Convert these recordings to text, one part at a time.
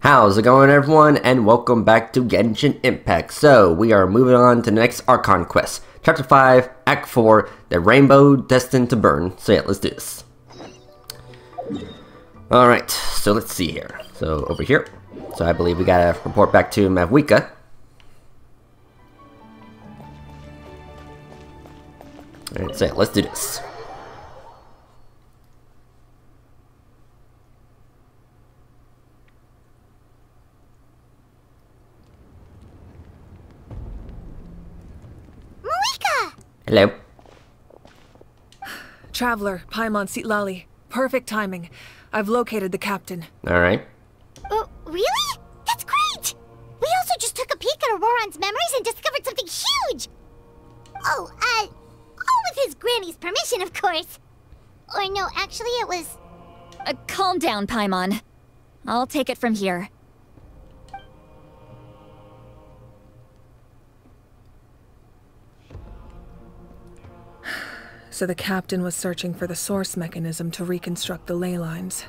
How's it going, everyone, and welcome back to Genshin Impact. So, we are moving on to the next Archon quest. Chapter 5, Act 4, The Rainbow Destined to Burn. So yeah, let's do this. Alright, so let's see here. So, over here. So I believe we gotta report back to Mavwika. Alright, so yeah, let's do this. Hello. Traveler, Paimon Sitlali. Perfect timing. I've located the captain. Alright. Really? That's great! We also just took a peek at Auroran's memories and discovered something huge! All with his granny's permission, of course. Or no, actually it was... Calm down, Paimon. I'll take it from here. So the captain was searching for the source mechanism to reconstruct the ley lines.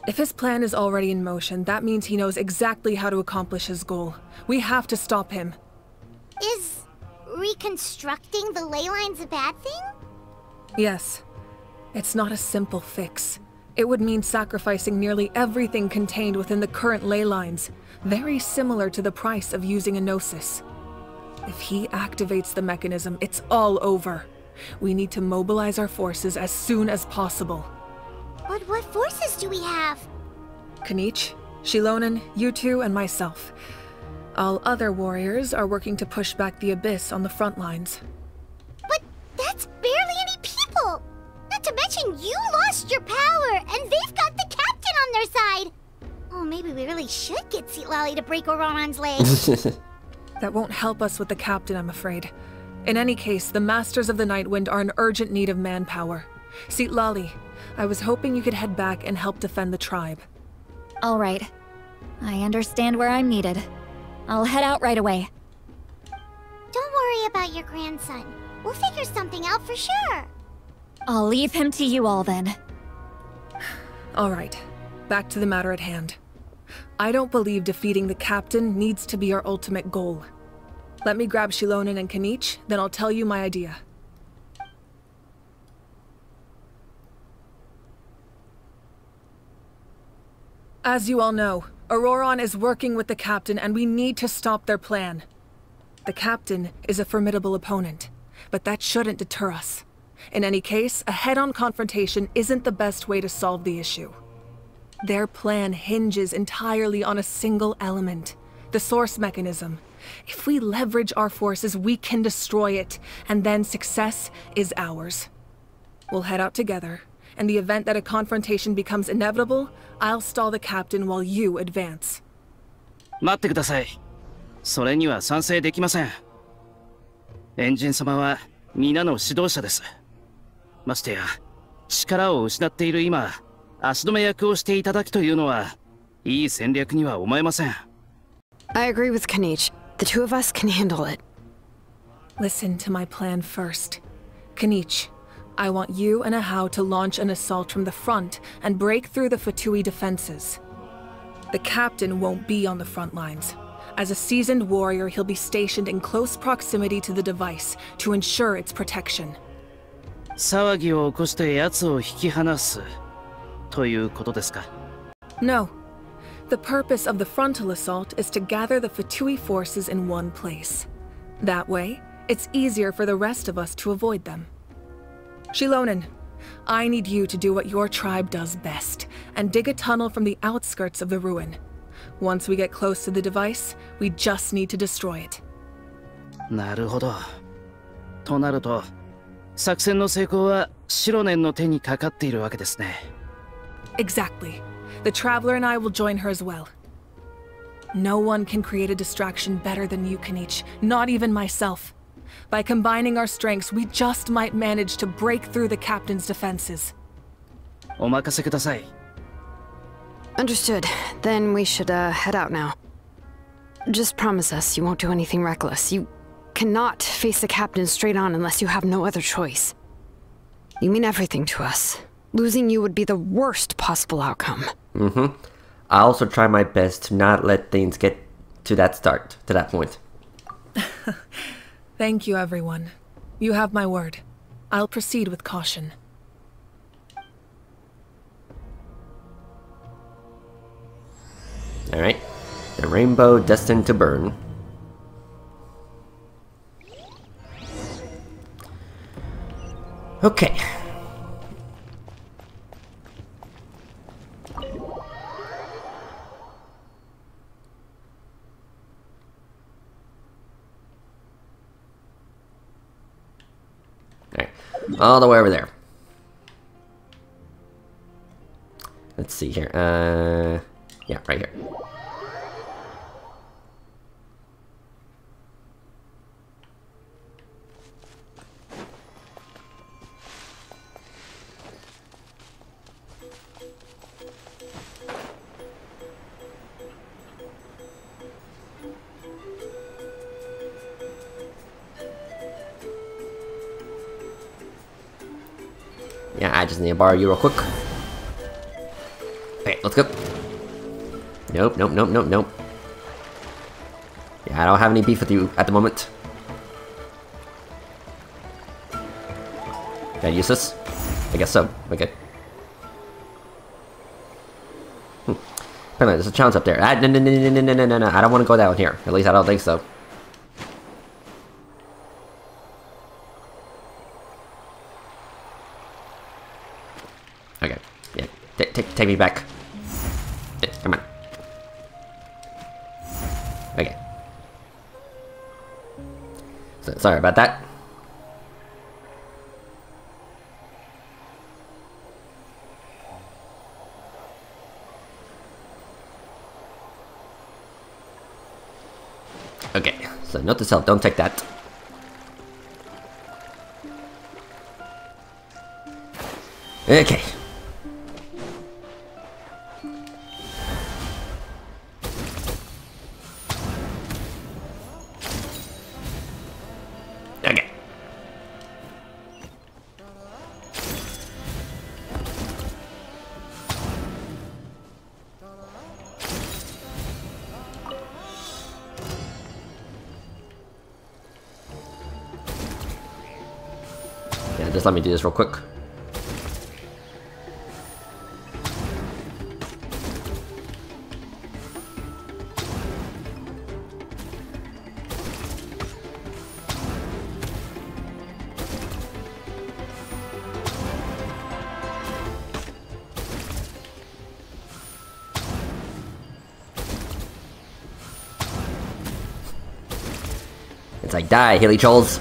If his plan is already in motion, that means he knows exactly how to accomplish his goal. We have to stop him. Is reconstructing the ley lines a bad thing? Yes. It's not a simple fix. It would mean sacrificing nearly everything contained within the current ley lines, very similar to the price of using a Gnosis. If he activates the mechanism, it's all over. We need to mobilize our forces as soon as possible. But what forces do we have? Kanich, Shilonen, you two, and myself. All other warriors are working to push back the Abyss on the front lines. But that's barely any people! Not to mention you lost your power, and they've got the captain on their side! Oh, maybe we really should get Sitlali to break Auroran's leg. That won't help us with the captain, I'm afraid. In any case, the Masters of the Nightwind are in urgent need of manpower. Sitlali, I was hoping you could head back and help defend the tribe. All right. I understand where I'm needed. I'll head out right away. Don't worry about your grandson. We'll figure something out for sure. I'll leave him to you all then. All right. Back to the matter at hand. I don't believe defeating the captain needs to be our ultimate goal. Let me grab Shilonen and Kanich, then I'll tell you my idea. As you all know, Auroran is working with the captain and we need to stop their plan. The captain is a formidable opponent, but that shouldn't deter us. In any case, a head-on confrontation isn't the best way to solve the issue. Their plan hinges entirely on a single element, the source mechanism. If we leverage our forces, we can destroy it, and then success is ours. We'll head out together. In the event that a confrontation becomes inevitable, I'll stall the captain while you advance. 待ってください。それには賛成できません。エンジン様は皆の指導者です。ましてや、力を失っている今、足止め役をしていただきというのは、いい戦略には思えません。I agree with Kanich. The two of us can handle it. Listen to my plan first. Kanich, I want you and Ahau to launch an assault from the front and break through the Fatui defenses. The captain won't be on the front lines. As a seasoned warrior, he'll be stationed in close proximity to the device to ensure its protection. 騒ぎを起こして奴を引き離すということですか? No. The purpose of the frontal assault is to gather the Fatui forces in one place. That way, it's easier for the rest of us to avoid them. Shilonen, I need you to do what your tribe does best, and dig a tunnel from the outskirts of the ruin. Once we get close to the device, we just need to destroy it. なるほど。となると、作戦の成功はシロネンの手にかかっているわけですね。Exactly. The Traveler and I will join her as well. No one can create a distraction better than you, Kanich, not even myself. By combining our strengths, we just might manage to break through the captain's defenses. お任せください。Understood. Then we should head out now. Just promise us you won't do anything reckless. You cannot face the captain straight on unless you have no other choice. You mean everything to us. Losing you would be the worst possible outcome. I'll also try my best to not let things get to that point. Thank you, everyone. You have my word. I'll proceed with caution. Alright. The rainbow destined to burn. Okay. Alright. All the way over there. Let's see here. Yeah, right here. Yeah, I just need to borrow you real quick. Okay, let's go. Nope, nope, nope, nope, nope. Yeah, I don't have any beef with you at the moment. Can I use this? I guess so. Okay. Apparently there's a challenge up there. No, I don't want to go down here. At least I don't think so. Okay. Yeah. Take me back. Yeah, come on. Okay. So, sorry about that. Okay, so note to self, don't take that. Okay. Okay. Yeah, just let me do this real quick. It's like, die, Hilly Trolls.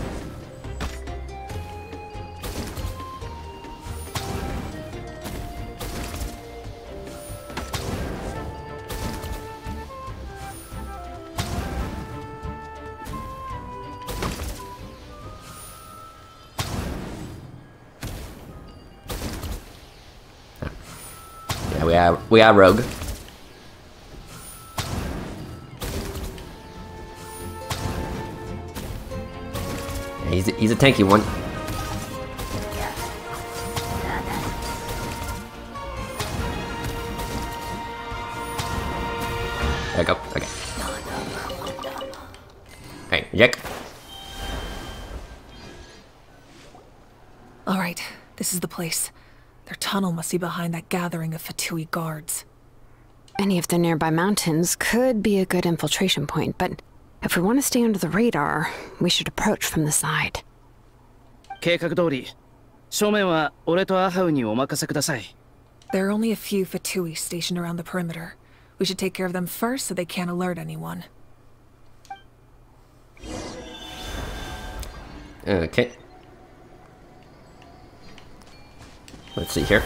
Yeah, we are rogue. Yeah, he's a tanky one. There we go. Okay. Hey, Jack. All right, this is the place. Their tunnel must be behind that gathering of Fatui guards. Any of the nearby mountains could be a good infiltration point, but if we want to stay under the radar, we should approach from the side. 計画通り、正面は俺とアハウにお任せください。There are only a few Fatui stationed around the perimeter. We should take care of them first so they can't alert anyone. Okay. Let's see here.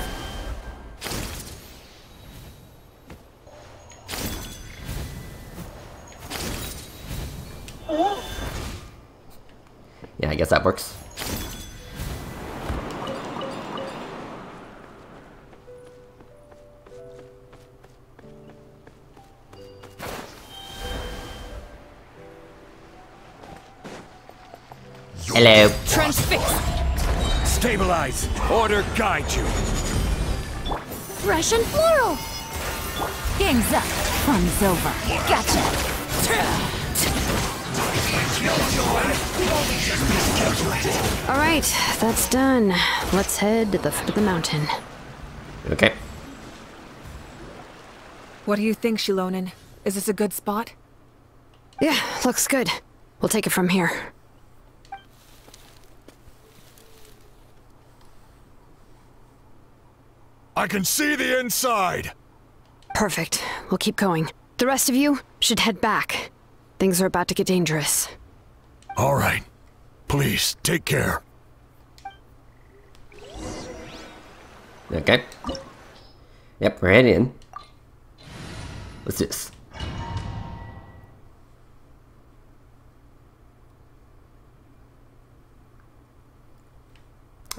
Yeah, I guess that works. Hello. Transfix! Stabilize! Order guide you! Russian floral! Game's up. Fun's over. Gotcha. Alright, that's done. Let's head to the foot of the mountain. Okay. What do you think, Shilonen? Is this a good spot? Yeah, looks good. We'll take it from here. I can see the inside! Perfect. We'll keep going. The rest of you should head back. Things are about to get dangerous. All right. Please, take care. Okay. Yep, we're heading in. What's this?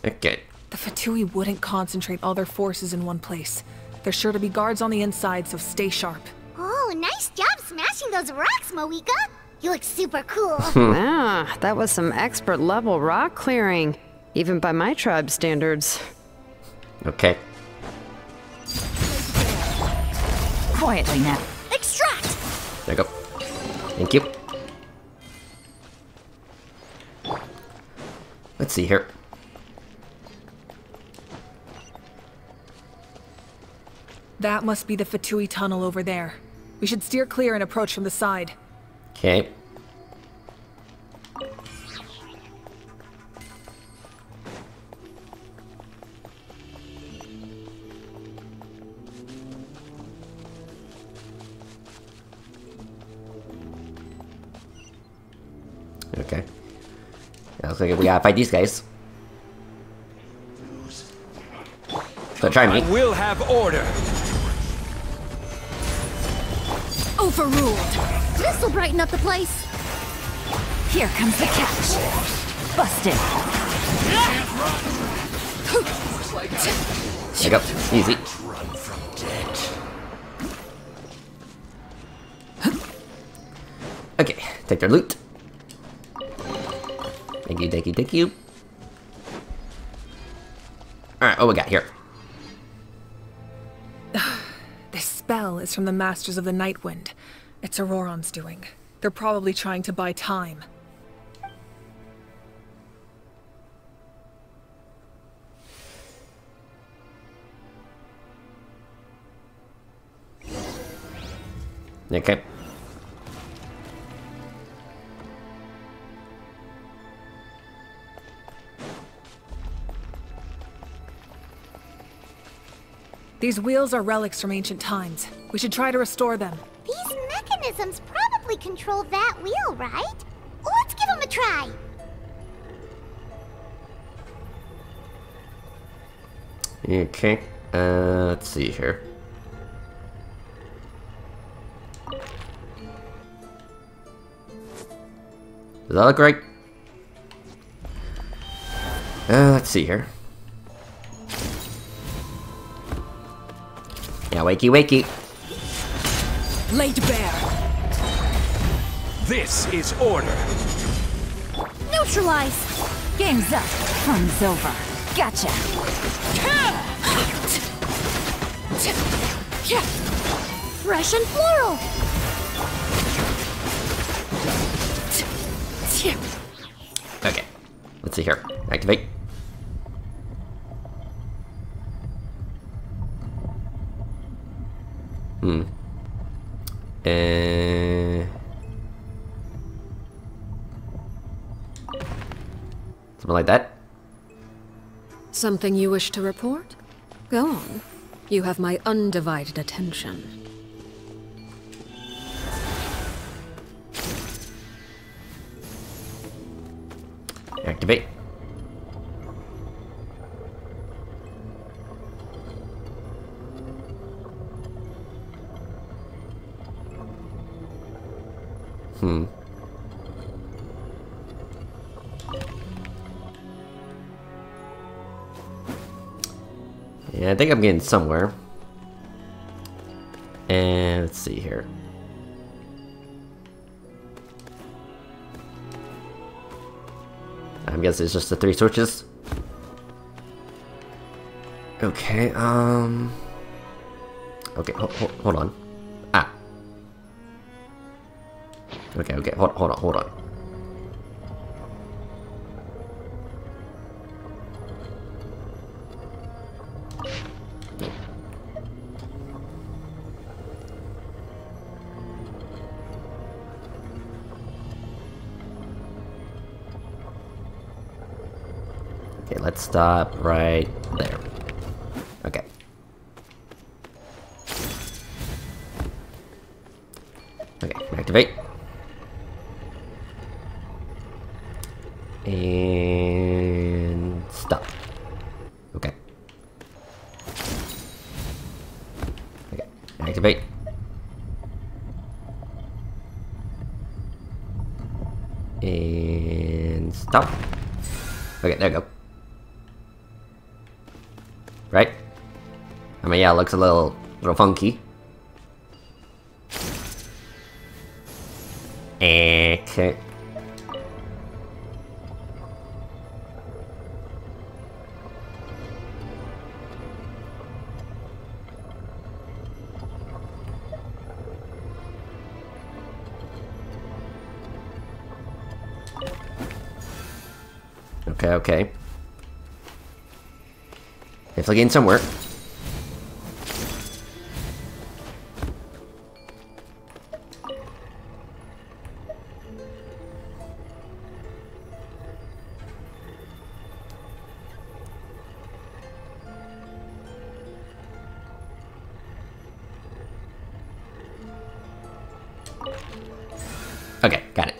Okay. The Fatui wouldn't concentrate all their forces in one place. There's sure to be guards on the inside, so stay sharp. Oh, nice job smashing those rocks, Moika. You look super cool. Ah, that was some expert level rock clearing. Even by my tribe standards. Okay. Quietly now. Extract! There you go. Thank you. Let's see here. That must be the Fatui tunnel over there. We should steer clear and approach from the side. Okay. Okay. Yeah, looks like we gotta fight these guys. So try me. We'll have order. Overruled. This'll brighten up the place. Here comes the catch. Busted. There you go. Easy. Okay, take their loot. Thank you, thank you, thank you. Alright, what we got here? This spell is from the Masters of the Night Wind. It's Auroron's doing. They're probably trying to buy time. Okay. These wheels are relics from ancient times. We should try to restore them. These mechanisms probably control that wheel, right? Let's give them a try. Okay. Let's see here. Does that look right? Let's see here. Yeah, wakey wakey. Laid bare. This is order. Neutralize. Game's up. Fun's over. Gotcha. Fresh and floral. Okay. Let's see here. Activate. Something like that. Something you wish to report? Go on. You have my undivided attention. Activate. Yeah, I think I'm getting somewhere. And let's see here. I guess it's just the 3 switches. Okay, okay, hold on. Okay, okay, hold on, hold on. Okay, let's stop right there. Okay. Okay, activate. And stop. Okay. Okay, activate. And stop. Okay, there you go. Right? I mean, yeah, it looks a little funky. Okay. Okay, okay. Definitely getting somewhere. Okay, got it.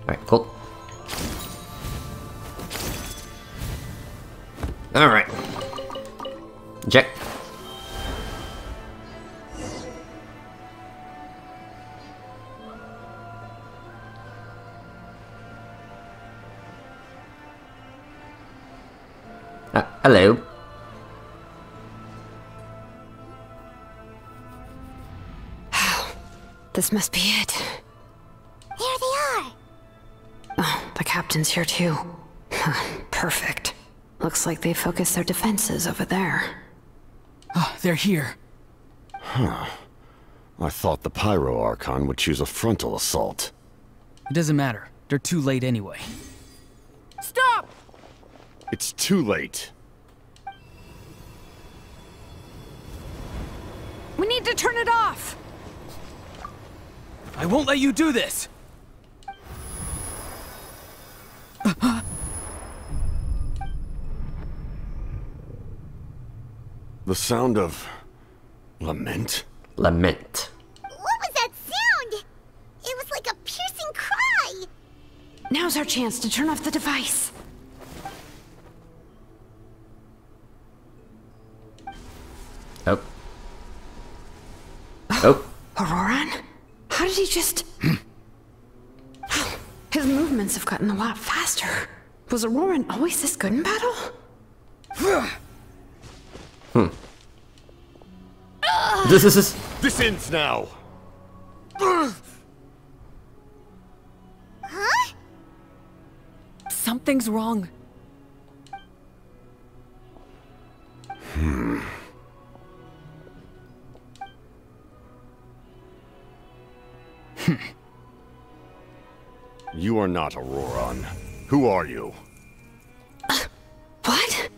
Alright, cool. Alright. Check. Hello. This must be it. There they are. Oh, the captain's here too. Perfect. Looks like they focused their defenses over there. Oh, they're here. Huh. I thought the Pyro Archon would choose a frontal assault. It doesn't matter. They're too late anyway. Stop! It's too late. We need to turn it off! I won't let you do this! The sound of... lament? Lament. What was that sound? It was like a piercing cry. Now's our chance to turn off the device. Oh. Oh. Auroran? How did he just... His movements have gotten a lot faster. Was Auroran always this good in battle? This is... This ends now! Huh? Something's wrong. You are not Auroran. Who are you? What?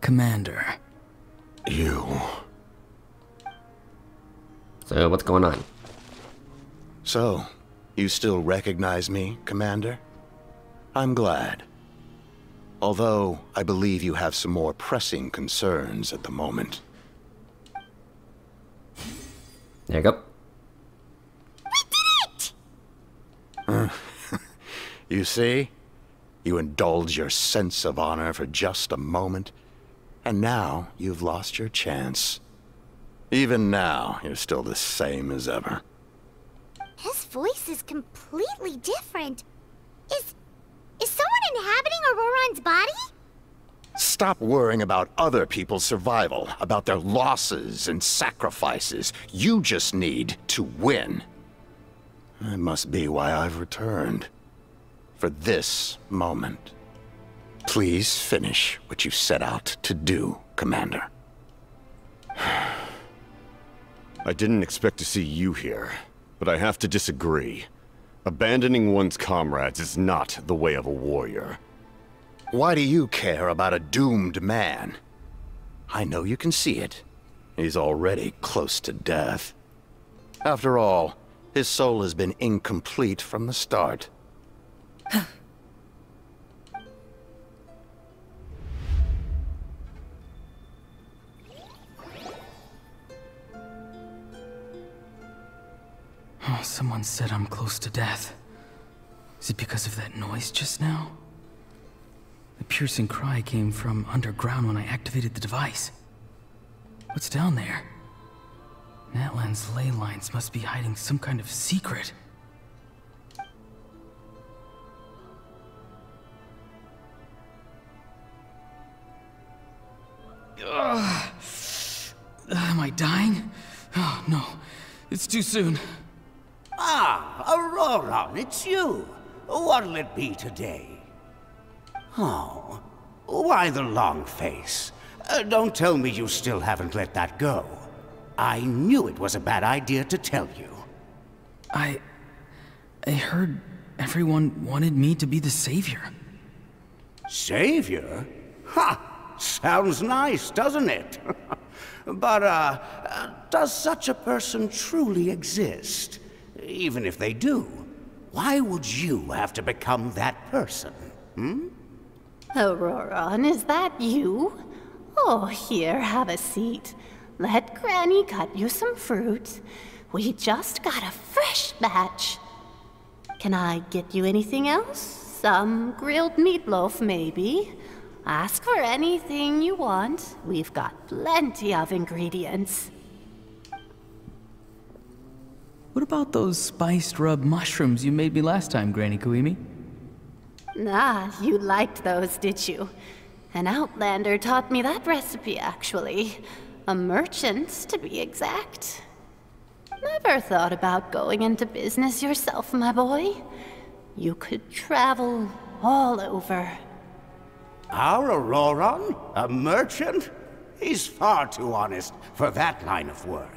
Commander. You... So, what's going on? So, you still recognize me, Commander? I'm glad. Although, I believe you have some more pressing concerns at the moment. There you go. You see? You indulge your sense of honor for just a moment, and now you've lost your chance. Even now, you're still the same as ever. His voice is completely different. Is someone inhabiting Auroran's body? Stop worrying about other people's survival, about their losses and sacrifices. You just need to win. That must be why I've returned. For this moment. Please finish what you set out to do, Commander. I didn't expect to see you here, but I have to disagree. Abandoning one's comrades is not the way of a warrior. Why do you care about a doomed man? I know you can see it. He's already close to death. After all, his soul has been incomplete from the start. Oh, someone said I'm close to death. Is it because of that noise just now? The piercing cry came from underground when I activated the device. What's down there? Natlan's ley lines must be hiding some kind of secret. Am I dying? Oh, no. It's too soon. Ah, Aurora, it's you. What'll it be today? Oh, why the long face? Don't tell me you still haven't let that go. I knew it was a bad idea to tell you. I heard everyone wanted me to be the savior. Savior? Ha! Sounds nice, doesn't it? But, does such a person truly exist? Even if they do, why would you have to become that person, hmm? Auroron, is that you? Oh, here, have a seat. Let Granny cut you some fruit. We just got a fresh batch. Can I get you anything else? Some grilled meatloaf, maybe? Ask for anything you want. We've got plenty of ingredients. What about those spiced rub mushrooms you made me last time, Granny Kuimi? Ah, you liked those, did you? An outlander taught me that recipe, actually. A merchant, to be exact. Never thought about going into business yourself, my boy. You could travel all over. Our Auroron? A merchant? He's far too honest for that line of work.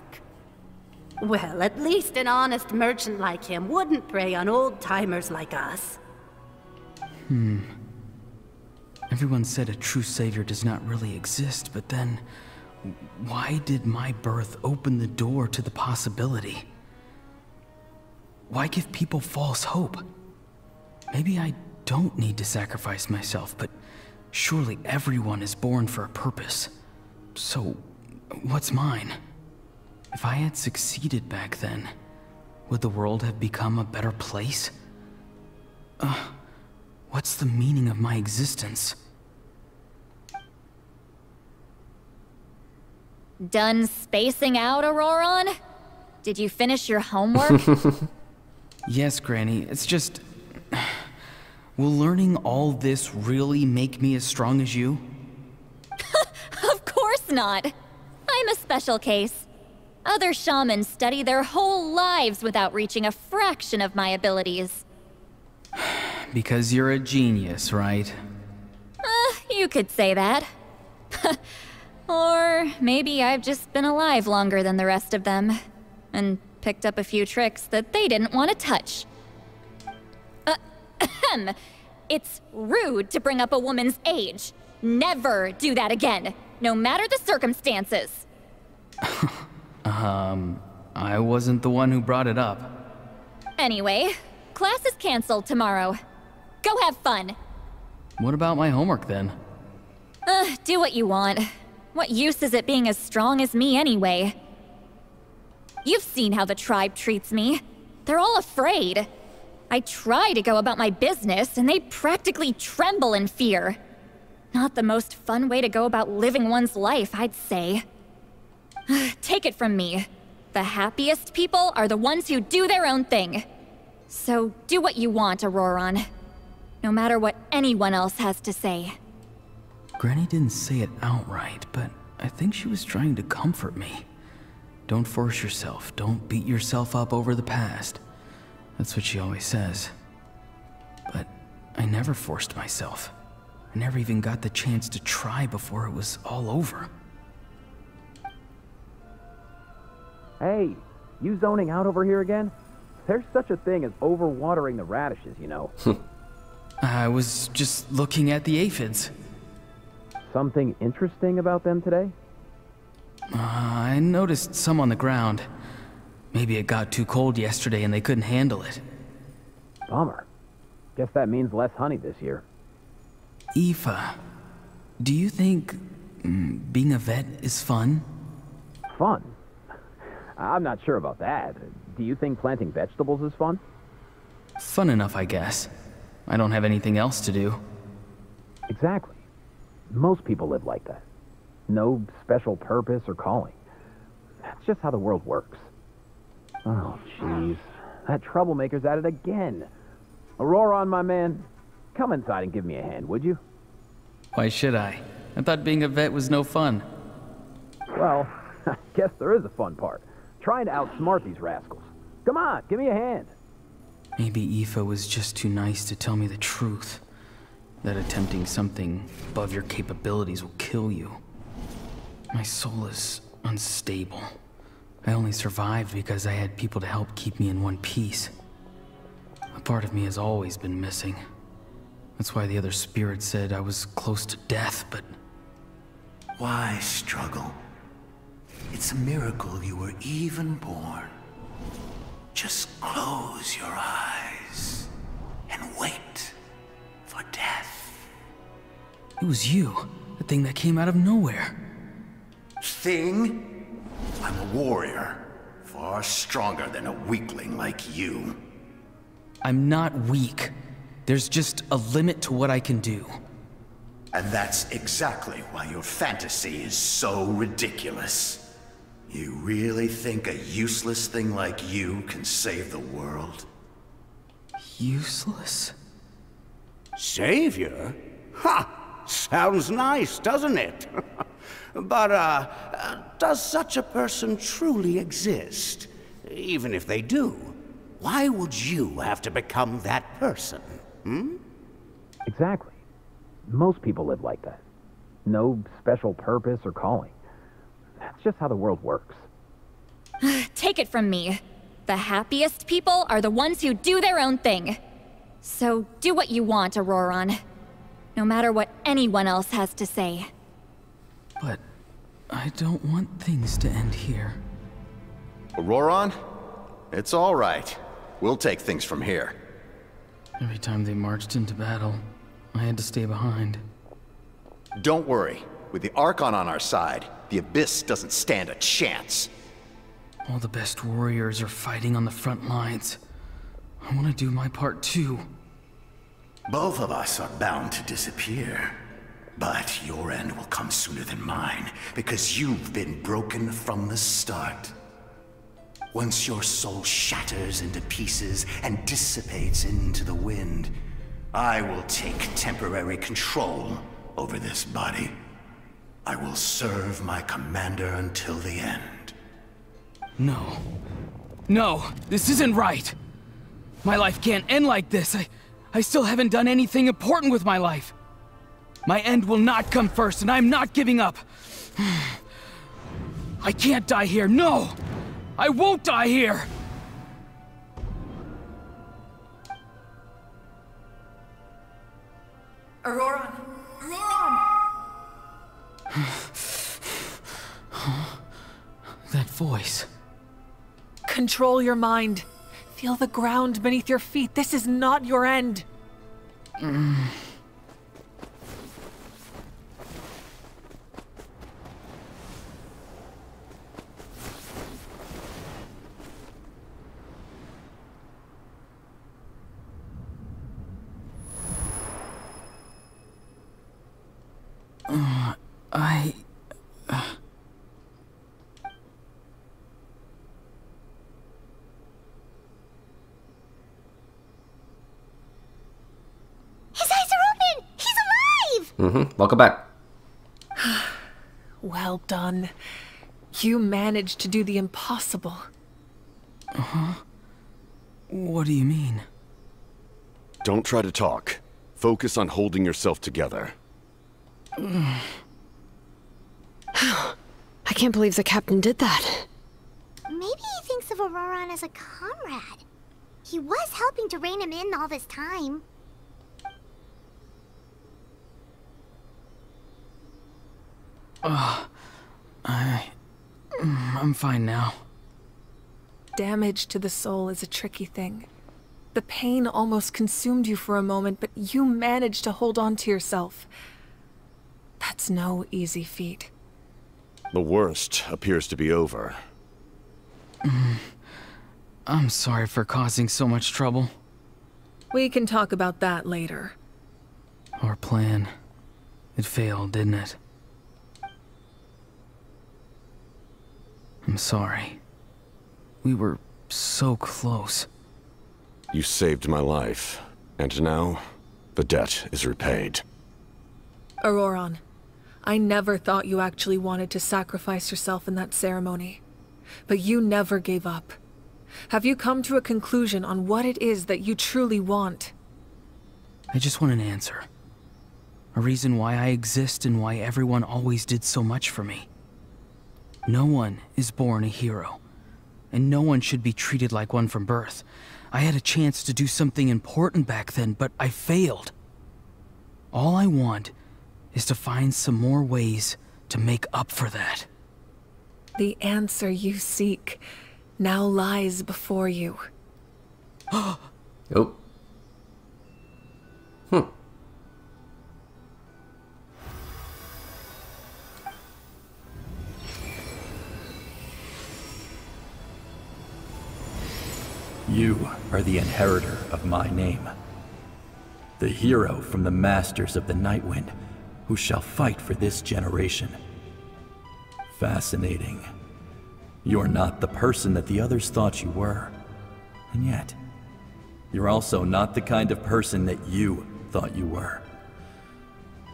Well, at least an honest merchant like him wouldn't prey on old-timers like us. Everyone said a true savior does not really exist, but then why did my birth open the door to the possibility? Why give people false hope? Maybe I don't need to sacrifice myself, but surely everyone is born for a purpose. So, what's mine? If I had succeeded back then, would the world have become a better place? What's the meaning of my existence? Done spacing out, Auroron? Did you finish your homework? Yes, Granny. It's just... Will learning all this really make me as strong as you? Of course not. I'm a special case. Other shamans study their whole lives without reaching a fraction of my abilities. Because you're a genius, right? You could say that. Or maybe I've just been alive longer than the rest of them, and picked up a few tricks that they didn't want to touch. It's rude to bring up a woman's age. Never do that again, no matter the circumstances. I wasn't the one who brought it up. Anyway, class is canceled tomorrow. Go have fun. What about my homework then? Do what you want. What use is it being as strong as me anyway? You've seen how the tribe treats me. They're all afraid. I try to go about my business, and they practically tremble in fear. Not the most fun way to go about living one's life, I'd say. Take it from me. The happiest people are the ones who do their own thing. So do what you want, Auroron. No matter what anyone else has to say. Granny didn't say it outright, but I think she was trying to comfort me. Don't force yourself. Don't beat yourself up over the past. That's what she always says. But I never forced myself. I never even got the chance to try before it was all over. Hey, you zoning out over here again? There's such a thing as overwatering the radishes, you know. I was just looking at the aphids. Something interesting about them today? I noticed some on the ground. Maybe it got too cold yesterday and they couldn't handle it. Bummer. Guess that means less honey this year. Aoife, do you think being a vet is fun? Fun? I'm not sure about that. Do you think planting vegetables is fun? Fun enough, I guess. I don't have anything else to do. Exactly. Most people live like that. No special purpose or calling. That's just how the world works. Oh, jeez. That troublemaker's at it again. Aurora, my man, come inside and give me a hand, would you? Why should I? I thought being a vet was no fun. Well, I guess there is a fun part. Trying to outsmart these rascals. Come on, give me a hand. Maybe Aoife was just too nice to tell me the truth. That attempting something above your capabilities will kill you. My soul is unstable. I only survived because I had people to help keep me in one piece. A part of me has always been missing. That's why the other spirits said I was close to death, but... Why struggle? It's a miracle you were even born. Just close your eyes and wait for death. It was you, the thing that came out of nowhere. Thing? I'm a warrior, far stronger than a weakling like you. I'm not weak. There's just a limit to what I can do. And that's exactly why your fantasy is so ridiculous. You really think a useless thing like you can save the world? Useless? Savior? Ha! Sounds nice, doesn't it? But, does such a person truly exist? Even if they do, why would you have to become that person? Hmm? Exactly. Most people live like that. No special purpose or calling. That's just how the world works. Take it from me. The happiest people are the ones who do their own thing. So do what you want, Auroron. No matter what anyone else has to say. But I don't want things to end here. Auroron? It's all right. We'll take things from here. Every time they marched into battle, I had to stay behind. Don't worry. With the Archon on our side, the Abyss doesn't stand a chance. All the best warriors are fighting on the front lines. I want to do my part too. Both of us are bound to disappear. But your end will come sooner than mine, because you've been broken from the start. Once your soul shatters into pieces and dissipates into the wind, I will take temporary control over this body. I will serve my commander until the end. No. No, this isn't right. My life can't end like this. I still haven't done anything important with my life. My end will not come first, and I'm not giving up. I can't die here, no! I won't die here! Auroron! Auroron! That voice. Control your mind. Feel the ground beneath your feet. This is not your end. His eyes are open! He's alive! Welcome back. Well done. You managed to do the impossible. What do you mean? Don't try to talk. Focus on holding yourself together. I can't believe the captain did that. Maybe he thinks of Auroran as a comrade. He was helping to rein him in all this time. I'm fine now. Damage to the soul is a tricky thing. The pain almost consumed you for a moment, but you managed to hold on to yourself. That's no easy feat. The worst appears to be over. I'm sorry for causing so much trouble. We can talk about that later. Our plan. It failed, didn't it? I'm sorry. We were so close. You saved my life, and now the debt is repaid. Auroran, I never thought you actually wanted to sacrifice yourself in that ceremony. But you never gave up. Have you come to a conclusion on what it is that you truly want? I just want an answer. A reason why I exist and why everyone always did so much for me. No one is born a hero, and no one should be treated like one from birth. I had a chance to do something important back then, but I failed. All I want is to find some more ways to make up for that. The answer you seek now lies before you. Oh. You are the inheritor of my name. The hero from the Masters of the Nightwind, who shall fight for this generation. Fascinating. You're not the person that the others thought you were. And yet, you're also not the kind of person that you thought you were.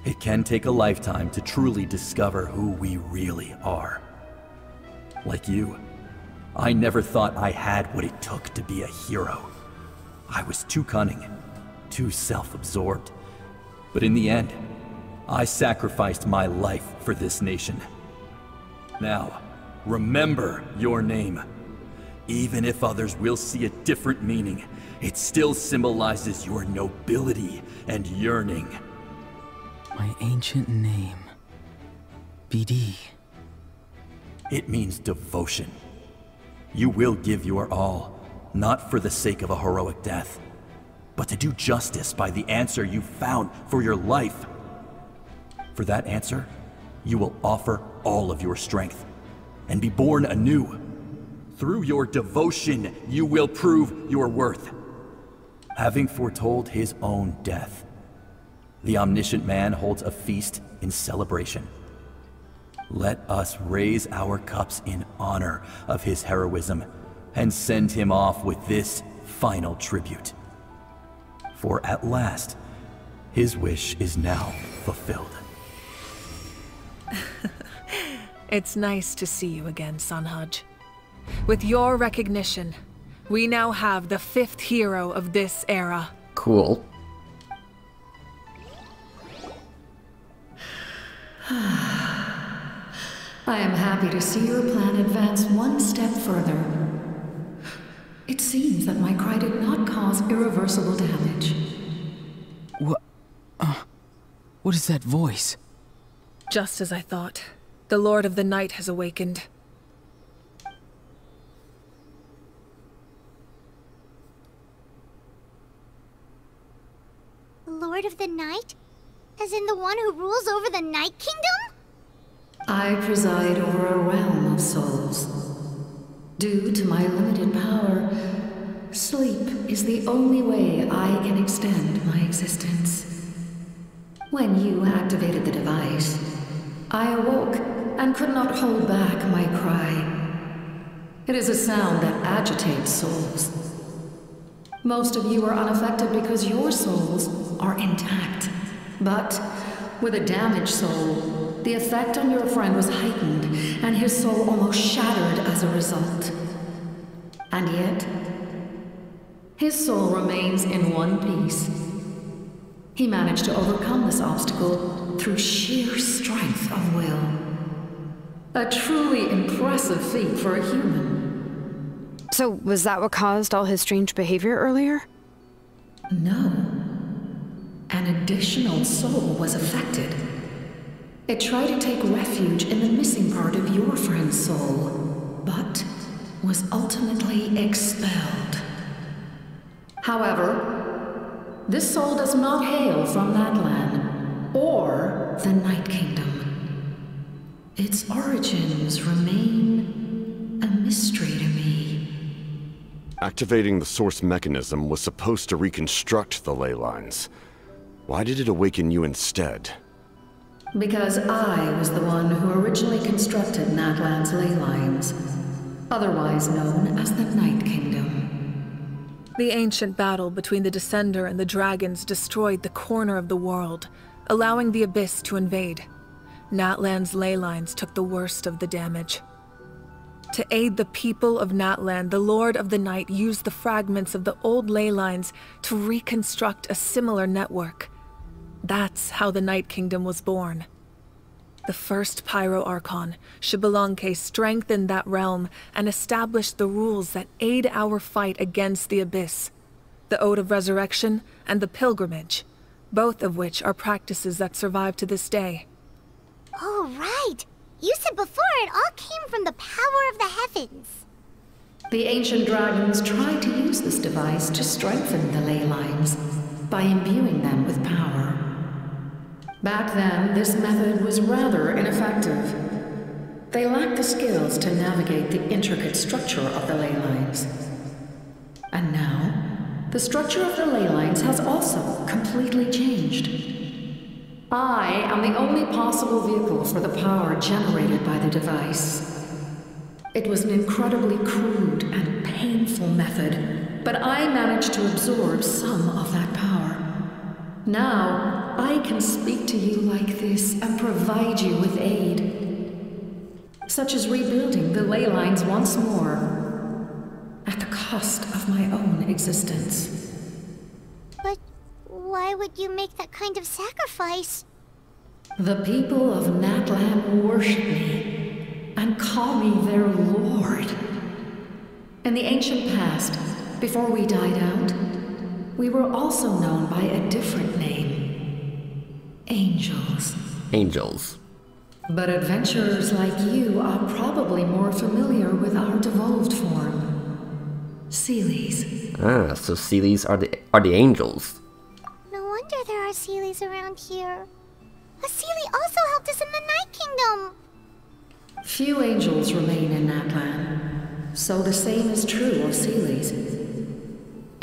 It can take a lifetime to truly discover who we really are. Like you, I never thought I had what it took to be a hero. I was too cunning, too self-absorbed. But in the end, I sacrificed my life for this nation. Now, remember your name. Even if others will see a different meaning, it still symbolizes your nobility and yearning. My ancient name. BD. It means devotion. You will give your all, not for the sake of a heroic death, but to do justice by the answer you found for your life. For that answer, you will offer all of your strength and be born anew. Through your devotion, you will prove your worth. Having foretold his own death, the omniscient man holds a feast in celebration. Let us raise our cups in honor of his heroism and send him off with this final tribute. For at last, his wish is now fulfilled. It's nice to see you again, Sanhaj. With your recognition, we now have the 5th hero of this era. Cool. I am happy to see your plan advance one step further. It seems that my cry did not cause irreversible damage. What is that voice? Just as I thought. The Lord of the Night has awakened. Lord of the Night? As in the one who rules over the Night Kingdom? I preside over a realm of souls. Due to my limited power, sleep is the only way I can extend my existence. When you activated the device, I awoke and could not hold back my cry. It is a sound that agitates souls. Most of you are unaffected because your souls are intact. But with a damaged soul, the effect on your friend was heightened, and his soul almost shattered as a result. And yet, his soul remains in one piece. He managed to overcome this obstacle through sheer strength of will. A truly impressive feat for a human. So, was that what caused all his strange behavior earlier? No. An additional soul was affected. It tried to take refuge in the missing part of your friend's soul, but was ultimately expelled. However, this soul does not hail from Natlan or the Night Kingdom. Its origins remain a mystery to me. Activating the source mechanism was supposed to reconstruct the ley lines. Why did it awaken you instead? Because I was the one who originally constructed Natlan's ley lines, otherwise known as the Night Kingdom. The ancient battle between the Descender and the dragons destroyed the corner of the world, allowing the Abyss to invade. Natlan's ley lines took the worst of the damage. To aid the people of Natlan, the Lord of the Night used the fragments of the old ley lines to reconstruct a similar network. That's how the Night Kingdom was born. The first Pyro Archon, Xbalanque, strengthened that realm and established the rules that aid our fight against the Abyss. The Ode of Resurrection and the Pilgrimage, both of which are practices that survive to this day. Oh, right! You said before it all came from the power of the heavens. The ancient dragons tried to use this device to strengthen the ley lines by imbuing them with power. Back then, this method was rather ineffective. They lacked the skills to navigate the intricate structure of the ley lines. And now, the structure of the ley lines has also completely changed. I am the only possible vehicle for the power generated by the device. It was an incredibly crude and painful method, but I managed to absorb some of that power. Now, I can speak to you like this and provide you with aid, such as rebuilding the ley lines once more, at the cost of my own existence. But why would you make that kind of sacrifice? The people of Natlan worship me and call me their lord. In the ancient past, before we died out, we were also known by a different name. Angels. Angels. But adventurers like you are probably more familiar with our devolved form. Seelies. Ah, so Seelies are the angels. No wonder there are Seelies around here. A Seelie also helped us in the Night Kingdom. Few angels remain in Natlan, so the same is true of Seelies.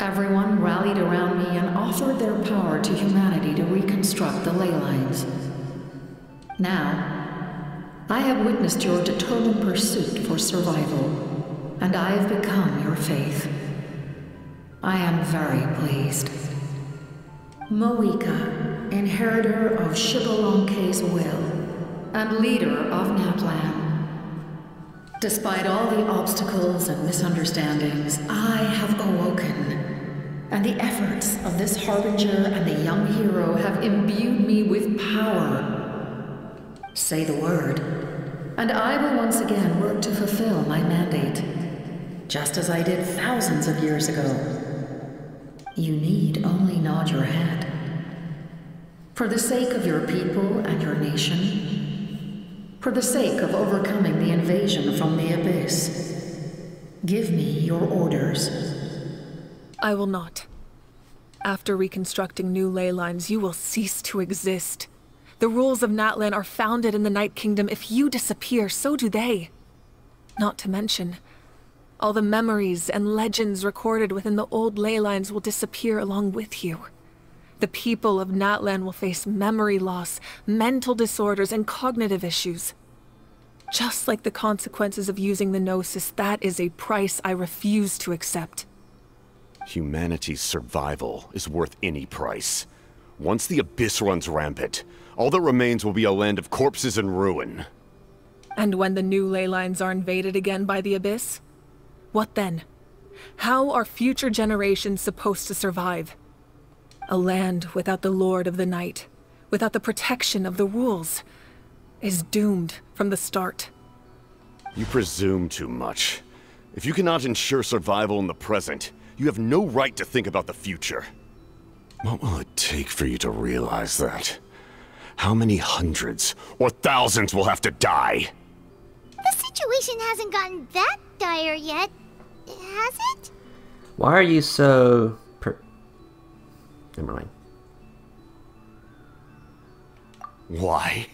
Everyone rallied around me and offered their power to humanity to reconstruct the ley lines. Now, I have witnessed your determined pursuit for survival, and I have become your faith. I am very pleased. Moika, inheritor of Xbalanque's will, and leader of Natlan. Despite all the obstacles and misunderstandings, I have awoken. And the efforts of this Harbinger and the young hero have imbued me with power. Say the word, and I will once again work to fulfill my mandate, just as I did thousands of years ago. You need only nod your head. For the sake of your people and your nation, for the sake of overcoming the invasion from the Abyss, give me your orders. I will not. After reconstructing new ley lines, you will cease to exist. The rules of Natlan are founded in the Night Kingdom. If you disappear, so do they. Not to mention, all the memories and legends recorded within the old ley lines will disappear along with you. The people of Natlan will face memory loss, mental disorders, and cognitive issues. Just like the consequences of using the Gnosis, that is a price I refuse to accept. Humanity's survival is worth any price. Once the Abyss runs rampant, all that remains will be a land of corpses and ruin. And when the new ley lines are invaded again by the Abyss? What then? How are future generations supposed to survive? A land without the Lord of the Night, without the protection of the rules, is doomed from the start. You presume too much. If you cannot ensure survival in the present, you have no right to think about the future. What will it take for you to realize that? How many hundreds or thousands will have to die? The situation hasn't gotten that dire yet, has it? Why are you so... Never mind. Why?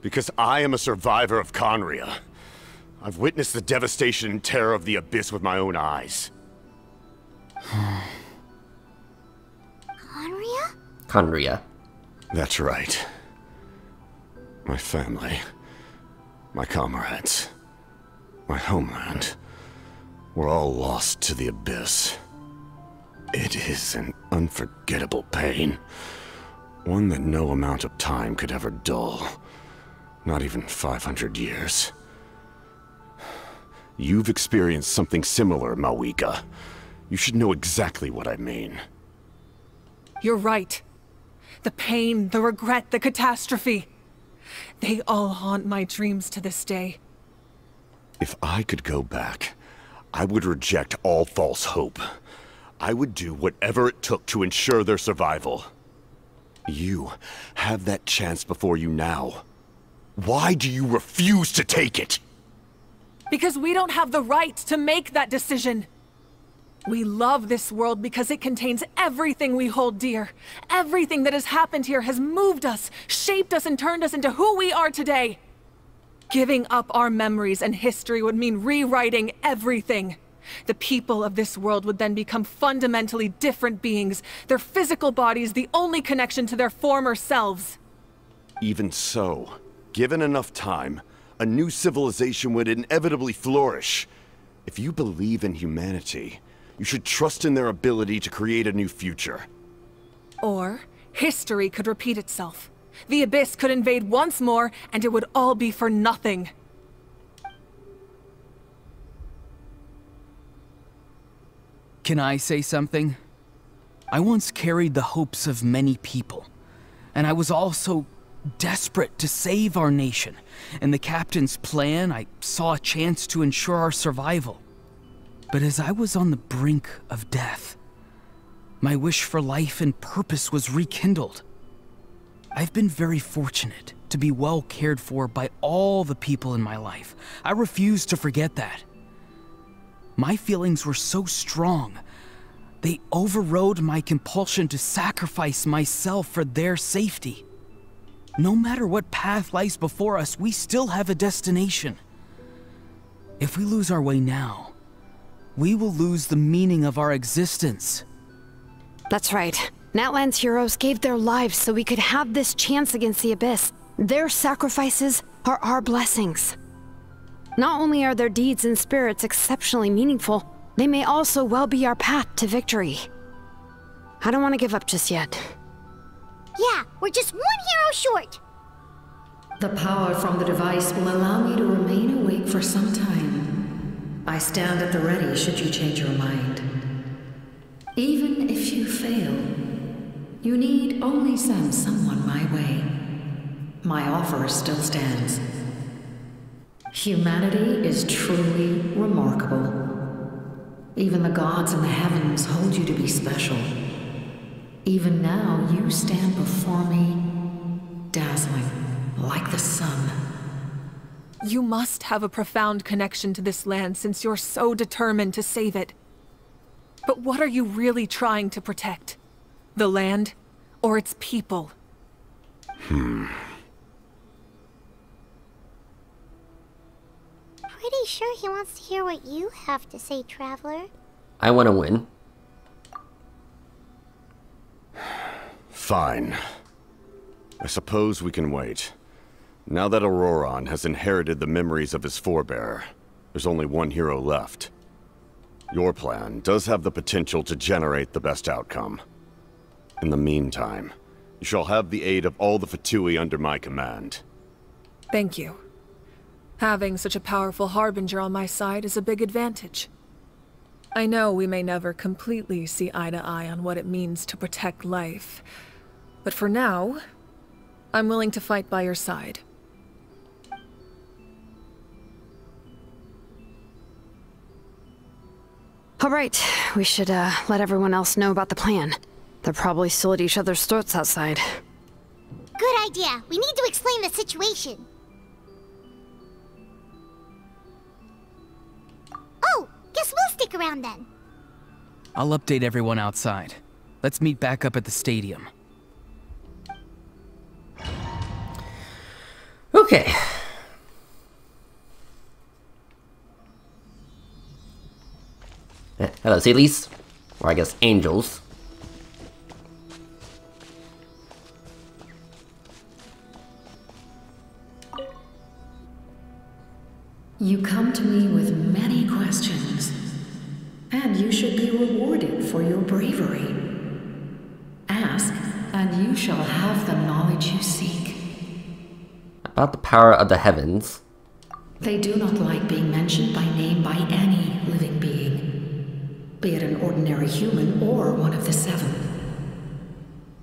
Because I am a survivor of Conria. I've witnessed the devastation and terror of the Abyss with my own eyes. Conria? Conria. That's right. My family, my comrades, my homeland, were all lost to the Abyss. It is an unforgettable pain. One that no amount of time could ever dull. Not even 500 years. You've experienced something similar, Mawika. You should know exactly what I mean. You're right. The pain, the regret, the catastrophe. They all haunt my dreams to this day. If I could go back, I would reject all false hope. I would do whatever it took to ensure their survival. You have that chance before you now. Why do you refuse to take it? Because we don't have the right to make that decision. We love this world because it contains everything we hold dear. Everything that has happened here has moved us, shaped us, and turned us into who we are today. Giving up our memories and history would mean rewriting everything. The people of this world would then become fundamentally different beings, their physical bodies the only connection to their former selves. Even so, given enough time, a new civilization would inevitably flourish. If you believe in humanity, you should trust in their ability to create a new future. Or, history could repeat itself. The Abyss could invade once more, and it would all be for nothing. Can I say something? I once carried the hopes of many people, and I was also desperate to save our nation. In the captain's plan, I saw a chance to ensure our survival. But as I was on the brink of death, my wish for life and purpose was rekindled. I've been very fortunate to be well cared for by all the people in my life. I refuse to forget that. My feelings were so strong, they overrode my compulsion to sacrifice myself for their safety. No matter what path lies before us, we still have a destination. If we lose our way now, we will lose the meaning of our existence. That's right. Natlan's heroes gave their lives so we could have this chance against the Abyss. Their sacrifices are our blessings. Not only are their deeds and spirits exceptionally meaningful, they may also well be our path to victory. I don't want to give up just yet. Yeah, we're just one hero short. The power from the device will allow me to remain awake for some time. I stand at the ready should you change your mind. Even if you fail, you need only send someone my way. My offer still stands. Humanity is truly remarkable. Even the gods in the heavens hold you to be special. Even now, you stand before me, dazzling, like the sun. You must have a profound connection to this land since you're so determined to save it. But what are you really trying to protect? The land, or its people? Pretty sure he wants to hear what you have to say, Traveler. I want to win. Fine. I suppose we can wait. Now that Auroron has inherited the memories of his forebearer, there's only one hero left. Your plan does have the potential to generate the best outcome. In the meantime, you shall have the aid of all the Fatui under my command. Thank you. Having such a powerful harbinger on my side is a big advantage. I know we may never completely see eye to eye on what it means to protect life, but for now, I'm willing to fight by your side. All right, we should let everyone else know about the plan. They're probably still at each other's throats outside. Good idea. We need to explain the situation. Oh, guess we'll stick around then. I'll update everyone outside. Let's meet back up at the stadium. Okay. Hello, Sealies. Or I guess angels. You come to me with many questions, and you should be rewarded for your bravery. Ask, and you shall have the knowledge you seek. About the power of the heavens. They do not like being mentioned by name by any living being, be it an ordinary human or one of the seven.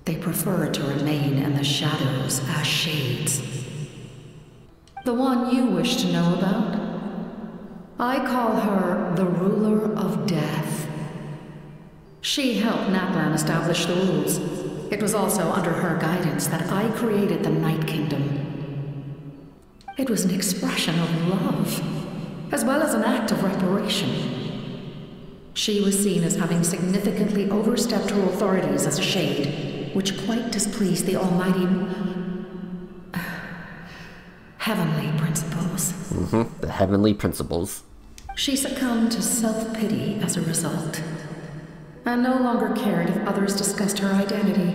They prefer to remain in the shadows as shades. The one you wish to know about? I call her the ruler of death. She helped Natlan establish the rules. It was also under her guidance that I created the Night Kingdom. It was an expression of love, as well as an act of reparation. She was seen as having significantly overstepped her authorities as a shade, which quite displeased the almighty heavenly principles. The heavenly principles. She succumbed to self-pity as a result, and no longer cared if others discussed her identity.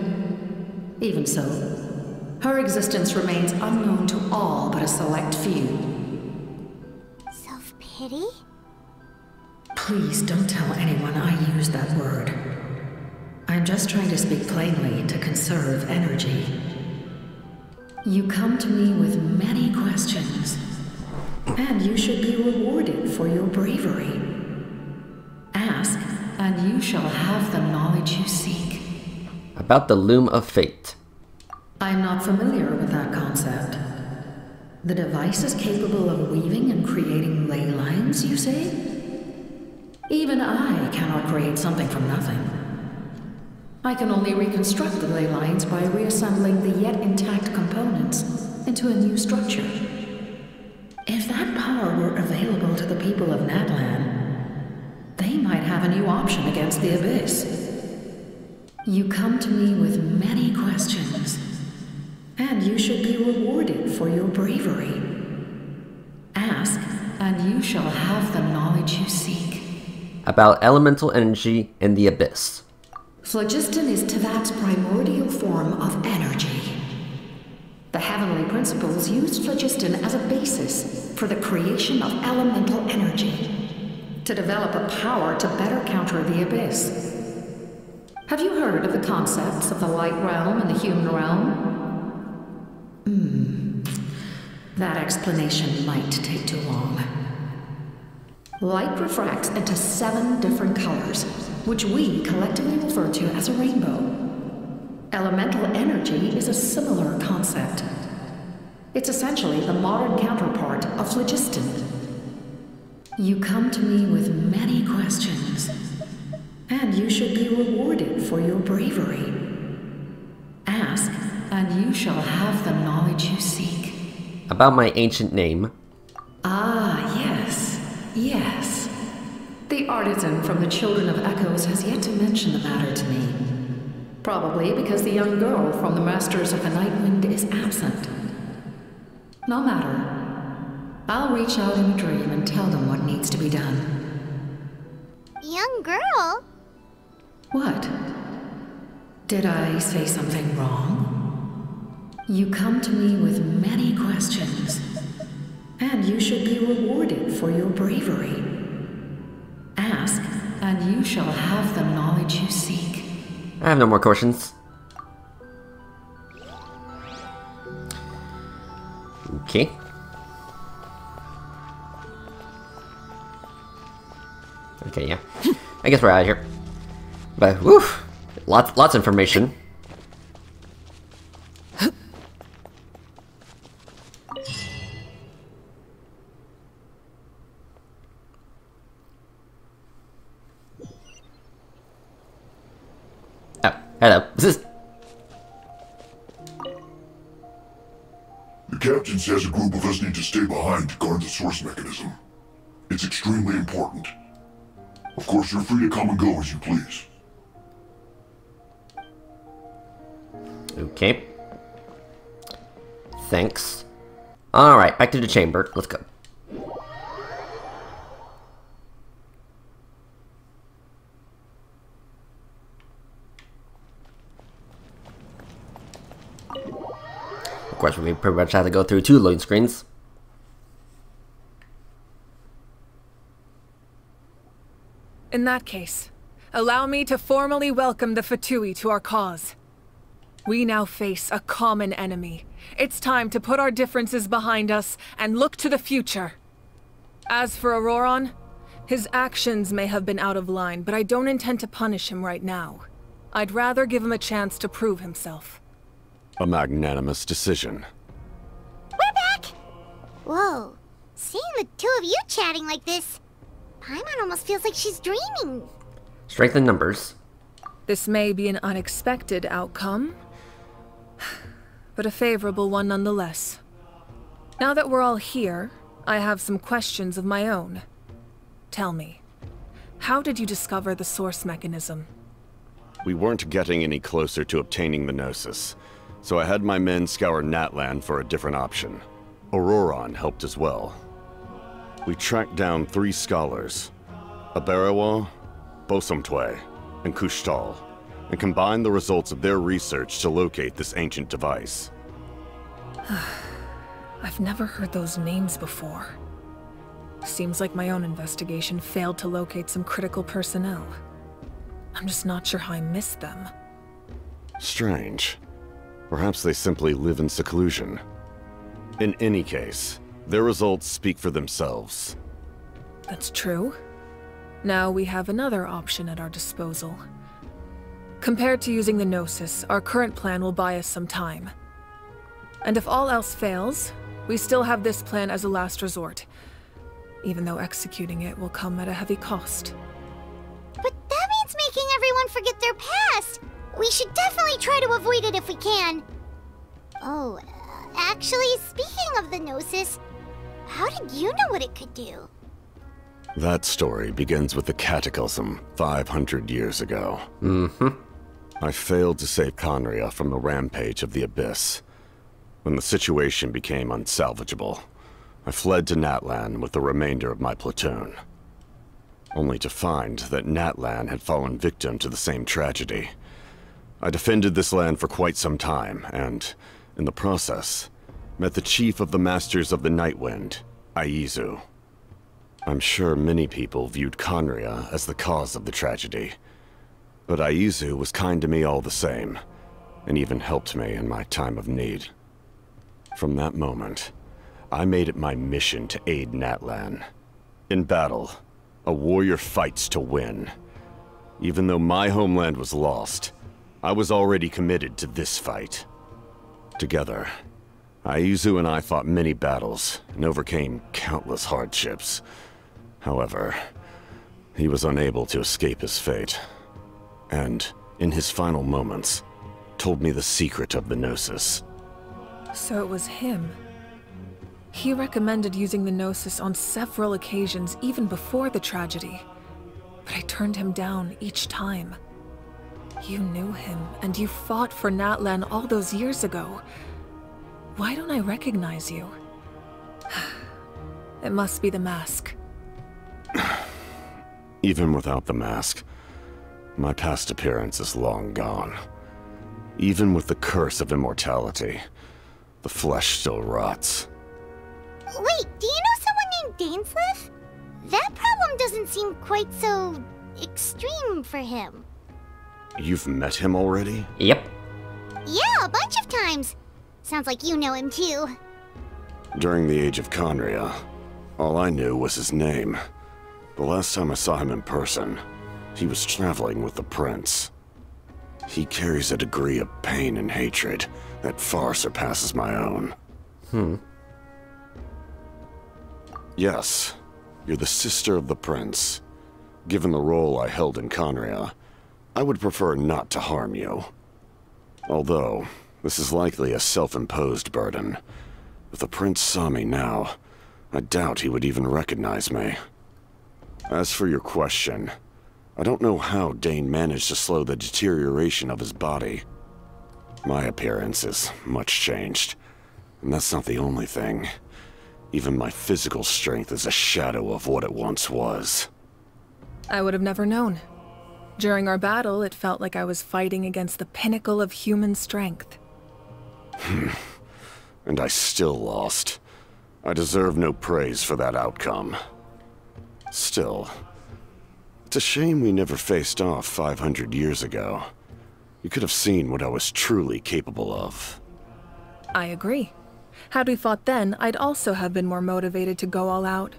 Even so, her existence remains unknown to all but a select few. Self-pity? Please don't tell anyone I used that word. I'm just trying to speak plainly to conserve energy. You come to me with many questions, and you should be rewarded for your bravery. Ask, and you shall have the knowledge you seek. About the loom of fate. I'm not familiar with that concept. The device is capable of weaving and creating ley lines, you say? Even I cannot create something from nothing. I can only reconstruct the ley lines by reassembling the yet intact components into a new structure. If that power were available to the people of Natlan, they might have a new option against the Abyss. You come to me with many questions, and you should be rewarded for your bravery. Ask, and you shall have the knowledge you seek. About elemental energy in the Abyss. Phlogiston is Teyvat's primordial form of energy. The heavenly principles used phlogiston as a basis for the creation of elemental energy, to develop a power to better counter the Abyss. Have you heard of the concepts of the light realm and the human realm? That explanation might take too long. Light refracts into 7 different colors, which we collectively refer to as a rainbow. Elemental energy is a similar concept. It's essentially the modern counterpart of phlogiston. You come to me with many questions, and you should be rewarded for your bravery. Ask, and you shall have the knowledge you seek. About my ancient name. Ah, yes. Yes. The artisan from the Children of Echoes has yet to mention the matter to me. Probably because the young girl from the Masters of the Nightwind is absent. No matter. I'll reach out in a dream and tell them what needs to be done. Young girl? What? Did I say something wrong? You come to me with many questions, and you should be rewarded for your bravery. Ask, and you shall have the knowledge you seek. I have no more questions. Okay. Okay, yeah. I guess we're out of here. But, whew, lots of information. Oh, hello. The captain says a group of us need to stay behind to guard the source mechanism. It's extremely important. Of course, you're free to come and go as you please. Okay. Thanks. Alright, back to the chamber. Let's go. Of course, we pretty much have to go through 2 loading screens. In that case, allow me to formally welcome the Fatui to our cause. We now face a common enemy. It's time to put our differences behind us and look to the future. As for Auroron, his actions may have been out of line, but I don't intend to punish him right now. I'd rather give him a chance to prove himself. A magnanimous decision. We're back! Whoa. Seeing the 2 of you chatting like this, Paimon almost feels like she's dreaming. Strength in numbers. This may be an unexpected outcome, but a favorable one nonetheless. Now that we're all here, I have some questions of my own. Tell me, how did you discover the source mechanism? We weren't getting any closer to obtaining the Gnosis, so I had my men scour Natlan for a different option. Auroron helped as well. We tracked down 3 scholars, Aberawa, Bosomtwe, and Kushtal, and combined the results of their research to locate this ancient device. I've never heard those names before. Seems like my own investigation failed to locate some critical personnel. I'm just not sure how I missed them. Strange. Perhaps they simply live in seclusion. In any case, their results speak for themselves. That's true. Now we have another option at our disposal. Compared to using the Gnosis, our current plan will buy us some time. And if all else fails, we still have this plan as a last resort, even though executing it will come at a heavy cost. But that means making everyone forget their past! We should definitely try to avoid it if we can. Oh, actually, speaking of the Gnosis, how did you know what it could do? That story begins with the Cataclysm 500 years ago. I failed to save Conria from the rampage of the Abyss. When the situation became unsalvageable, I fled to Natlan with the remainder of my platoon. Only to find that Natlan had fallen victim to the same tragedy. I defended this land for quite some time, and, in the process, met the chief of the Masters of the Nightwind, Aizu. I'm sure many people viewed Conria as the cause of the tragedy, but Aizu was kind to me all the same, and even helped me in my time of need. From that moment, I made it my mission to aid Natlan. In battle, a warrior fights to win. Even though my homeland was lost, I was already committed to this fight. Together, Aizu and I fought many battles and overcame countless hardships. However, he was unable to escape his fate, and, in his final moments, told me the secret of the Gnosis. So it was him. He recommended using the Gnosis on several occasions, even before the tragedy. But I turned him down each time. You knew him, and you fought for Natlan all those years ago. Why don't I recognize you? It must be the mask. Even without the mask, my past appearance is long gone. Even with the curse of immortality, the flesh still rots. Wait, do you know someone named Dainsleif? That problem doesn't seem quite so extreme for him. You've met him already? Yep. Yeah, a bunch of times. Sounds like you know him too. During the age of Conria, all I knew was his name. The last time I saw him in person, He was traveling with the prince. He carries a degree of pain and hatred that far surpasses my own. Yes, you're the sister of the prince. Given the role I held in Conria, I would prefer not to harm you. Although, this is likely a self-imposed burden. If the prince saw me now, I doubt he would even recognize me. As for your question, I don't know how Dane managed to slow the deterioration of his body. My appearance is much changed, and that's not the only thing. Even my physical strength is a shadow of what it once was. I would have never known. During our battle, it felt like I was fighting against the pinnacle of human strength. And I still lost. I deserve no praise for that outcome. Still, it's a shame we never faced off 500 years ago. You could have seen what I was truly capable of. I agree. Had we fought then, I'd also have been more motivated to go all out.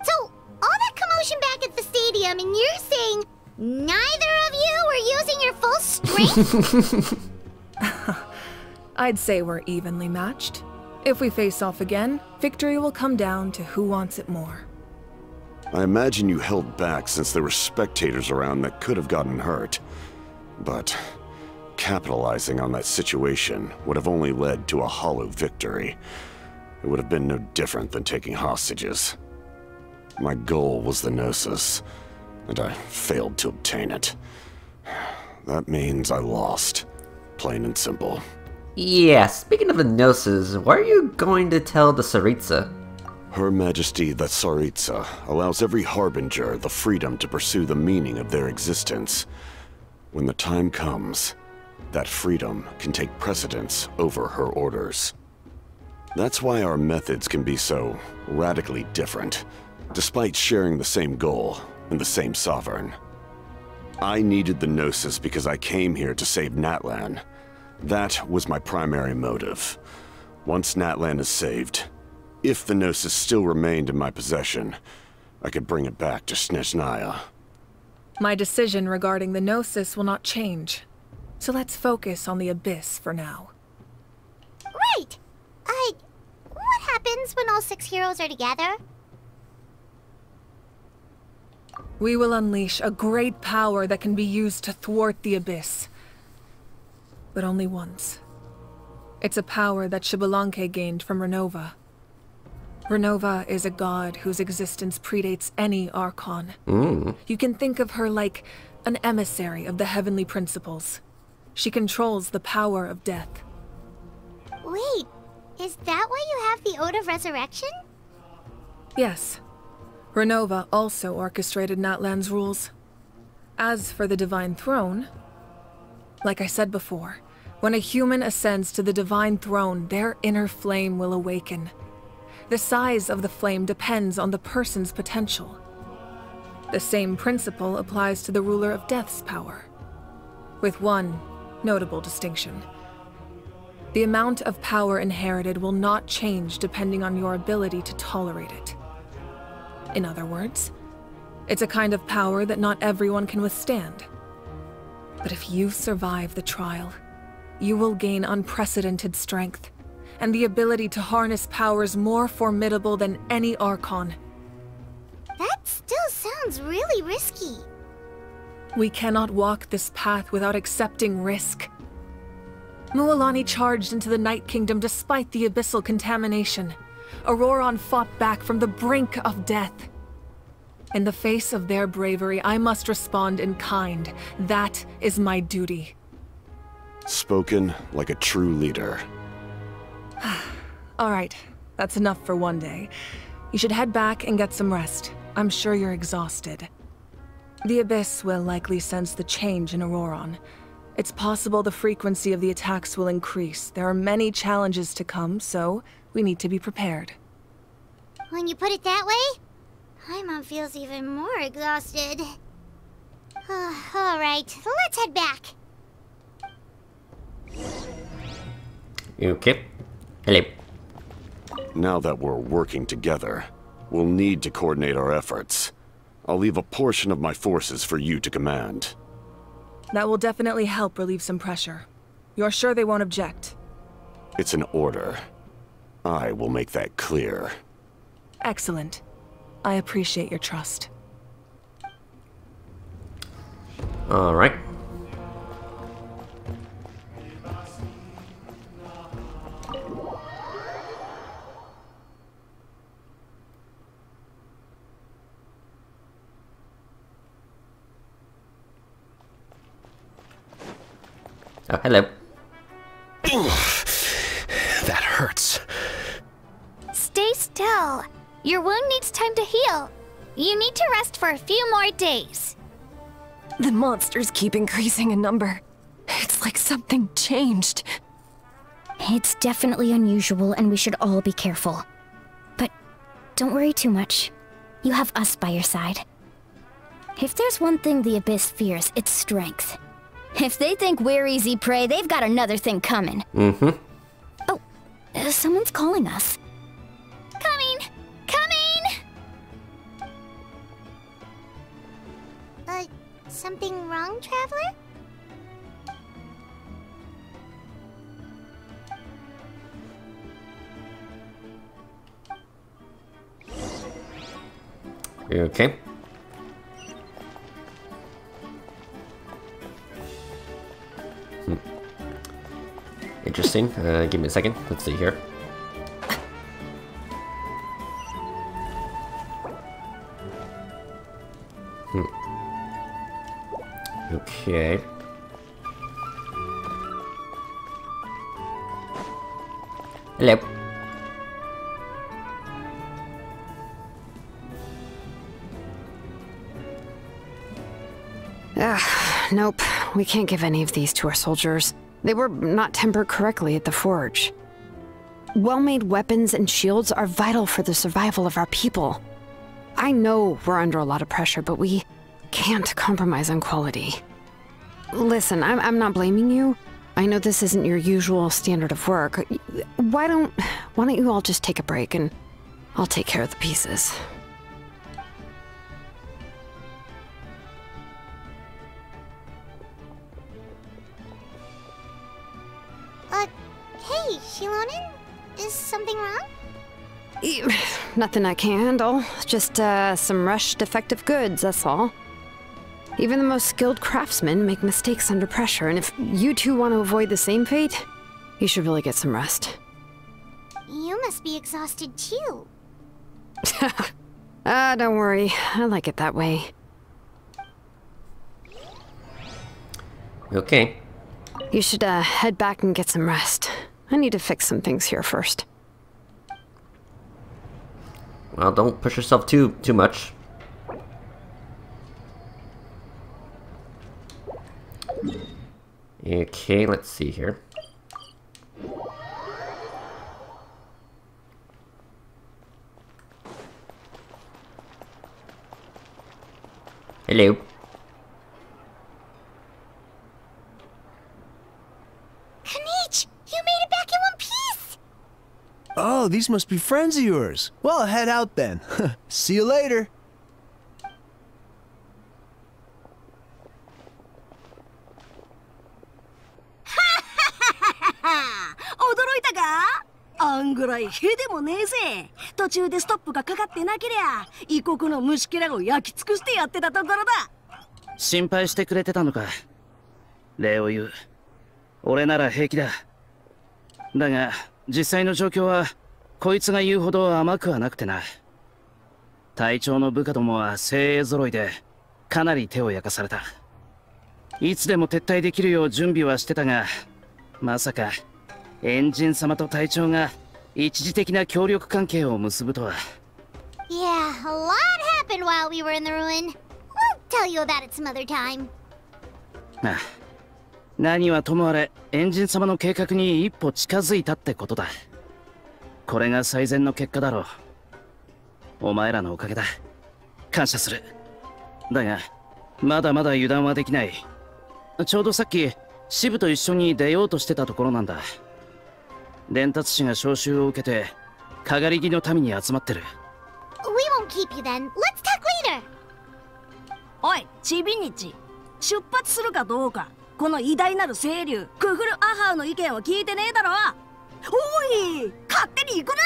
So, all that commotion back at the stadium, and you're saying neither of you were using your full strength? I'd say we're evenly matched. If we face off again, victory will come down to who wants it more. I imagine you held back since there were spectators around that could have gotten hurt. But capitalizing on that situation would have only led to a hollow victory. It would have been no different than taking hostages. My goal was the Gnosis, and I failed to obtain it. That means I lost, plain and simple. Yeah, speaking of the Gnosis, what are you going to tell the Tsaritsa? Her Majesty the Tsaritsa allows every Harbinger the freedom to pursue the meaning of their existence. When the time comes, that freedom can take precedence over her orders. That's why our methods can be so radically different, despite sharing the same goal and the same sovereign. I needed the Gnosis because I came here to save Natlan. That was my primary motive. Once Natlan is saved, if the Gnosis still remained in my possession, I could bring it back to Snezhnaya. My decision regarding the Gnosis will not change. So let's focus on the Abyss for now. Right! What happens when all 6 heroes are together? We will unleash a great power that can be used to thwart the Abyss. But only once. It's a power that Xbalanque gained from Renova. Renova is a god whose existence predates any Archon. You can think of her like an emissary of the heavenly principles. She controls the power of death. Wait, is that why you have the Ode of Resurrection? Yes. Renova also orchestrated Natlan's rules. As for the Divine Throne, like I said before, when a human ascends to the Divine Throne, their inner flame will awaken. The size of the flame depends on the person's potential. The same principle applies to the ruler of Death's power, with one notable distinction. The amount of power inherited will not change depending on your ability to tolerate it. In other words, it's a kind of power that not everyone can withstand. But if you survive the trial, you will gain unprecedented strength, and the ability to harness powers more formidable than any Archon. That still sounds really risky. We cannot walk this path without accepting risk. Mualani charged into the Night Kingdom despite the abyssal contamination. Auroron fought back from the brink of death. In the face of their bravery, I must respond in kind. That is my duty. Spoken like a true leader. All right, that's enough for one day. You should head back and get some rest. I'm sure you're exhausted. The Abyss will likely sense the change in Auroron. It's possible the frequency of the attacks will increase. There are many challenges to come, so we need to be prepared. When you put it that way, Paimon feels even more exhausted. All right, let's head back. Okay. Hello. Now that we're working together, we'll need to coordinate our efforts. I'll leave a portion of my forces for you to command. That will definitely help relieve some pressure. You're sure they won't object? It's an order. I will make that clear. Excellent. I appreciate your trust. Alright. Oh, hello. That hurts. Stay still. Your wound needs time to heal. You need to rest for a few more days. The monsters keep increasing in number. It's like something changed. It's definitely unusual and we should all be careful. But don't worry too much. You have us by your side. If there's one thing the Abyss fears, it's strength. If they think we're easy prey, they've got another thing coming. Mm-hmm. Oh, someone's calling us. Coming! Coming! Something wrong, Traveler? You okay? Interesting. Give me a second. Let's see here. Okay. Hello. Nope. We can't give any of these to our soldiers. They were not tempered correctly at the forge. Well-made weapons and shields are vital for the survival of our people. I know we're under a lot of pressure, but we can't compromise on quality. Listen, I'm not blaming you. I know this isn't your usual standard of work. Why don't you all just take a break and I'll take care of the pieces. Hey, Shilonin? Is something wrong? Nothing I can handle. Just some rushed defective goods, that's all. Even the most skilled craftsmen make mistakes under pressure, and if you two want to avoid the same fate, you should really get some rest. You must be exhausted too. Don't worry. I like it that way. Okay. You should head back and get some rest. I need to fix some things here first. Well, don't push yourself too much. Okay, let's see here. Hello. Kanich, you made it back in one piece! Oh, these must be friends of yours. Well, head out then. See you later. "心配してくれてたのか。礼を言う。俺なら平気だ。だが、実際の状況は、こいつが言うほど甘くはなくてな。隊長の部下どもは精鋭揃いで、かなり手を焼かされた。いつでも撤退できるよう準備はしてたが、まさか、エンジン様と隊長が一時的な協力関係を結ぶとは。Yeah, a lot happened while we were in the ruin. We'll tell you about it some other time. ああ、何はともあれ、エンジン様の計画に一歩近づいたってことだ。これが最善の結果だろう。お前らのおかげだ。感謝する。だが、まだまだ油断はできない。ちょうどさっき、支部と一緒に出ようとしてたところなんだ。伝達士が招集を受けて、かがり木の民に集まってる。We won't keep you then. Let's talk later. おい、チビニチ。出発するかどうか、この偉大なる清流、クフルアハウの意見を聞いてねえだろ。おい、勝手に行くな。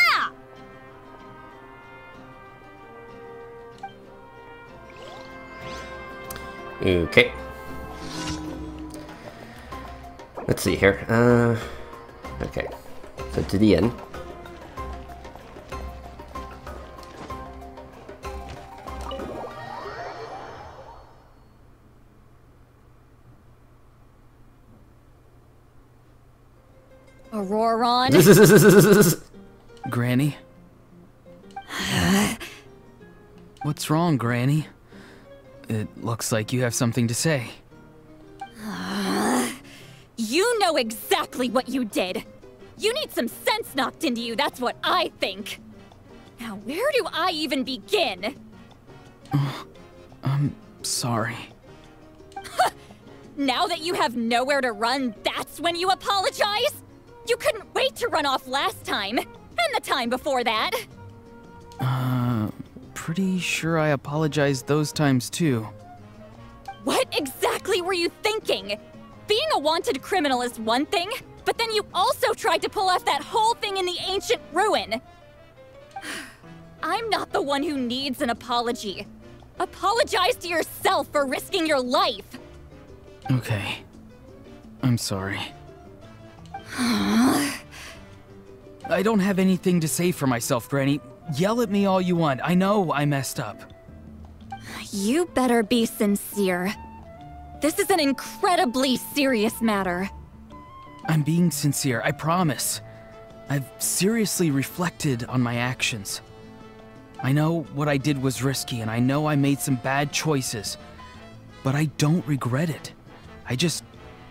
Okay. Let's see here. Okay. So to the end. Auroron? Granny? What's wrong, Granny? It looks like you have something to say. You know exactly what you did. You need some sense knocked into you, that's what I think. Now, where do I even begin? I'm sorry. Now that you have nowhere to run, that's when you apologize? You couldn't wait to run off last time, and the time before that. Pretty sure I apologized those times too. What exactly were you thinking? Being a wanted criminal is one thing, but then you also tried to pull off that whole thing in the ancient ruin. I'm not the one who needs an apology. Apologize to yourself for risking your life. Okay. I'm sorry. I don't have anything to say for myself, Granny. Yell at me all you want. I know I messed up. You better be sincere. This is an incredibly serious matter. I'm being sincere, I promise. I've seriously reflected on my actions. I know what I did was risky, and I know I made some bad choices. But I don't regret it. I just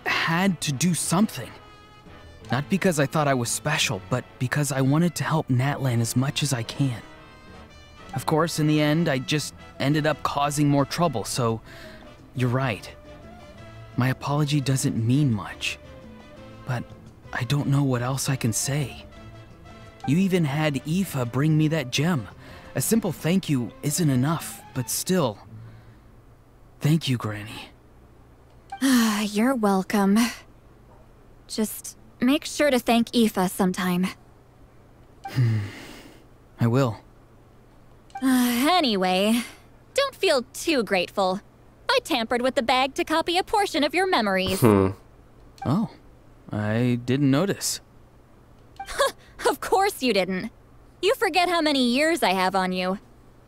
had to do something. Not because I thought I was special, but because I wanted to help Natlan as much as I can. Of course, in the end, I just ended up causing more trouble, so you're right. My apology doesn't mean much, but I don't know what else I can say. You even had Aoife bring me that gem. A simple thank you isn't enough, but still. Thank you, Granny. You're welcome. Just make sure to thank Aoife sometime. I will. Anyway, don't feel too grateful. I tampered with the bag to copy a portion of your memories. Oh, I didn't notice. Of course you didn't. You forget how many years I have on you.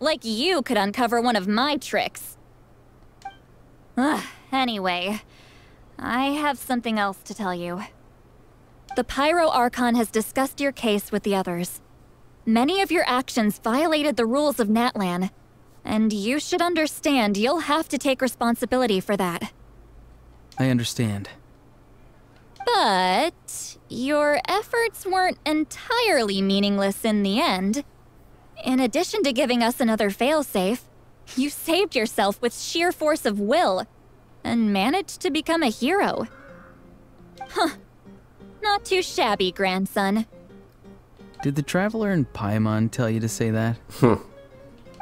Like you could uncover one of my tricks. Anyway, I have something else to tell you. The Pyro Archon has discussed your case with the others. Many of your actions violated the rules of Natlan, and you should understand you'll have to take responsibility for that. I understand. But your efforts weren't entirely meaningless in the end. In addition to giving us another failsafe, you saved yourself with sheer force of will and managed to become a hero. Huh. Not too shabby, grandson. Did the Traveler in Paimon tell you to say that?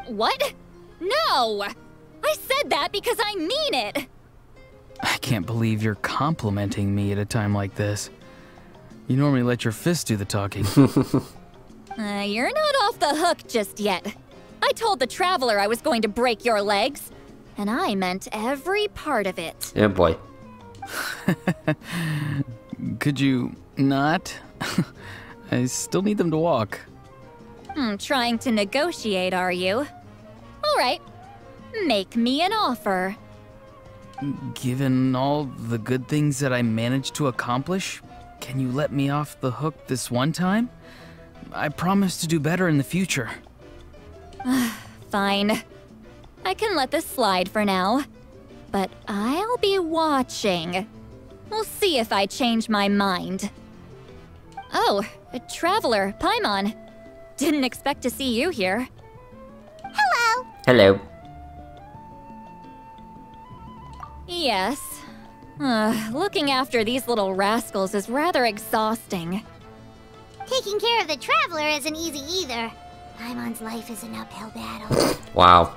What? No! I said that because I mean it! I can't believe you're complimenting me at a time like this. You normally let your fist do the talking. You're not off the hook just yet. I told the Traveler I was going to break your legs, and I meant every part of it. Yeah, boy. Could you not? I still need them to walk. Trying to negotiate, are you? All right. Make me an offer. Given all the good things that I managed to accomplish, can you let me off the hook this one time? I promise to do better in the future. Fine. I can let this slide for now. But I'll be watching. We'll see if I change my mind. Oh, a Traveler, Paimon. Didn't expect to see you here. Hello. Hello. Yes. Looking after these little rascals is rather exhausting. Taking care of the Traveler isn't easy either. Paimon's life is an uphill battle. Wow.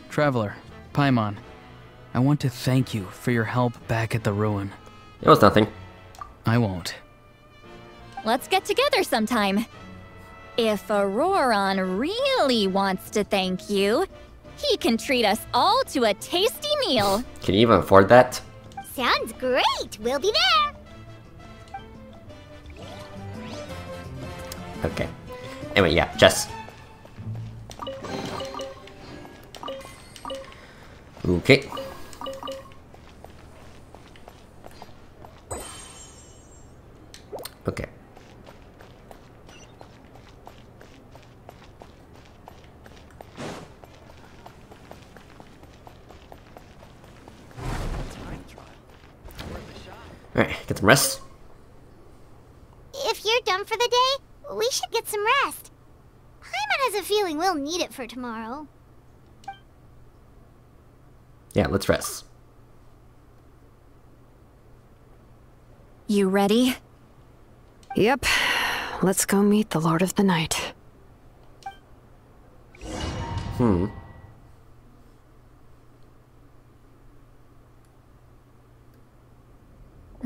Traveler, Paimon, I want to thank you for your help back at the ruin. It was nothing. I won't. Let's get together sometime. If Auroron really wants to thank you, he can treat us all to a tasty meal. Can you even afford that? Sounds great. We'll be there. Okay. Anyway, yeah, Jess. Okay. Okay. Alright, get some rest. If you're done for the day, we should get some rest. Paimon has a feeling we'll need it for tomorrow. Yeah, let's rest. You ready? Yep. Let's go meet the Lord of the Night.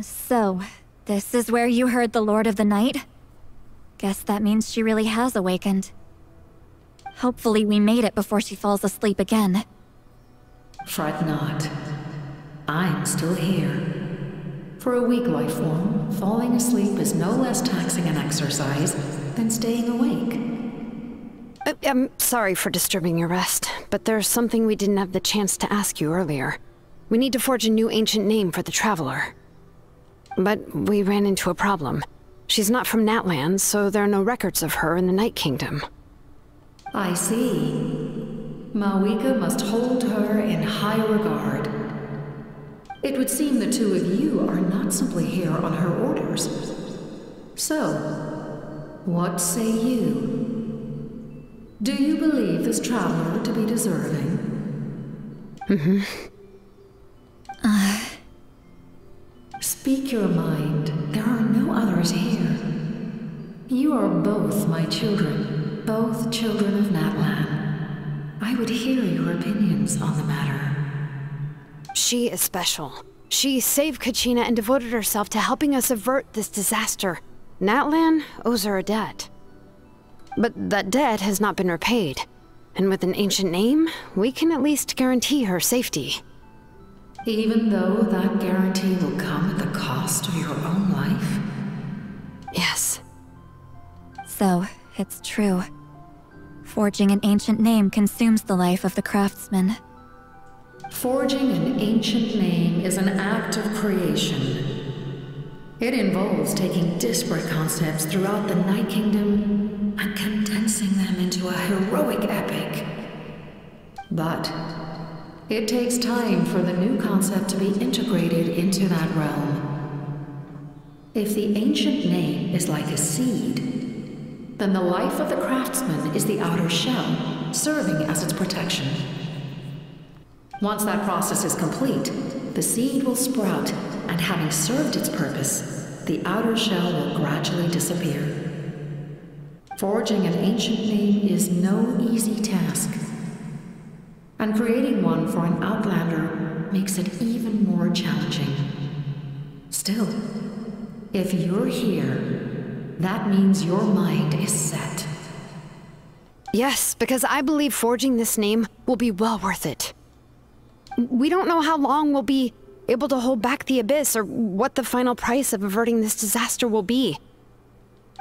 So, this is where you heard the Lord of the Night? Guess that means she really has awakened. Hopefully we made it before she falls asleep again. Fret not. I'm still here. For a weak life form, falling asleep is no less taxing an exercise than staying awake. I'm sorry for disturbing your rest, but there's something we didn't have the chance to ask you earlier. We need to forge a new ancient name for the Traveler. But we ran into a problem. She's not from Natlan, so there are no records of her in the Night Kingdom. I see. Mawika must hold her in high regard. It would seem the two of you are not simply here on her orders. So, what say you? Do you believe this traveler to be deserving? Speak your mind. There are no others here. You are both my children, both children of Natlan. I would hear your opinions on the matter. She is special. She saved Kachina and devoted herself to helping us avert this disaster. Natlan owes her a debt. But that debt has not been repaid. And with an ancient name, we can at least guarantee her safety. Even though that guarantee will come at the cost of your own life? Yes. So, it's true. Forging an ancient name consumes the life of the craftsman. Forging an ancient name is an act of creation. It involves taking disparate concepts throughout the Night Kingdom and condensing them into a heroic epic. But it takes time for the new concept to be integrated into that realm. If the ancient name is like a seed, then the life of the craftsman is the outer shell, serving as its protection. Once that process is complete, the seed will sprout, and having served its purpose, the outer shell will gradually disappear. Forging an ancient name is no easy task, and creating one for an outlander makes it even more challenging. Still, if you're here, that means your mind is set. Yes, because I believe forging this name will be well worth it. We don't know how long we'll be able to hold back the Abyss or what the final price of averting this disaster will be.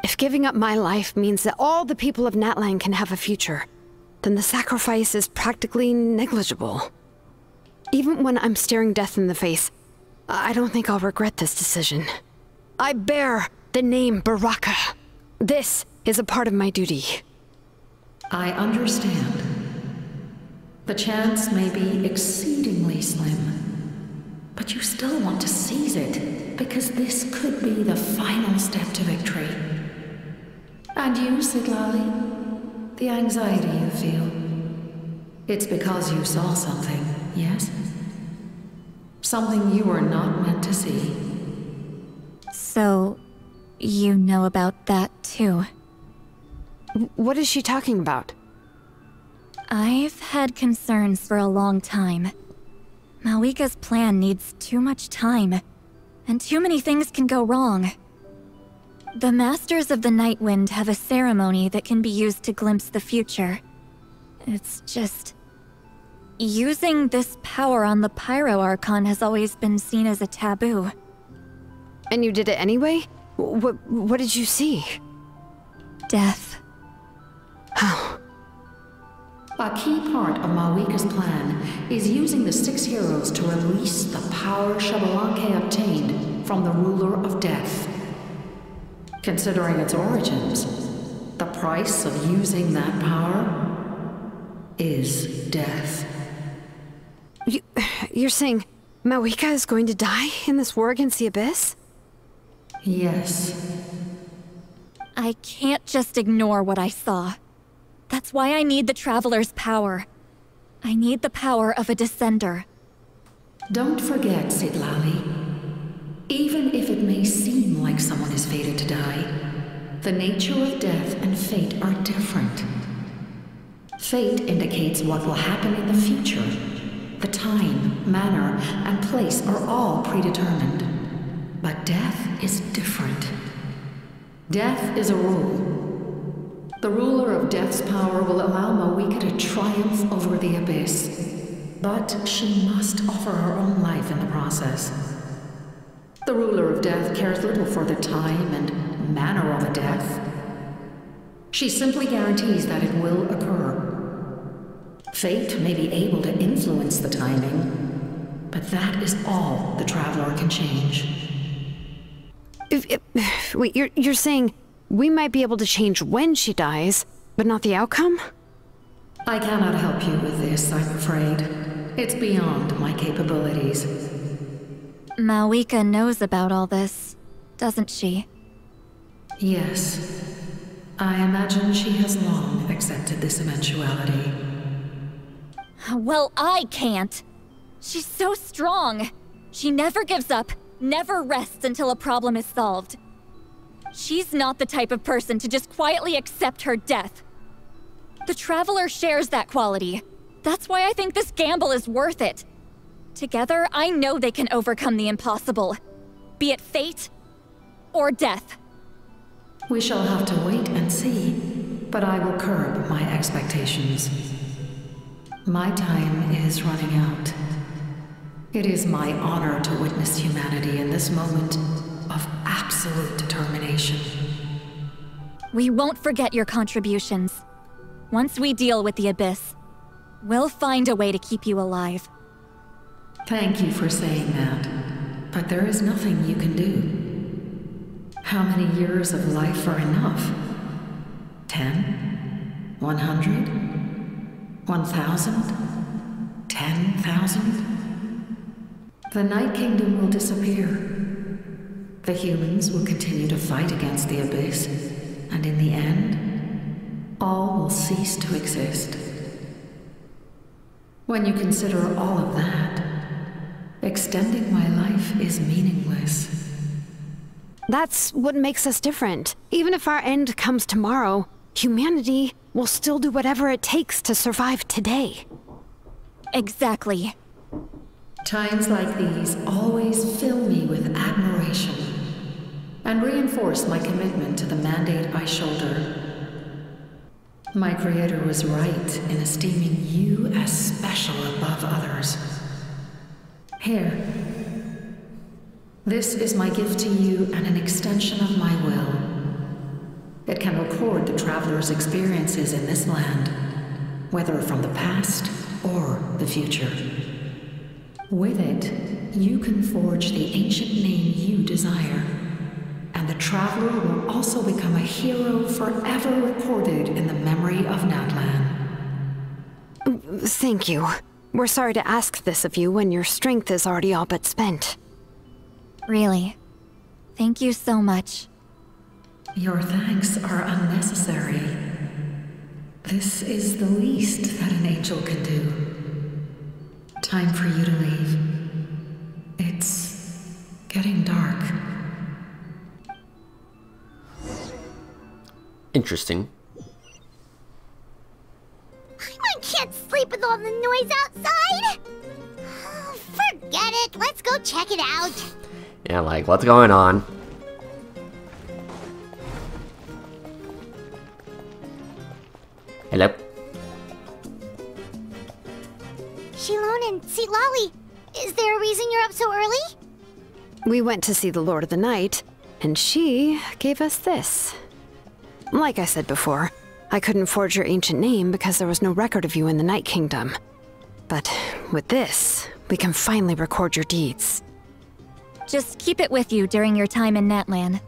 If giving up my life means that all the people of Natlan can have a future, then the sacrifice is practically negligible. Even when I'm staring death in the face, I don't think I'll regret this decision. I bear the name Baraka. This is a part of my duty. I understand. The chance may be exceedingly slim, but you still want to seize it, because this could be the final step to victory. And you, Siglali, the anxiety you feel, it's because you saw something, yes? Something you were not meant to see. So, you know about that too? What is she talking about? I've had concerns for a long time. Malika's plan needs too much time, and too many things can go wrong. The Masters of the Nightwind have a ceremony that can be used to glimpse the future. It's just... using this power on the Pyro Archon has always been seen as a taboo. And you did it anyway? What did you see? Death. How? A key part of Malika's plan is using the 6 heroes to release the power Xbalanque obtained from the Ruler of Death. Considering its origins, the price of using that power is death. You're saying Malika is going to die in this war against the Abyss? Yes. I can't just ignore what I saw. That's why I need the Traveler's power. I need the power of a Descender. Don't forget, Citlali. Even if it may seem like someone is fated to die, the nature of death and fate are different. Fate indicates what will happen in the future. The time, manner, and place are all predetermined. But death is different. Death is a rule. The ruler of Death's power will allow Malika to triumph over the Abyss, but she must offer her own life in the process. The ruler of Death cares little for the time and manner of a death. She simply guarantees that it will occur. Fate may be able to influence the timing, but that is all the Traveler can change. Wait, you're saying we might be able to change when she dies, but not the outcome? I cannot help you with this, I'm afraid. It's beyond my capabilities. Malika knows about all this, doesn't she? Yes. I imagine she has long accepted this eventuality. Well, I can't. She's so strong. She never gives up, never rests until a problem is solved. She's not the type of person to just quietly accept her death. The Traveler shares that quality. That's why I think this gamble is worth it. Together, I know they can overcome the impossible. Be it fate or death. We shall have to wait and see, but I will curb my expectations. My time is running out. It is my honor to witness humanity in this moment of absolute determination. We won't forget your contributions. Once we deal with the Abyss, we'll find a way to keep you alive. Thank you for saying that, but there is nothing you can do. How many years of life are enough? 10? 100? 1,000? 10,000? The Night Kingdom will disappear. The humans will continue to fight against the Abyss, and in the end, all will cease to exist. When you consider all of that, extending my life is meaningless. That's what makes us different. Even if our end comes tomorrow, humanity will still do whatever it takes to survive today. Exactly. Times like these always fill me with admiration and reinforce my commitment to the mandate I shoulder. My creator was right in esteeming you as special above others. Here. This is my gift to you and an extension of my will. It can record the Traveler's experiences in this land, whether from the past or the future. With it, you can forge the ancient name you desire, and the Traveler will also become a hero forever recorded in the memory of Natlan. Thank you. We're sorry to ask this of you when your strength is already all but spent. Really. Thank you so much. Your thanks are unnecessary. This is the least that an angel can do. Time for you to leave. It's getting dark. Interesting. I can't sleep with all the noise outside. Forget it. Let's go check it out. Yeah, like, what's going on? Hello? Shilon and Lolly, is there a reason you're up so early? We went to see the Lord of the Night, and she gave us this. Like I said before, I couldn't forge your ancient name because there was no record of you in the Night Kingdom. But with this, we can finally record your deeds. Just keep it with you during your time in Natlan.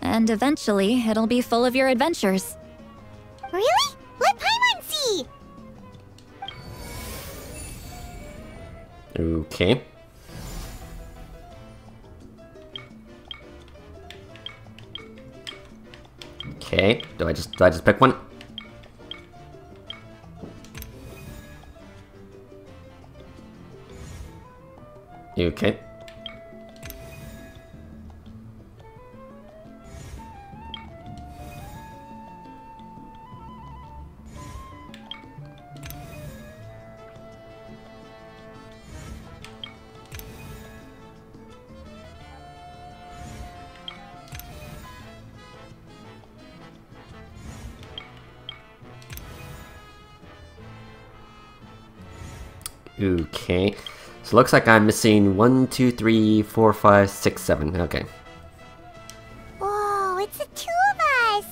And eventually, it'll be full of your adventures. Really? Let Paimon see! Okay. Okay, do I just pick one? Okay. Okay, so looks like I'm missing 1, 2, 3, 4, 5, 6, 7. Okay. Whoa, it's the two of us!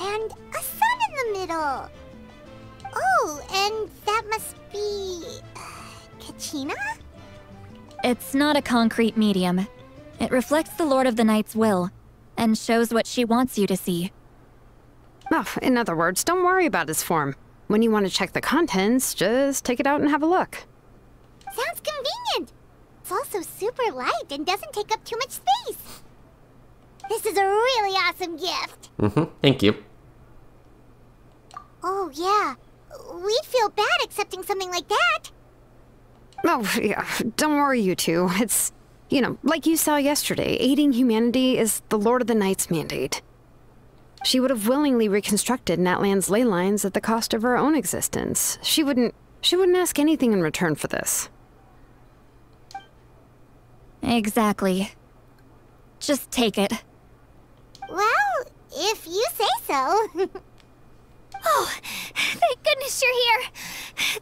And a sun in the middle! Oh, and that must be... Kachina? It's not a concrete medium. It reflects the Lord of the Night's will, and shows what she wants you to see. Oh, in other words, don't worry about his form. When you want to check the contents, just take it out and have a look. Sounds convenient! It's also super light and doesn't take up too much space. This is a really awesome gift. Thank you. Oh, yeah. We'd feel bad accepting something like that. Oh, yeah, don't worry, you two. It's, you know, like you saw yesterday, aiding humanity is the Lord of the Night's mandate. She would have willingly reconstructed Natlan's ley lines at the cost of her own existence. She wouldn't ask anything in return for this. Exactly. Just take it. Well, if you say so. Oh, thank goodness you're here.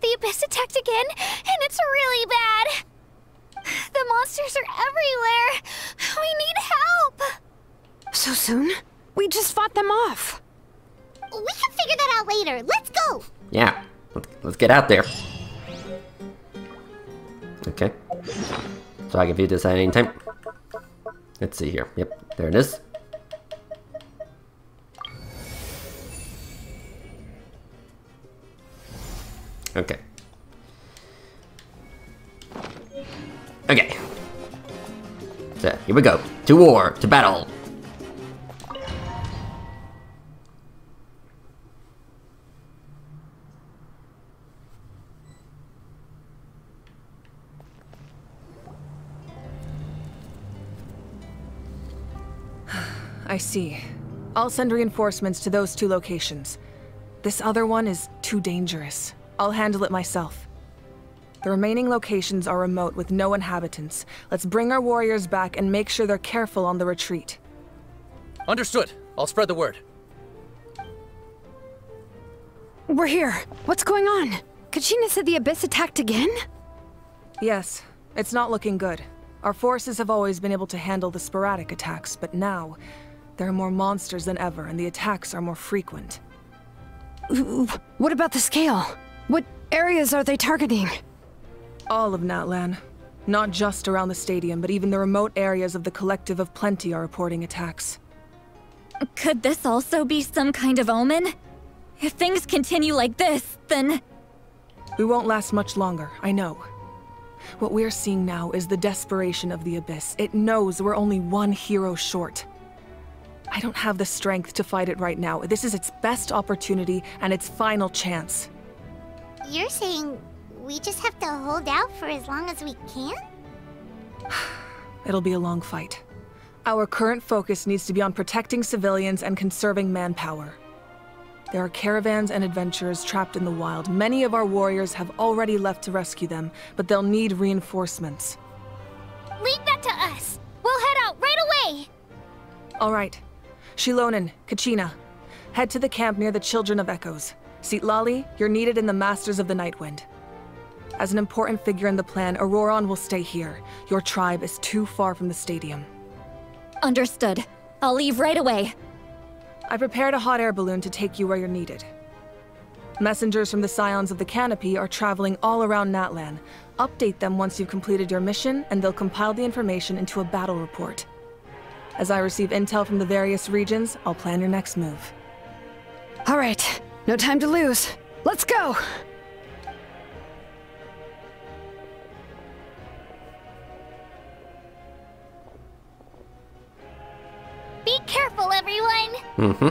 The Abyss attacked again, and it's really bad. The monsters are everywhere. We need help. So soon? We just fought them off. We can figure that out later. Let's go. Yeah, let's get out there. Okay. So I can view this at any time. Let's see here. Yep, there it is. Okay. Okay. So, here we go. To war, to battle. I see. I'll send reinforcements to those 2 locations. This other one is too dangerous. I'll handle it myself. The remaining locations are remote with no inhabitants. Let's bring our warriors back and make sure they're careful on the retreat. Understood. I'll spread the word. We're here. What's going on? Kachina said the Abyss attacked again? Yes, it's not looking good. Our forces have always been able to handle the sporadic attacks, but now, there are more monsters than ever, and the attacks are more frequent. What about the scale? What areas are they targeting? All of Natlan. Not just around the stadium, but even the remote areas of the Collective of Plenty are reporting attacks. Could this also be some kind of omen? If things continue like this, then... We won't last much longer, I know. What we're seeing now is the desperation of the Abyss. It knows we're only one hero short. I don't have the strength to fight it right now. This is its best opportunity and its final chance. You're saying we just have to hold out for as long as we can? It'll be a long fight. Our current focus needs to be on protecting civilians and conserving manpower. There are caravans and adventurers trapped in the wild. Many of our warriors have already left to rescue them, but they'll need reinforcements. All right. Shilonen, Kachina. Head to the camp near the Children of Echoes. Lali, you're needed in the Masters of the Nightwind. As an important figure in the plan, Auroron will stay here. Your tribe is too far from the stadium. Understood. I'll leave right away. I prepared a hot air balloon to take you where you're needed. Messengers from the Scions of the Canopy are traveling all around Natlan. Update them once you've completed your mission, and they'll compile the information into a battle report. As I receive intel from the various regions, I'll plan your next move. All right, no time to lose. Let's go! Be careful, everyone! Mm-hmm.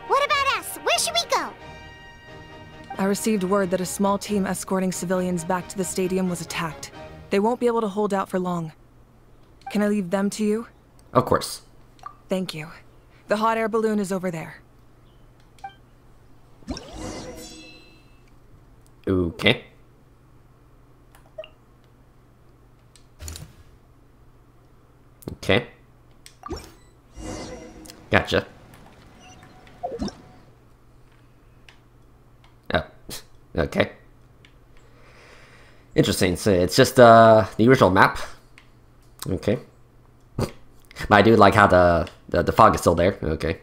What about us? Where should we go? I received word that a small team escorting civilians back to the stadium was attacked. They won't be able to hold out for long. Can I leave them to you? Of course. Thank you. The hot air balloon is over there. Okay. Okay. Gotcha. Oh, okay. Interesting. So it's just the original map. Okay. But I do like how the fog is still there. Okay.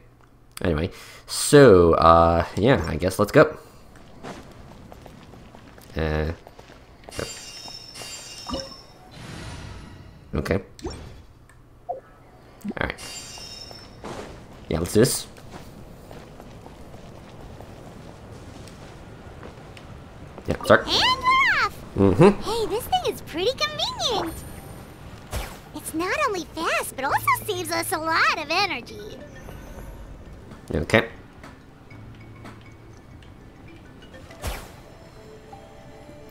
Anyway, so yeah, I guess let's go. Okay. All right. Yeah, let's do this. Yeah, start. And we're off! Mm-hmm. Hey, this thing is pretty convenient. It's not only fast, but also saves us a lot of energy. Okay.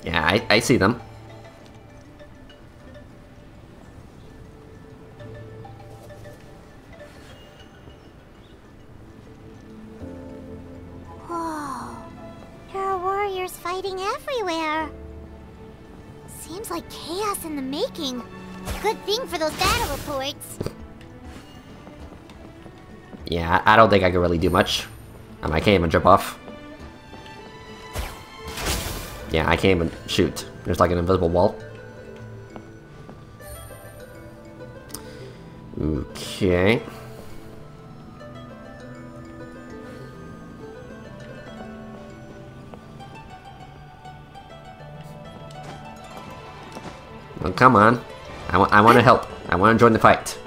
Yeah, I see them. Whoa. There are warriors fighting everywhere. Seems like chaos in the making. Good thing for those battle reports. Yeah, I don't think I can really do much. I can't even jump off. Yeah, I can't even shoot. There's like an invisible wall. Okay. Well, come on. I want to help. I want to join the fight.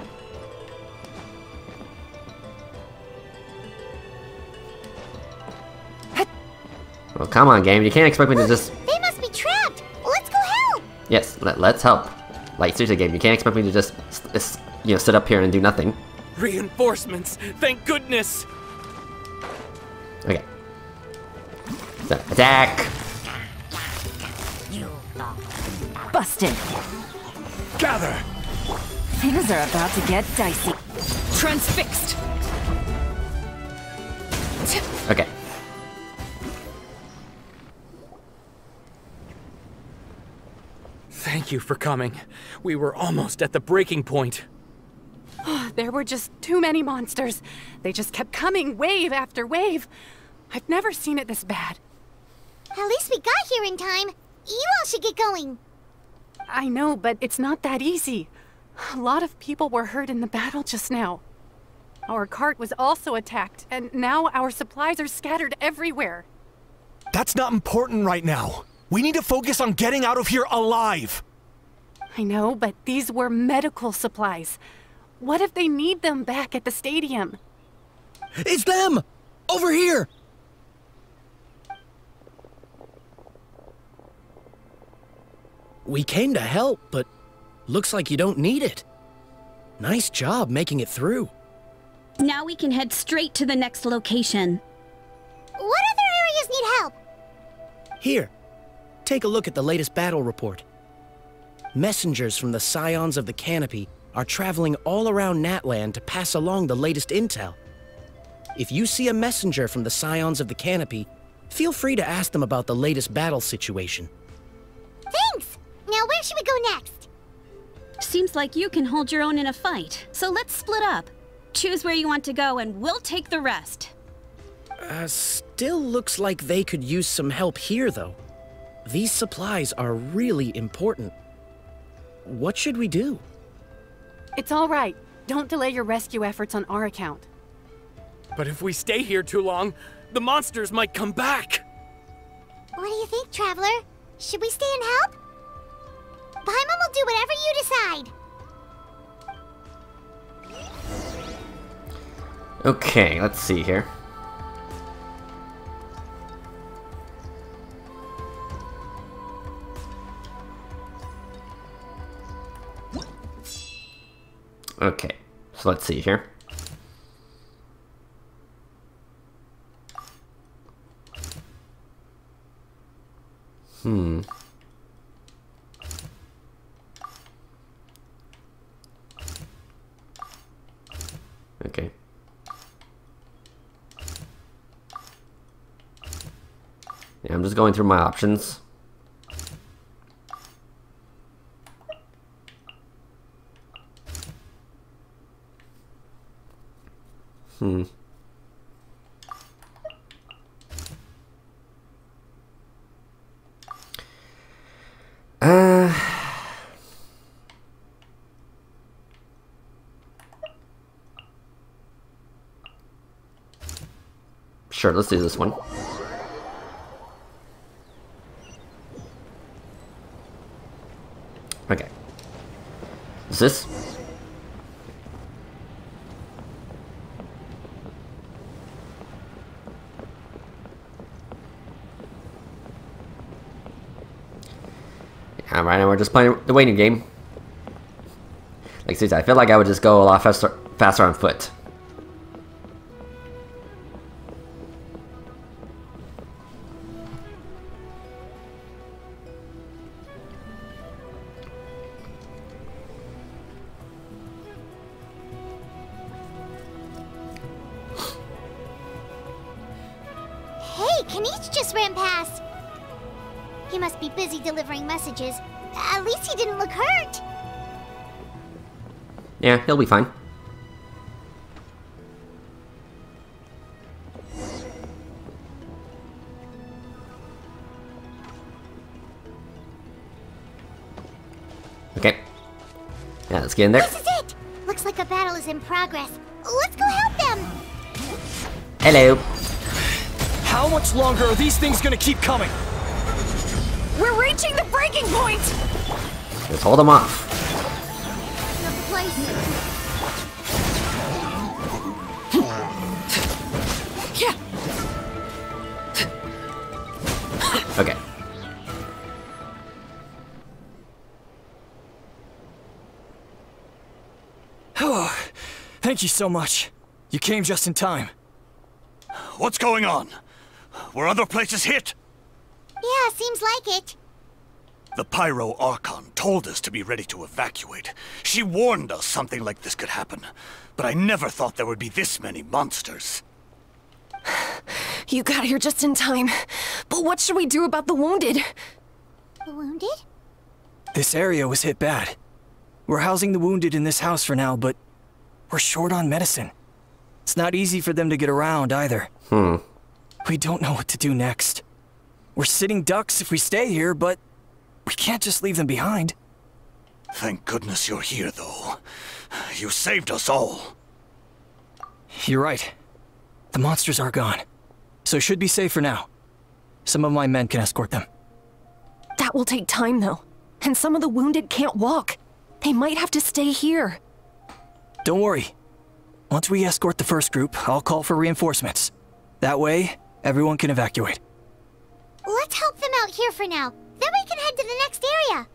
Well, come on, game. You can't expect me to just... They must be trapped! Let's go help! Yes, let's help. Like, seriously, game. You can't expect me to just, you know, sit up here and do nothing. Reinforcements! Thank goodness! Okay. So, attack! Busted! Gather! Things are about to get dicey. Transfixed! Okay. Thank you for coming. We were almost at the breaking point. There were just too many monsters. They just kept coming, wave after wave. I've never seen it this bad. At least we got here in time. You all should get going. I know, but it's not that easy. A lot of people were hurt in the battle just now. Our cart was also attacked, and now our supplies are scattered everywhere. That's not important right now. We need to focus on getting out of here alive. I know, but these were medical supplies. What if they need them back at the stadium? It's them! Over here! We came to help, but looks like you don't need it. Nice job making it through. Now we can head straight to the next location. What other areas need help? Here, take a look at the latest battle report. Messengers from the Scions of the Canopy are traveling all around Natlan to pass along the latest intel. If you see a messenger from the Scions of the Canopy, feel free to ask them about the latest battle situation. Thanks! Now where should we go next? Seems like you can hold your own in a fight, so let's split up. Choose where you want to go and we'll take the rest. Still looks like they could use some help here, though. These supplies are really important. What should we do? It's all right. Don't delay your rescue efforts on our account. But if we stay here too long, the monsters might come back. What do you think, Traveler? Should we stay and help? Paimon will do whatever you decide. Okay, let's see here. Okay, so let's see here. Okay. Yeah, I'm just going through my options. Sure, let's do this one. Okay. Is this? Yeah, right now we're just playing the waiting game. Like seriously, I feel like I would just go a lot faster on foot. Kanichi just ran past. He must be busy delivering messages. At least he didn't look hurt. Yeah, he'll be fine. Okay. Yeah, let's get in there. This is it! Looks like a battle is in progress. Let's go help them! Hello. How much longer are these things gonna keep coming? We're reaching the breaking point! Let's hold them off. Okay. Oh, thank you so much. You came just in time. What's going on? Were other places hit? Yeah, seems like it. The Pyro Archon told us to be ready to evacuate. She warned us something like this could happen. But I never thought there would be this many monsters. You got here just in time. But what should we do about the wounded? The wounded? This area was hit bad. We're housing the wounded in this house for now, but we're short on medicine. It's not easy for them to get around either. We don't know what to do next. We're sitting ducks if we stay here, but we can't just leave them behind. Thank goodness you're here, though. You saved us all. You're right. The monsters are gone, so it should be safe for now. Some of my men can escort them. That will take time, though. And some of the wounded can't walk. They might have to stay here. Don't worry. Once we escort the first group, I'll call for reinforcements. That way, everyone can evacuate. Let's help them out here for now. Then we can head to the next area.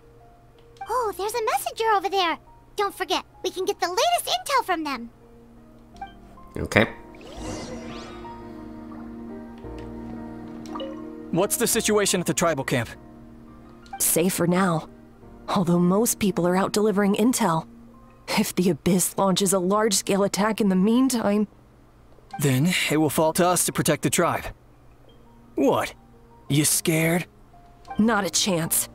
Oh, there's a messenger over there. Don't forget, we can get the latest intel from them. Okay. What's the situation at the tribal camp? Safe for now. Although most people are out delivering intel. If the Abyss launches a large-scale attack in the meantime... Then it will fall to us to protect the tribe. What? You scared? Not a chance.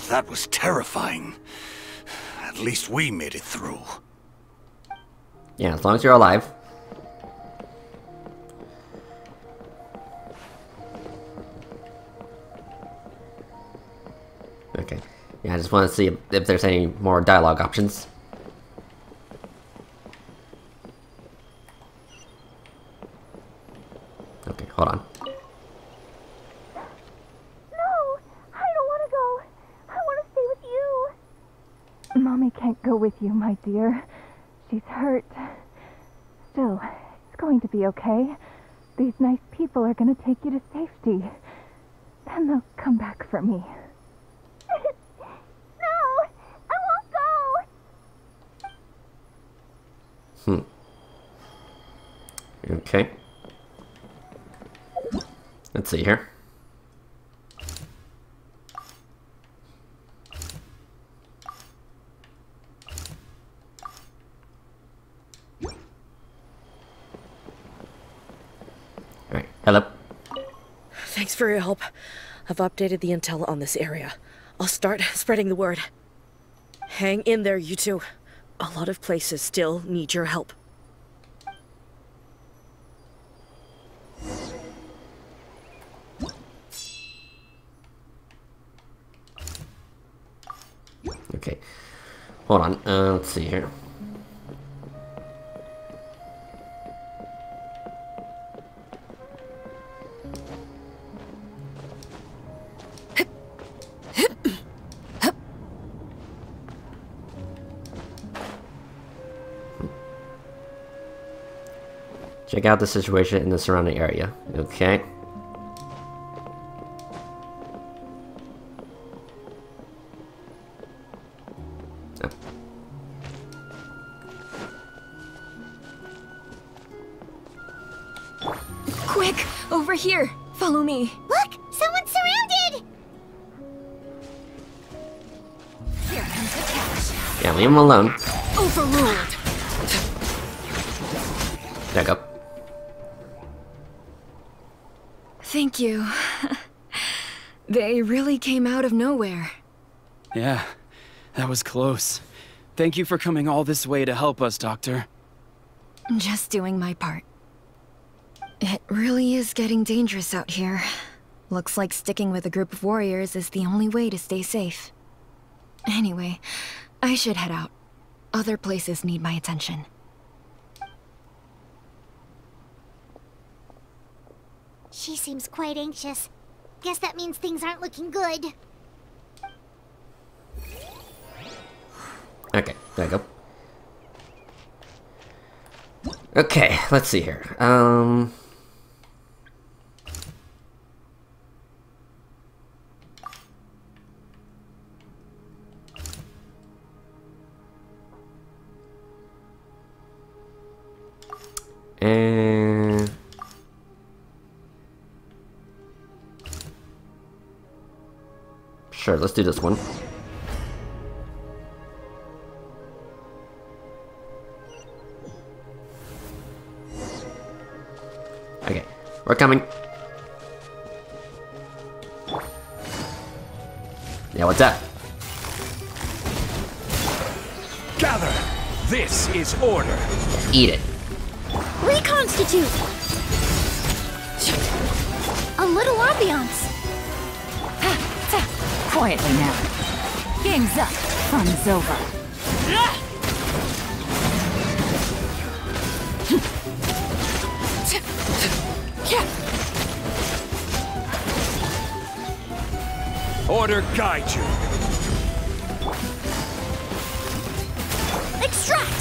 that was terrifying. At least we made it through. Yeah, as long as you're alive. Okay. Yeah, I just want to see if there's any more dialogue options. Okay, hold on. Mommy can't go with you, my dear. She's hurt. Still, it's going to be okay. These nice people are going to take you to safety. Then they'll come back for me. No! I won't go! Okay. Let's see here. Hello. Thanks for your help. I've updated the intel on this area. I'll start spreading the word. Hang in there, you two. A lot of places still need your help. Okay. Hold on. Let's see here. Check out the situation in the surrounding area. Okay. Oh. Quick! Over here! Follow me! Look! Someone's surrounded! Here comes the catch. Yeah, leave him alone. Overruled! Back up. Thank you. They really came out of nowhere. Yeah, that was close. Thank you for coming all this way to help us, Doctor. Just doing my part. It really is getting dangerous out here. Looks like sticking with a group of warriors is the only way to stay safe. Anyway, I should head out. Other places need my attention. She seems quite anxious. Guess that means things aren't looking good. Okay, there you go. Okay, let's see here. And sure, let's do this one. Okay, we're coming. Yeah, what's up? Gather! This is order. Eat it. Reconstitute! A little ambiance. Quietly now. Game's up. Fun's over. Order guide you. Extract!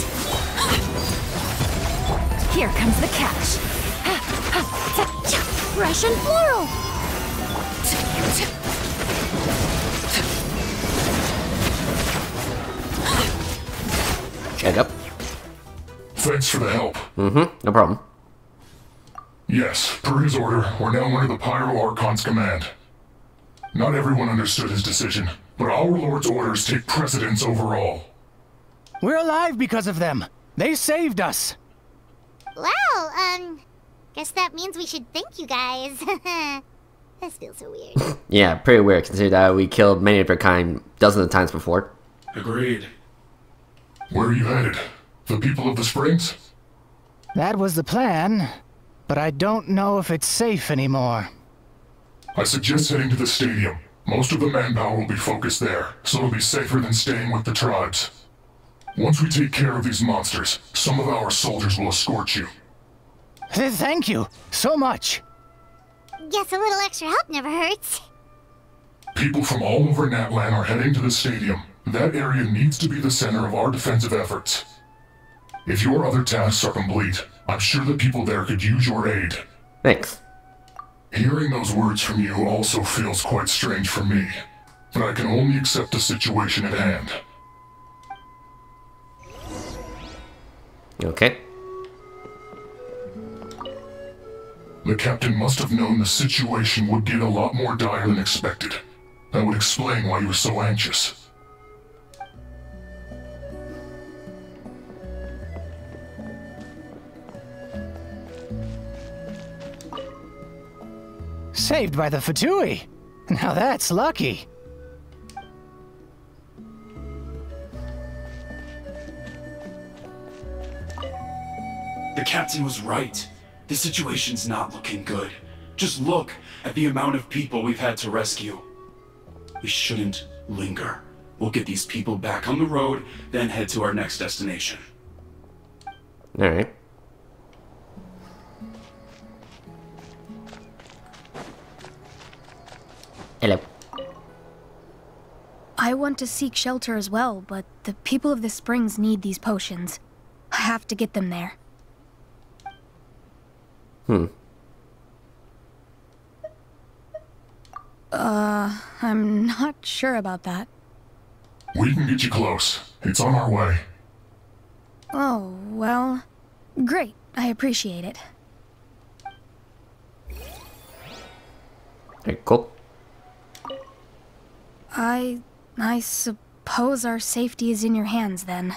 Here comes the catch. Fresh and floral! Check up. Thanks for the help. Mm-hmm, no problem. Yes, per his order, we're now under the Pyro Archon's command. Not everyone understood his decision, but our Lord's orders take precedence over all. We're alive because of them. They saved us. Well, guess that means we should thank you guys. This feels so weird. Yeah, pretty weird considering that we killed many of their kind dozens of times before. Agreed. Where are you headed? The people of the Springs? That was the plan, but I don't know if it's safe anymore. I suggest heading to the stadium. Most of the manpower will be focused there, so it'll be safer than staying with the tribes. Once we take care of these monsters, some of our soldiers will escort you. Thank you so much. Guess a little extra help never hurts. People from all over Natlan are heading to the stadium. That area needs to be the center of our defensive efforts. If your other tasks are complete, I'm sure the people there could use your aid. Thanks. Hearing those words from you also feels quite strange for me, but I can only accept the situation at hand. Okay. The captain must have known the situation would get a lot more dire than expected. That would explain why you were so anxious. Saved by the Fatui. Now that's lucky. The captain was right. The situation's not looking good. Just look at the amount of people we've had to rescue. We shouldn't linger. We'll get these people back on the road, then head to our next destination. Alright. Hello. I want to seek shelter as well, but the people of the Springs need these potions. I have to get them there. I'm not sure about that. We can get you close. It's on our way. Oh, well, great. I appreciate it. Okay, cool. I suppose our safety is in your hands then.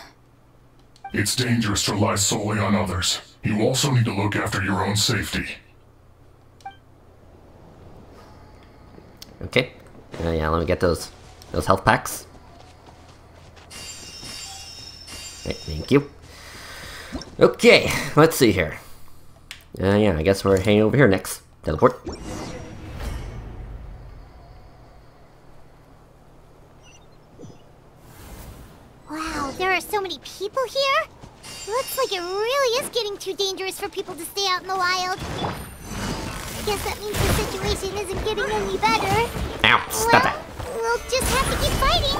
It's dangerous to rely solely on others. You also need to look after your own safety. Okay. Yeah, let me get those health packs. Okay, thank you. Okay, let's see here. Yeah, I guess we're heading over here next. Teleport. Wow, there are so many people here? Looks like it really is getting too dangerous for people to stay out in the wild. Guess that means the situation isn't getting any better. Ow, stop that. We'll just have to keep fighting.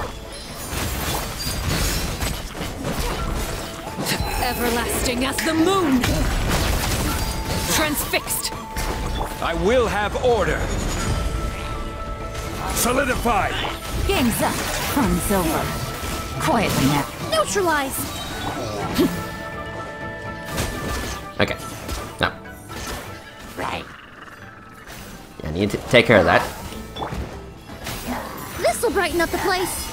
Everlasting as the moon! Transfixed! I will have order! Solidified! Game's up from Silver. Quietly now. Neutralize! Okay. No. Right. Yeah, I need to take care of that. This'll brighten up the place.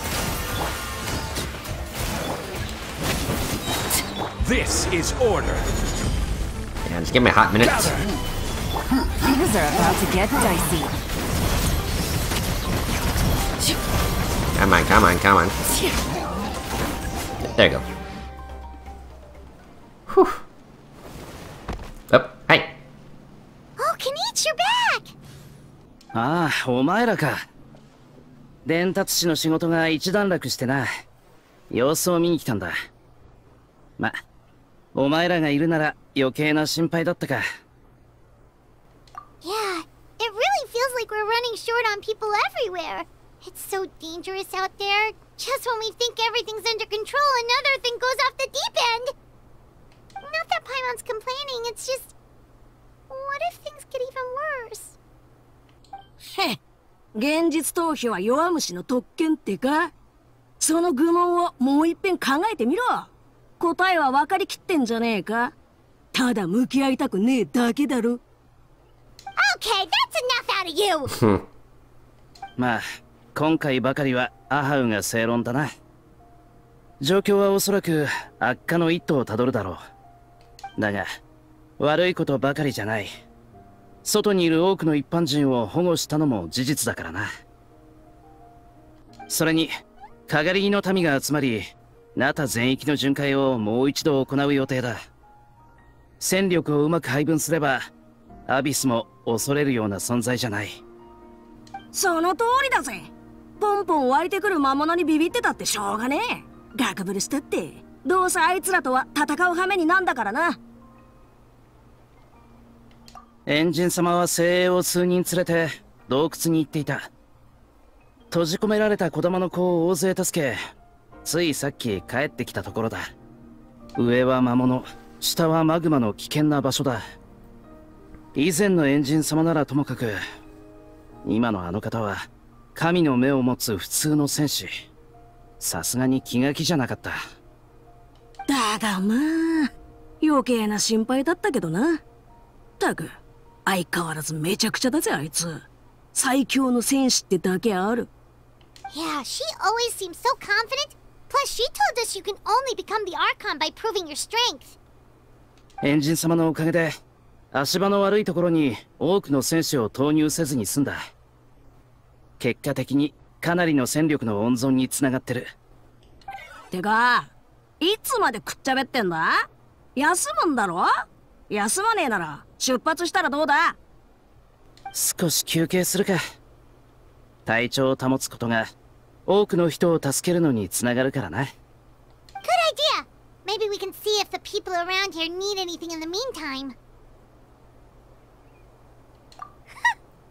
This is order! Yeah, just give me a hot minute. Things are about to get dicey. Come on, come on, come on. There you go. Whew. Oh, hey. Oh, Kenichi, you're back! ああ、お前らか。伝達士の仕事が一段落してな。様子を見に来たんだ。ま、お前らがいるなら余計な心配だったか。Yeah, it really feels like we're running short on people everywhere. It's so dangerous out there. Just when we think everything's under control, another thing goes off the deep end. Not that Paimon's complaining, it's just... What if things get even worse? へっ、現実逃避は弱虫の特権ってか？その愚問をもう一遍考えてみろ。答えは分かりきってんじゃねえか？ただ向き合いたくねえだけだろ。Okay, that's enough out of you! まあ、今回ばかりはアハウが正論だな。状況はおそらく悪化の一途をたどるだろう。だが、悪いことばかりじゃない。外にいる多くの一般人を保護したのも事実だからな。それに、かがり火の民が集まり、ナタ全域の巡回をもう一度行う予定だ。戦力をうまく配分すれば、アビスも恐れるような存在じゃない。その通りだぜ。ポンポン湧いてくる魔物にビビってたってしょうがねえ。ガクブルしたって、どうせあいつらとは戦う羽目になんだからな。エンジン様は精鋭を数人連れて洞窟に行っていた。閉じ込められた子供の子を大勢助け、ついさっき帰ってきたところだ。上は魔物、下はマグマの危険な場所だ。以前のエンジン様ならともかく、今のあの方は神の目を持つ普通の戦士。さすがに気が気じゃなかった。だがまあ、余計な心配だったけどな。たく、相変わらずめちゃくちゃだぜあいつ。最強の戦士ってだけある。Yeah, she always seems so confident. Plus, she told us you can only become the Archon by proving your strength. エンジン様のおかげで足場の悪いところに多くの戦士を投入せずに済んだ。結果的にかなりの戦力の温存につながってる。てか、いつまでくっちゃべってんだ？休むんだろ？休まねえなら出発したらどうだ？少し休憩するか。体調を保つことが多くの人を助けるのにつながるからな。Good idea! Maybe we can see if the people around here need anything in the meantime.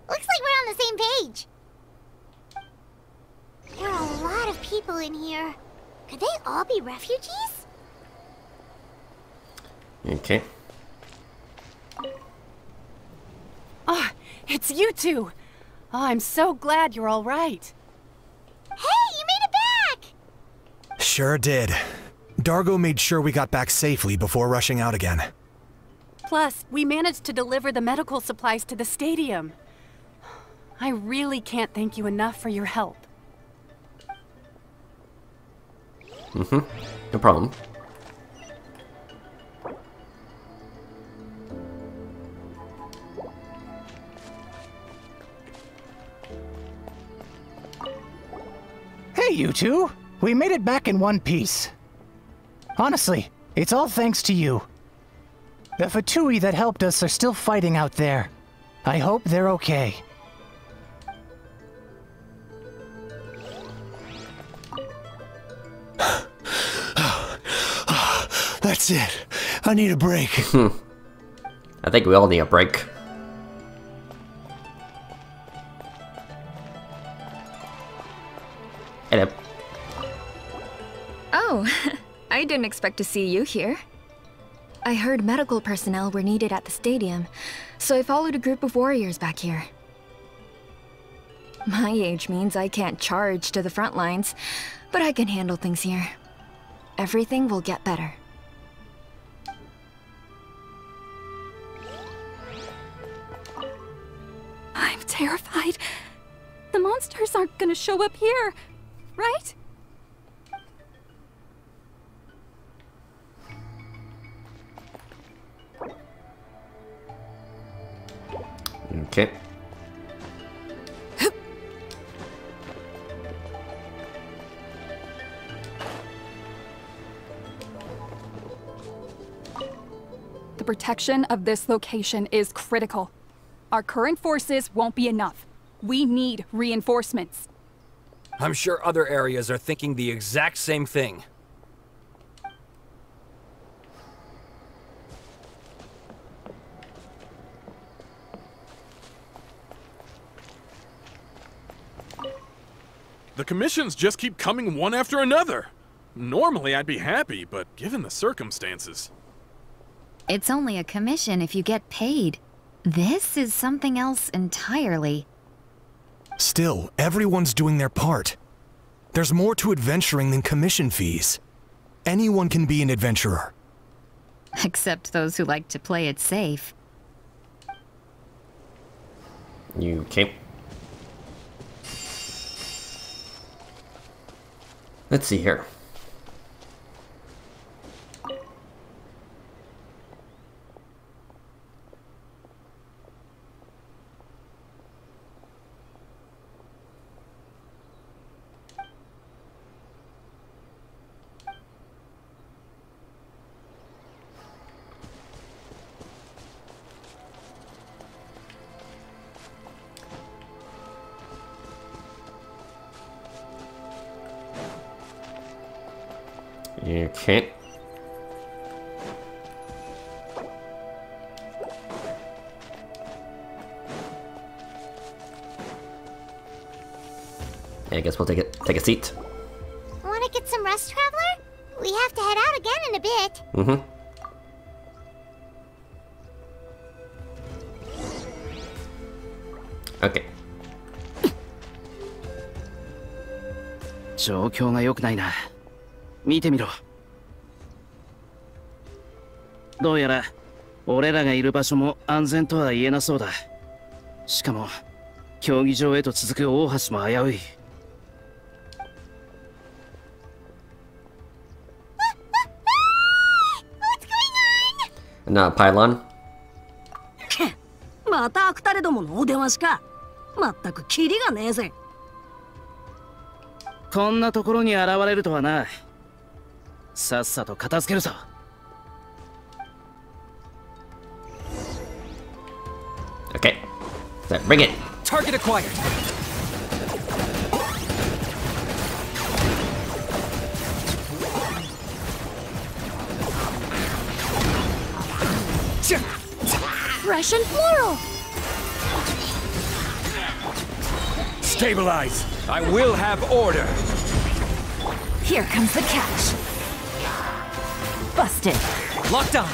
Looks like we're on the same page. There are a lot of people in here. Could they all be refugees? Okay. Oh, it's you two! Oh, I'm so glad you're all right. Hey, you made it back! Sure did. Dargo made sure we got back safely before rushing out again. Plus, we managed to deliver the medical supplies to the stadium. I really can't thank you enough for your help. No problem. Hey, you two! We made it back in one piece. Honestly, it's all thanks to you. The Fatui that helped us are still fighting out there. I hope they're okay. That's it. I need a break. I think we all need a break. Hello. Oh, I didn't expect to see you here. I heard medical personnel were needed at the stadium, so I followed a group of warriors back here. My age means I can't charge to the front lines, but I can handle things here. Everything will get better. I'm terrified. The monsters aren't gonna show up here, right? Okay. The protection of this location is critical. Our current forces won't be enough. We need reinforcements. I'm sure other areas are thinking the exact same thing. The commissions just keep coming one after another. Normally I'd be happy, but given the circumstances... It's only a commission if you get paid. This is something else entirely. Still, everyone's doing their part. There's more to adventuring than commission fees. Anyone can be an adventurer. Except those who like to play it safe. You can't... Let's see here. Okay. I guess we'll take a seat. Wanna get some rest, Traveler? We have to head out again in a bit. Mm-hmm. Okay. 状況が良くないな。見てみろ。どうやら俺らがいる場所も安全とは言えなそうだ。しかも競技場へと続く大橋も危うい。なあ、pylon? またアクタレどものお出ましか。まったくキリがねえぜ。こんなところに現れるとはな。さっさと片付けるぞ。Okay. So, bring it. Target acquired. Fresh and floral. Stabilize. I will have order. Here comes the catch. Busted. Locked on.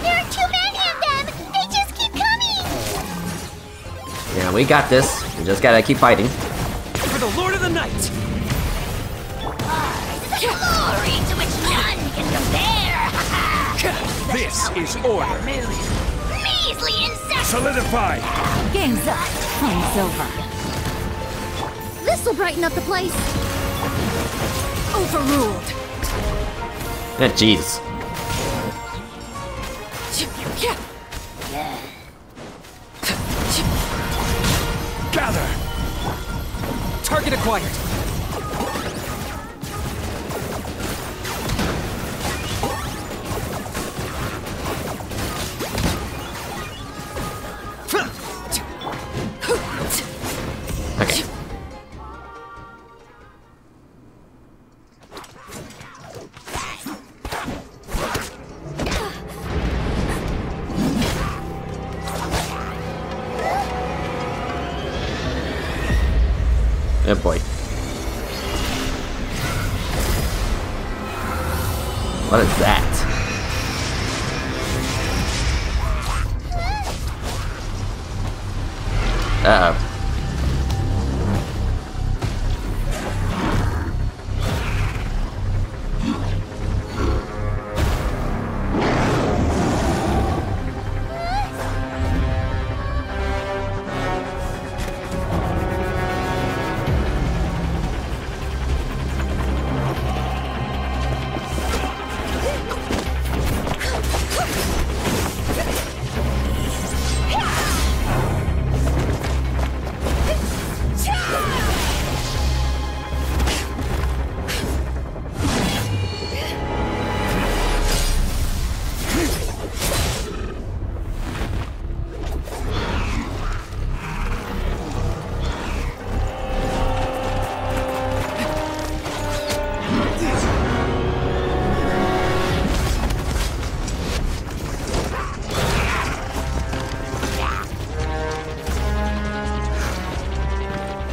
There are too many of them. They just keep coming. Yeah, we got this. We just gotta keep fighting. For the Lord of the Night. The glory to which none can compare. This is order. Measly insect. Solidify. Game's up. Flame's over. This'll brighten up the place. Overruled. Jeez. Gather. Target acquired. Okay. Oh boy. What is that? Uh-oh.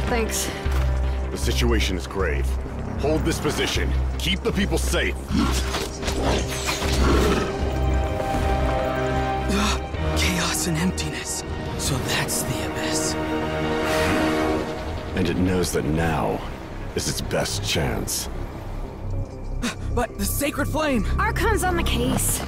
Thanks. The situation is grave. Hold this position. Keep the people safe. Chaos and emptiness. So that's the abyss. And it knows that now is its best chance. But the sacred flame! Archon's on the case.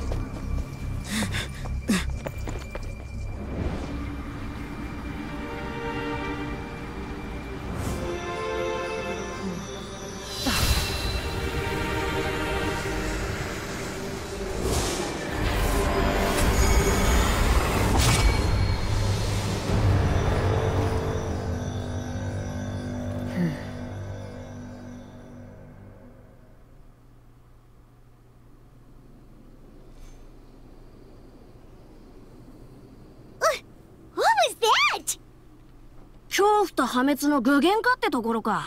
What was that? 恐怖と破滅の具現化ってところか。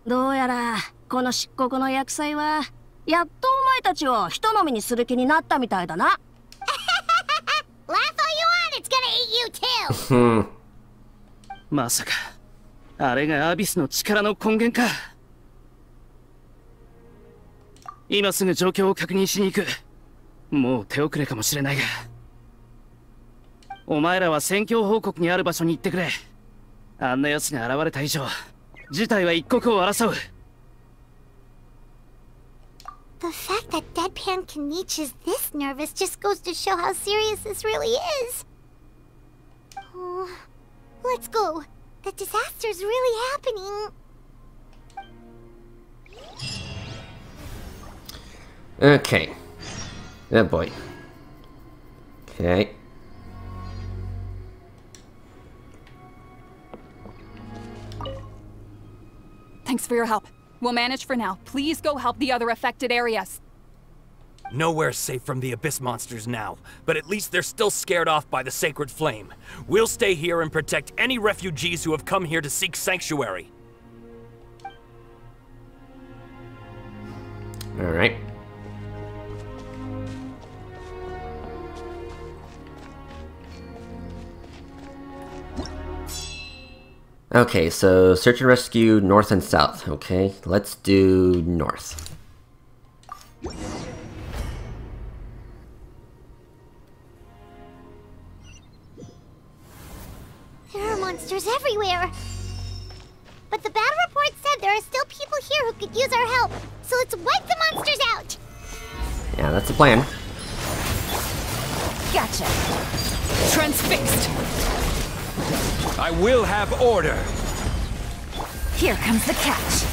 どうやらこの漆黒の厄災は、やっとお前たちを人飲みにする気になったみたいだな。Laugh all you want, it's gonna eat you too! まさか、あれがアビスの力の根源か。今すぐ状況を確認しに行く。もう手遅れかもしれないが。お前らは戦況報告にある場所に行ってくれ。あんな奴が現れた以上、事態は一刻を争う。The fact that Deadpan Kenichi is this nervous just goes to show how serious this really is. Oh, let's go. The disaster's really happening. Okay. Oh boy. Okay. Thanks for your help. We'll manage for now. Please go help the other affected areas. Nowhere's safe from the Abyss monsters now, but at least they're still scared off by the Sacred Flame. We'll stay here and protect any refugees who have come here to seek sanctuary. Alright. Okay, so search and rescue north and south. Okay, let's do north. There are monsters everywhere. But the battle report said there are still people here who could use our help. So let's wipe the monsters out. Yeah, that's the plan. Gotcha. Transfixed. I will have order. Here comes the catch.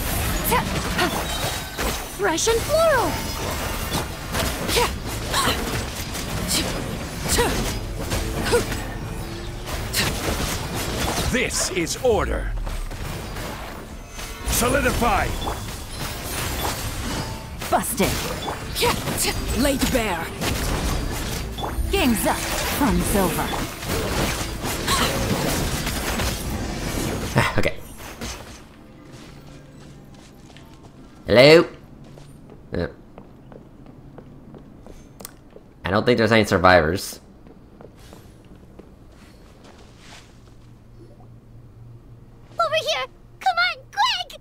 Fresh and floral. This is order. Solidify. Busted. Laid bare. Game's up. Fun's over. Okay. Hello? I don't think there's any survivors. Over here! Come on, quick!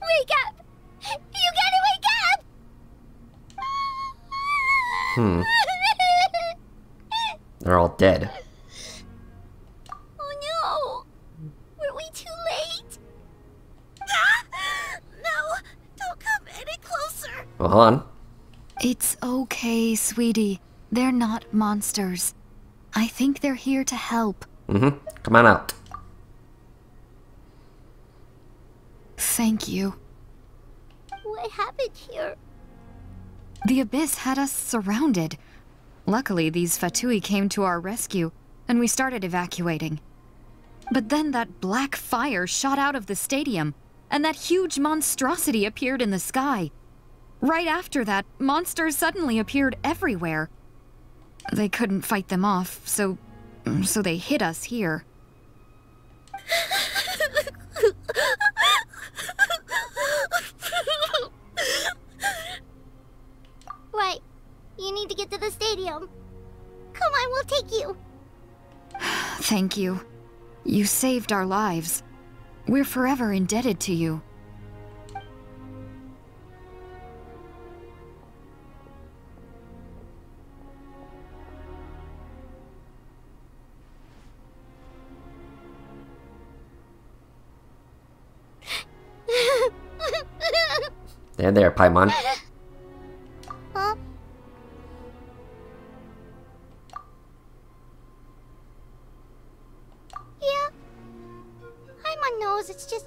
Wake up! You gotta wake up! They're all dead. Oh no! Were we too late? No! Don't come any closer! Well, hold on. It's okay, sweetie. They're not monsters. I think they're here to help. Come on out. Thank you. What happened here? The Abyss had us surrounded. Luckily, these Fatui came to our rescue, and we started evacuating. But then that black fire shot out of the stadium, and that huge monstrosity appeared in the sky. Right after that, monsters suddenly appeared everywhere. They couldn't fight them off, so they hit us here. Right. You need to get to the stadium. Come on, we'll take you. Thank you. You saved our lives. We're forever indebted to you. There, Paimon. Huh? Yeah. Paimon knows, it's just...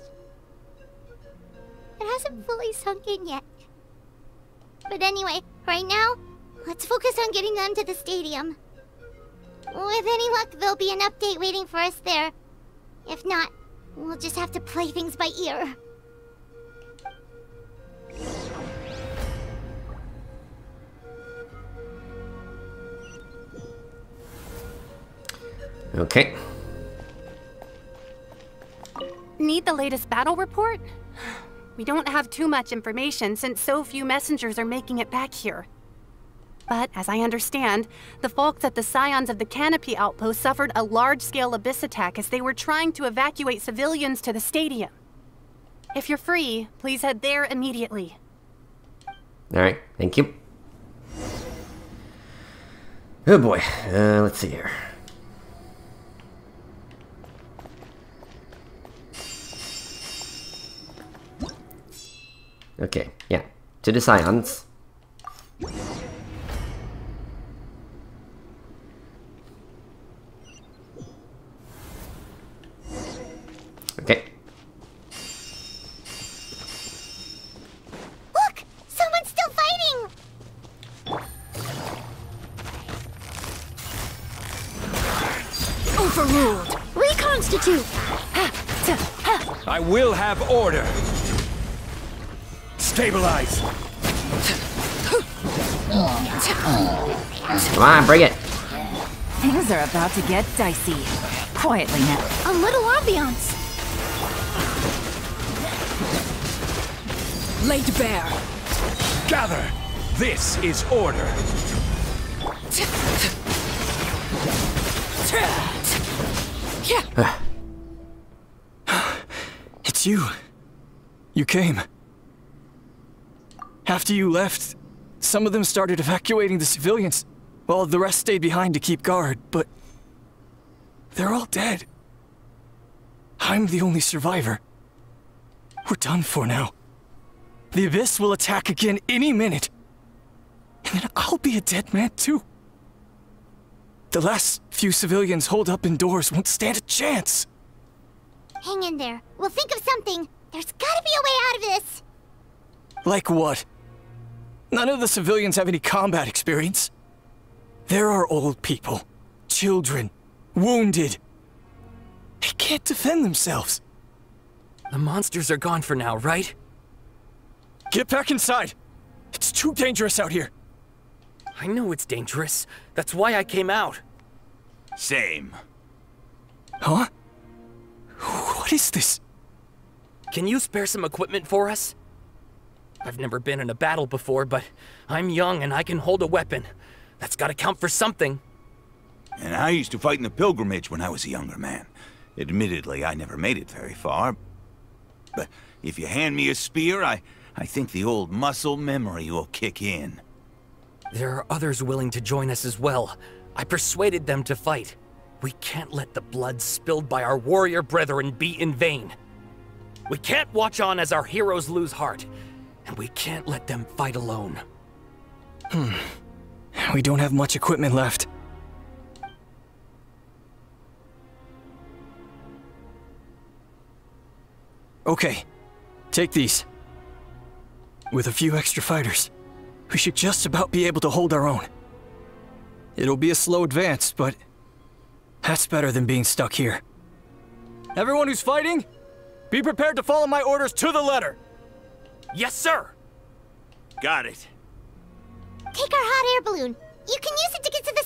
it hasn't fully sunk in yet. But anyway, right now, let's focus on getting them to the stadium. With any luck, there'll be an update waiting for us there. If not, we'll just have to play things by ear. Okay. Need the latest battle report? We don't have too much information since so few messengers are making it back here. But, as I understand, the folks at the Scions of the Canopy outpost suffered a large-scale abyss attack as they were trying to evacuate civilians to the stadium. If you're free, please head there immediately. Alright, thank you. Oh boy, let's see here. Okay, yeah, to the Scions. Okay. Look! Someone's still fighting! Overruled. Reconstitute. I will have order. Stabilize. Come on, bring it. Things are about to get dicey. Quietly now. A little ambiance. Laid bare. Gather. This is order. It's you. You came. After you left, some of them started evacuating the civilians, while the rest stayed behind to keep guard, but they're all dead. I'm the only survivor. We're done for now. The Abyss will attack again any minute. And then I'll be a dead man too. The last few civilians holed up indoors won't stand a chance. Hang in there. We'll think of something. There's gotta be a way out of this. Like what? None of the civilians have any combat experience. There are old people, children, wounded. They can't defend themselves. The monsters are gone for now, right? Get back inside. It's too dangerous out here. I know it's dangerous. That's why I came out. Same. Huh? What is this? Can you spare some equipment for us? I've never been in a battle before, but I'm young and I can hold a weapon. That's gotta count for something. And I used to fight in the pilgrimage when I was a younger man. Admittedly, I never made it very far. But if you hand me a spear, I think the old muscle memory will kick in. There are others willing to join us as well. I persuaded them to fight. We can't let the blood spilled by our warrior brethren be in vain. We can't watch on as our heroes lose heart. And we can't let them fight alone. We don't have much equipment left. Okay, take these. With a few extra fighters, we should just about be able to hold our own. It'll be a slow advance, but that's better than being stuck here. Everyone who's fighting, be prepared to follow my orders to the letter. Yes, sir! Got it. Take our hot air balloon. You can use it to get to the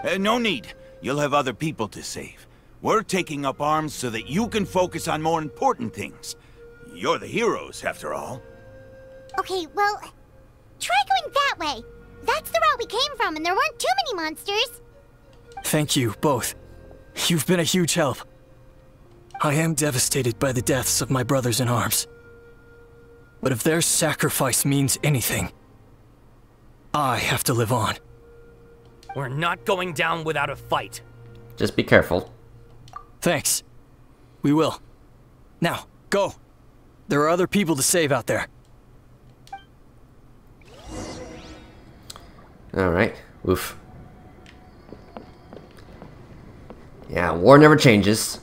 stadium. No need. You'll have other people to save. We're taking up arms so that you can focus on more important things. You're the heroes, after all. Okay, well, try going that way. That's the route we came from, and there weren't too many monsters. Thank you, both. You've been a huge help. I am devastated by the deaths of my brothers in arms. But if their sacrifice means anything, I have to live on. We're not going down without a fight. Just be careful. Thanks. We will. Now, go. There are other people to save out there. Alright. Oof. Yeah, war never changes.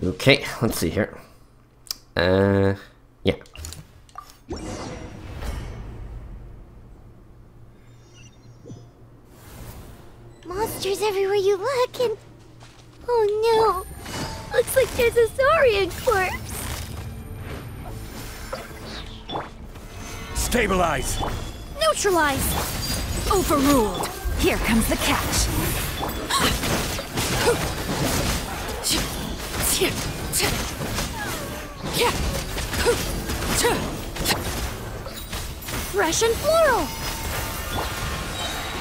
Okay, let's see here. Yeah. Monsters everywhere you look, and... oh no! Looks like there's a Saurian corpse! Stabilize! Neutralize! Overruled. Here comes the catch. Fresh and floral!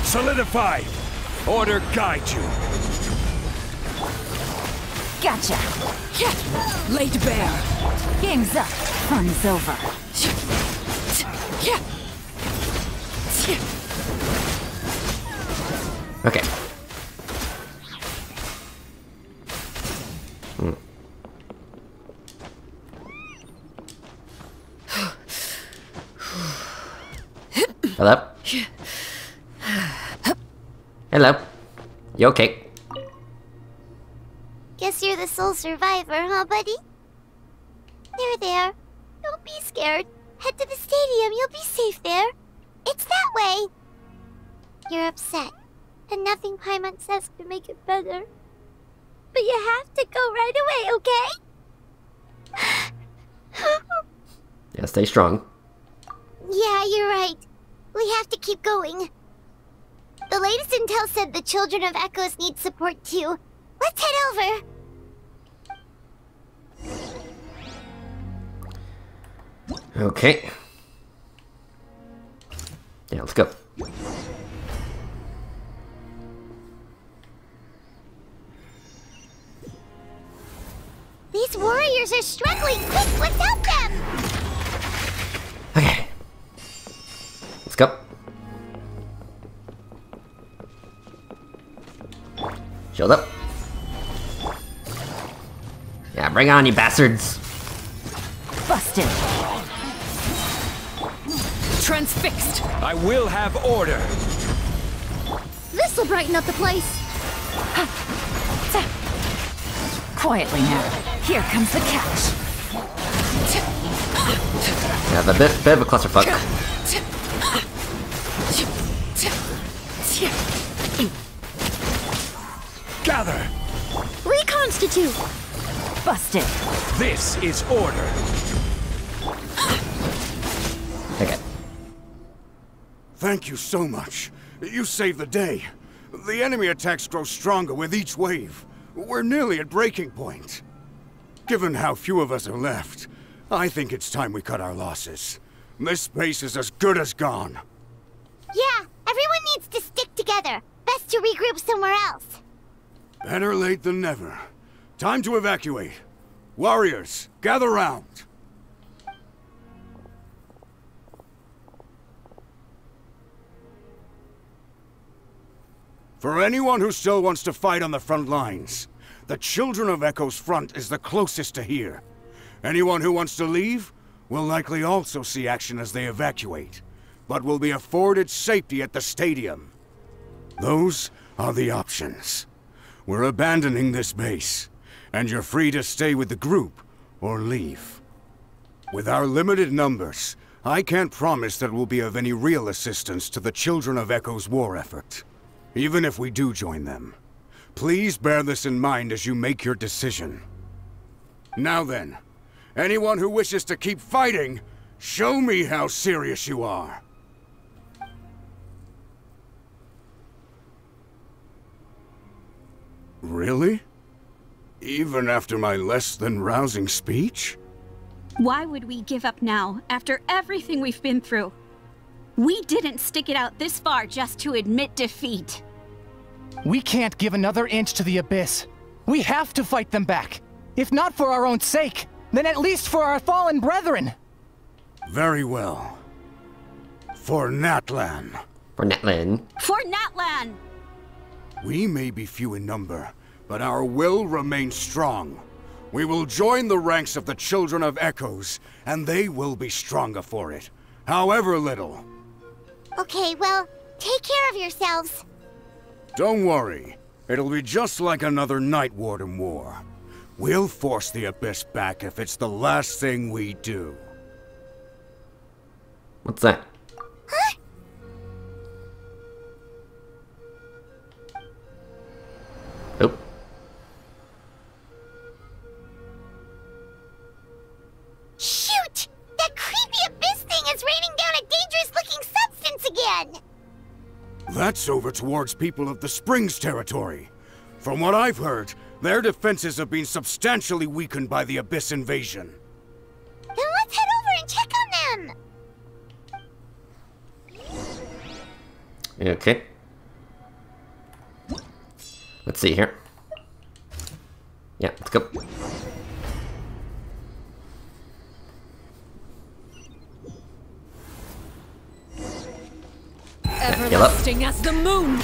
Solidify! Order guide you! Gotcha. Laid bare. Game's up. Fun's over. Okay. Hello? Hello? You okay? Guess you're the sole survivor, huh, buddy? There. Don't be scared. Head to the stadium, you'll be safe there. It's that way. You're upset, and nothing Paimon says can make it better. But you have to go right away, okay? Yeah, stay strong. Yeah, you're right. We have to keep going. The latest intel said the Children of Echoes need support too. Let's head over. Okay. Yeah, let's go. These warriors are struggling. Quick, let's help them! Okay. Let's go. Shield up. Yeah, bring on, you bastards. Busted. Transfixed. I will have order. This'll brighten up the place. Quietly now. Here comes the catch. Yeah, a bit of a clusterfuck. Gather! Reconstitute! Busted. This is order. Okay. Thank you so much. You saved the day. The enemy attacks grow stronger with each wave. We're nearly at breaking point. Given how few of us are left, I think it's time we cut our losses. This base is as good as gone. Yeah, everyone needs to stick together. Best to regroup somewhere else. Better late than never. Time to evacuate. Warriors, gather round. For anyone who still wants to fight on the front lines, the Children of Echo's front is the closest to here. Anyone who wants to leave will likely also see action as they evacuate, but will be afforded safety at the stadium. Those are the options. We're abandoning this base, and you're free to stay with the group or leave. With our limited numbers, I can't promise that we'll be of any real assistance to the Children of Echo's war effort. Even if we do join them, please bear this in mind as you make your decision. Now then, anyone who wishes to keep fighting, show me how serious you are. Really? Even after my less than rousing speech? Why would we give up now, after everything we've been through? We didn't stick it out this far just to admit defeat. We can't give another inch to the Abyss. We have to fight them back. If not for our own sake, then at least for our fallen brethren. Very well. For Natlan. For Natlan. For Natlan! We may be few in number, but our will remains strong. We will join the ranks of the Children of Echoes, and they will be stronger for it, however little. Okay, well, take care of yourselves. Don't worry. It'll be just like another Night Warden war. We'll force the Abyss back if it's the last thing we do. What's that? Huh? Oh. Shoot! That creepy Abyss thing is raining down a dangerous That's over towards people of the Springs territory. From what I've heard, their defenses have been substantially weakened by the Abyss invasion. Then let's head over and check on them! Okay. Let's see here. Yeah, let's go. Everlasting as the moon!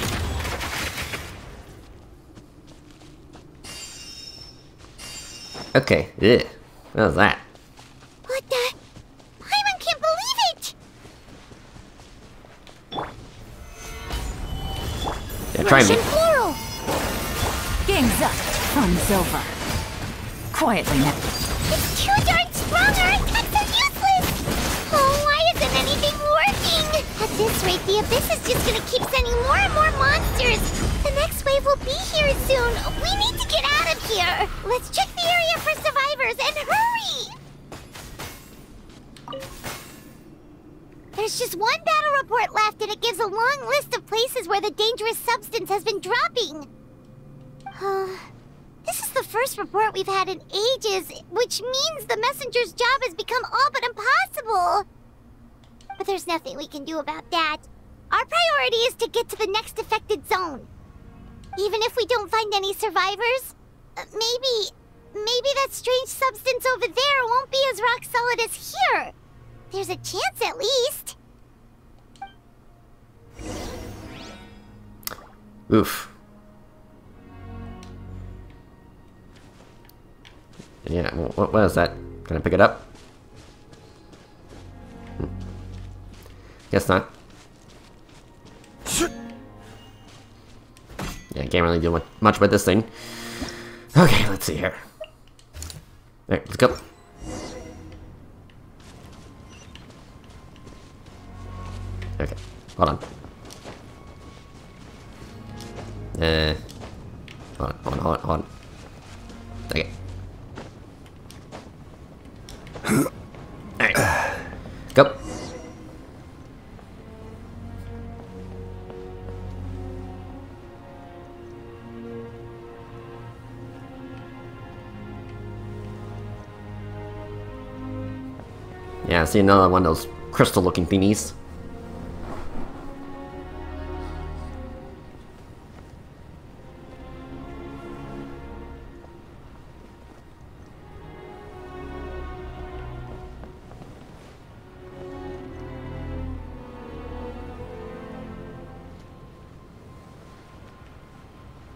Okay, ugh. What was that? What the? Paimon can't believe it! Yeah, try me. Plural! Game's up. Fun's over. Quietly now. It's too darn strong, our attacks are useless! Oh, why isn't anything working? At this rate, the Abyss is just gonna keep sending more and more monsters! The next wave will be here soon! We need to get out of here! Let's check the area for survivors, and hurry! There's just one battle report left, and it gives a long list of places where the dangerous substance has been dropping. This is the first report we've had in ages, which means the messenger's job has become all but impossible. But there's nothing we can do about that. Our priority is to get to the next affected zone. Even if we don't find any survivors, maybe that strange substance over there won't be as rock solid as here. There's a chance at least. Oof. Yeah, what is that? Can I pick it up? Guess not. Yeah, can't really do much with this thing. Okay, let's see here. Alright, let's go. Okay, hold on. Hold on. Okay. Alright. Go. Yeah, see another one of those crystal-looking thingies.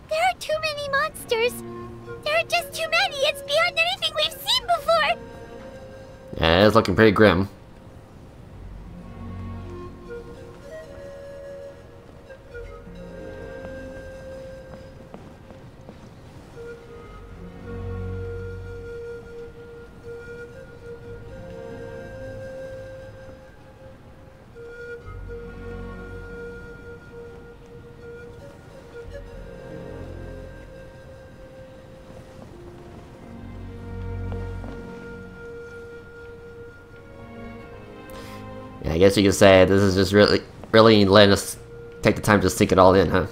There are too many monsters. There are just too many. It's beyond anything we've seen before. Yeah, it's looking pretty grim. Yeah, I guess you could say this is just really letting us take the time to sink it all in, huh?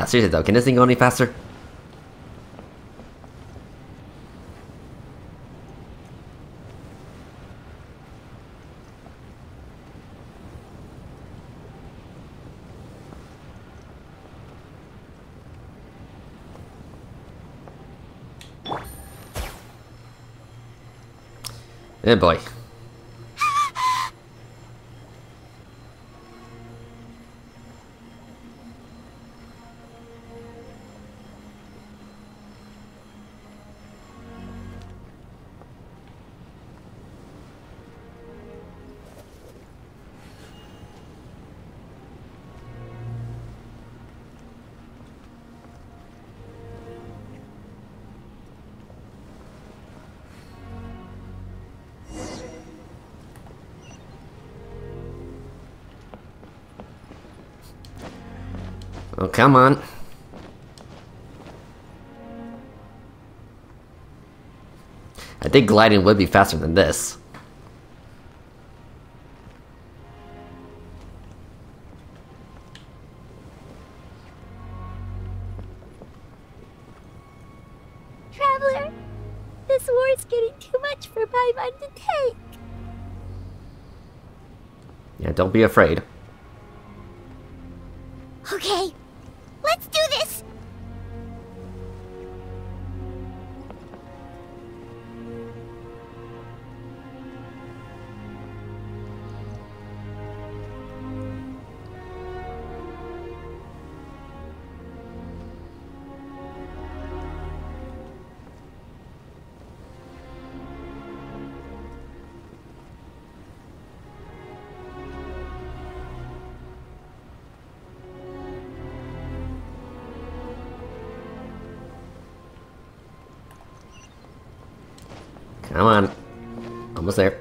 Seriously though, can this thing go any faster? Oh boy. Oh, come on. I think gliding would be faster than this. Traveler, this war's getting too much for my mind to take. Yeah, don't be afraid. Okay, let's do this! Come on. Almost there.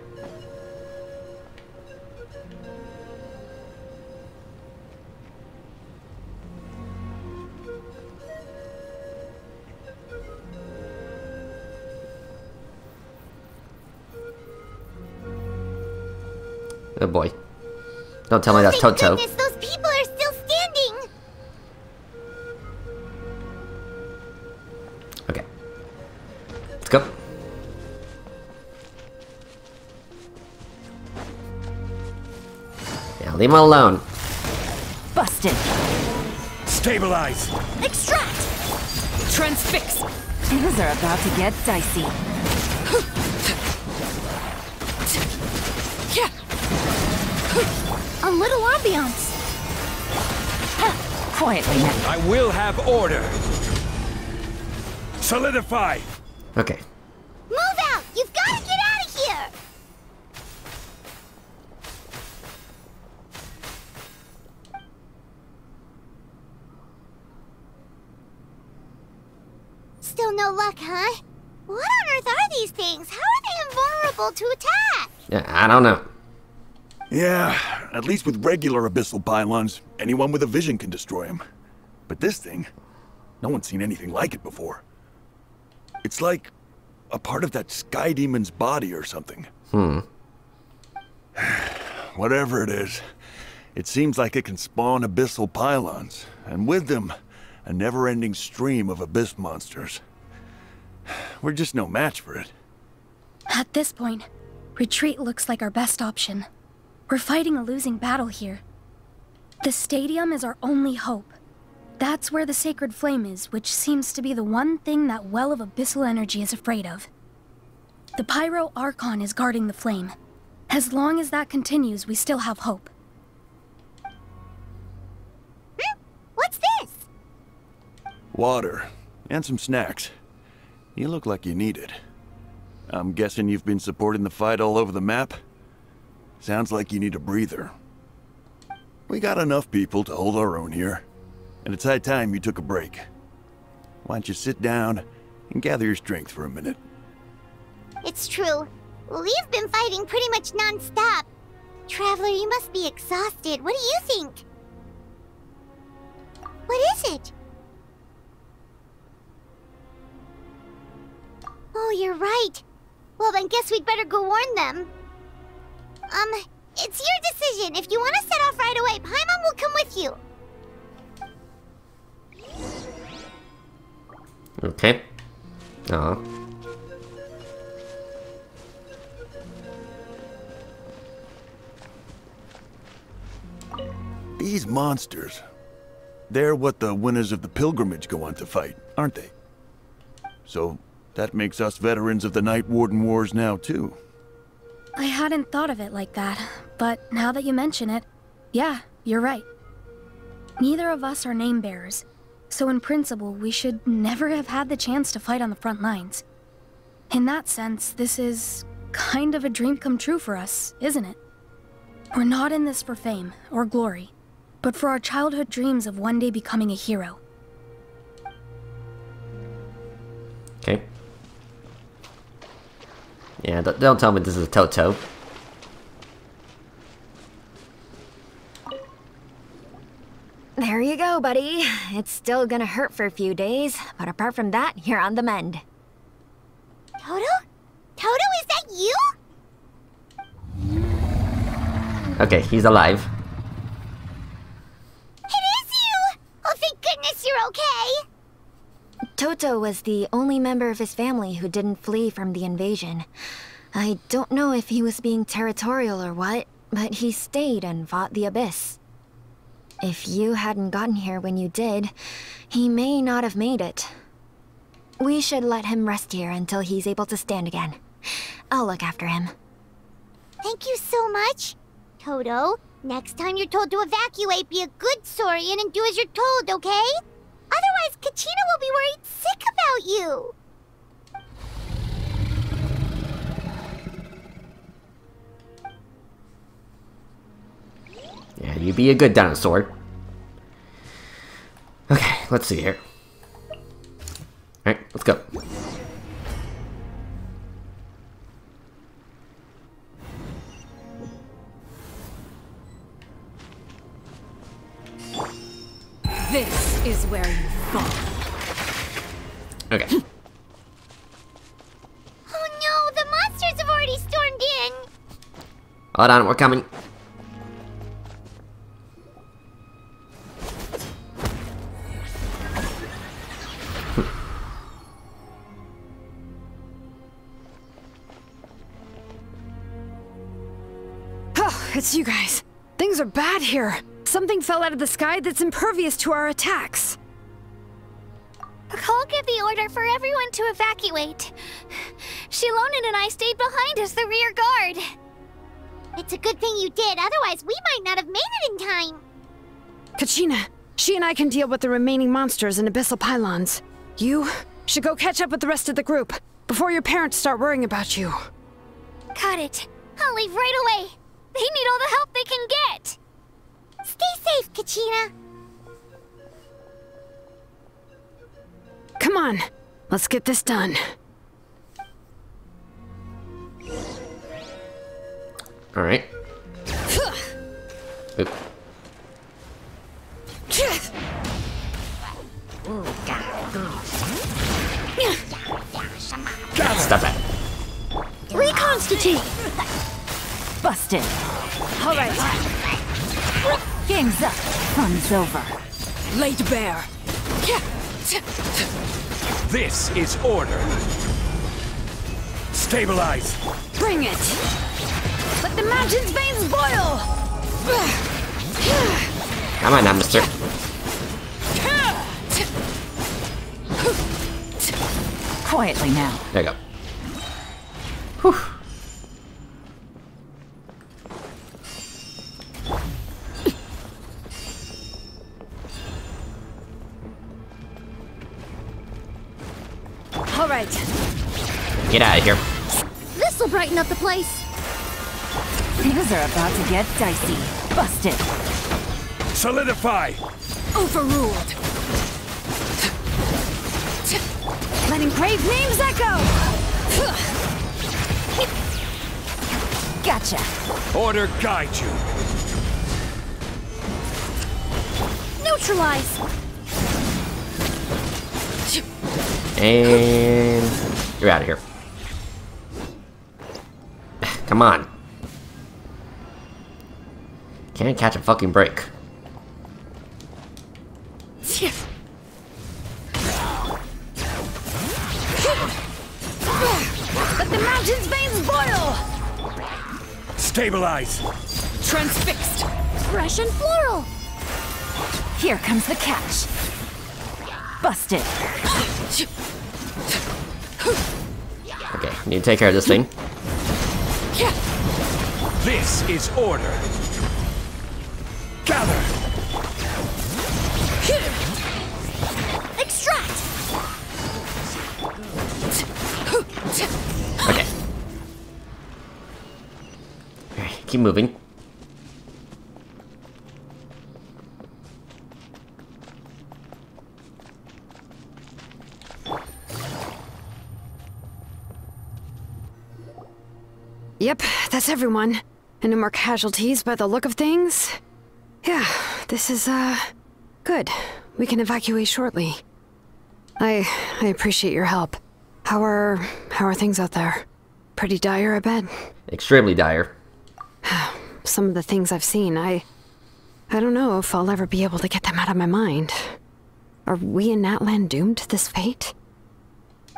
Oh boy. Don't tell me that's Thank Toto. goodness those people are still standing! Okay. Let's go. Yeah, leave him alone. Busted. Stabilize. Extract. Transfix. Things are about to get dicey. A little ambiance. Quietly now. I will have order. Solidify. Okay. Move out! You've got to get out of here! Still no luck, huh? What on earth are these things? How are they invulnerable to attack? Yeah, I don't know. Yeah, at least with regular abyssal pylons, anyone with a vision can destroy them. But this thing, no one's seen anything like it before. It's like a part of that sky demon's body or something. Whatever it is, it seems like it can spawn abyssal pylons, and with them, a never-ending stream of abyss monsters. We're just no match for it. At this point, retreat looks like our best option. We're fighting a losing battle here. The stadium is our only hope. That's where the sacred flame is, which seems to be the one thing that well of abyssal energy is afraid of. The Pyro Archon is guarding the flame. As long as that continues, we still have hope. What's this? Water, and some snacks. You look like you need it. I'm guessing you've been supporting the fight all over the map? Sounds like you need a breather. We got enough people to hold our own here, and it's high time you took a break. Why don't you sit down and gather your strength for a minute? It's true. We've been fighting pretty much non-stop. Traveler, you must be exhausted. What do you think? What is it? Oh, you're right. Well, then guess we'd better go warn them. It's your decision. If you want to set off right away, Paimon will come with you. Okay. Aw. These monsters, they're what the winners of the pilgrimage go on to fight, aren't they? So, that makes us veterans of the Night Warden Wars now, too. I hadn't thought of it like that, but now that you mention it, yeah, you're right. Neither of us are name bearers, so in principle, we should never have had the chance to fight on the front lines. In that sense, this is kind of a dream come true for us, isn't it? We're not in this for fame or glory, but for our childhood dreams of one day becoming a hero. Okay. Yeah, don't tell me this is a Toto. There you go, buddy. It's still gonna hurt for a few days, but apart from that, you're on the mend. Toto? Toto, is that you? Okay, he's alive. It is you! Oh, thank goodness you're okay! Toto was the only member of his family who didn't flee from the invasion. I don't know if he was being territorial or what, but he stayed and fought the Abyss. If you hadn't gotten here when you did, he may not have made it. We should let him rest here until he's able to stand again. I'll look after him. Thank you so much. Toto, next time you're told to evacuate, be a good Saurian and do as you're told, okay? Otherwise, Kachina will be worried sick about you. Yeah, you be a good dinosaur. Okay, let's see here. Alright, let's go. This is where you fall. Okay. Oh no, the monsters have already stormed in. Hold on, we're coming. Oh, it's you guys. Things are bad here. Something fell out of the sky that's impervious to our attacks. Cole gave the order for everyone to evacuate. Shilonen and I stayed behind as the rear guard. It's a good thing you did, otherwise we might not have made it in time. Kachina, she and I can deal with the remaining monsters and abyssal pylons. You should go catch up with the rest of the group before your parents start worrying about you. Got it. I'll leave right away. They need all the help they can get. Stay safe, Kachina. Come on, let's get this done. All right. Oop. Stop that. Reconstitute! Busted. All right. Game's up. Fun's over. Laid bare. This is order. Stabilize. Bring it. Let the mountain's veins boil. Come on now, mister. Quietly now. There you go. Whew. All right. Get out of here. This'll brighten up the place. Things are about to get dicey. Busted. Solidify. Overruled. Letting brave names echo. Gotcha. Order guide you. Neutralize. And you're out of here. Come on. Can't catch a fucking break. Let the mountain's veins boil. Stabilize. Transfixed. Fresh and floral. Here comes the catch. Busted. Okay, need to take care of this thing. This is order. Gather. Extract. Okay. Alright, keep moving. Yep, that's everyone. And no more casualties by the look of things. Yeah, this is, Good. We can evacuate shortly. I appreciate your help. How are things out there? Pretty dire, I bet. Extremely dire. Some of the things I've seen, I don't know if I'll ever be able to get them out of my mind. Are we in Natlan doomed to this fate?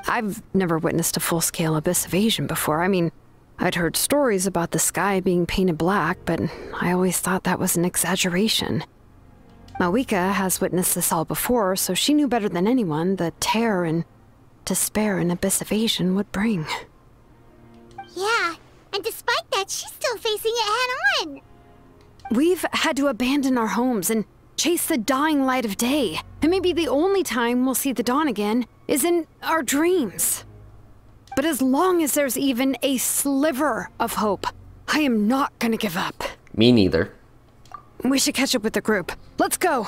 I've never witnessed a full-scale abyss invasion before. I mean, I'd heard stories about the sky being painted black, but I always thought that was an exaggeration. Mawika has witnessed this all before, so she knew better than anyone the terror and despair an abyss invasion would bring. Yeah, and despite that, she's still facing it head-on. We've had to abandon our homes and chase the dying light of day. And maybe the only time we'll see the dawn again is in our dreams. But as long as there's even a sliver of hope, I am not gonna give up. Me neither. We should catch up with the group. Let's go!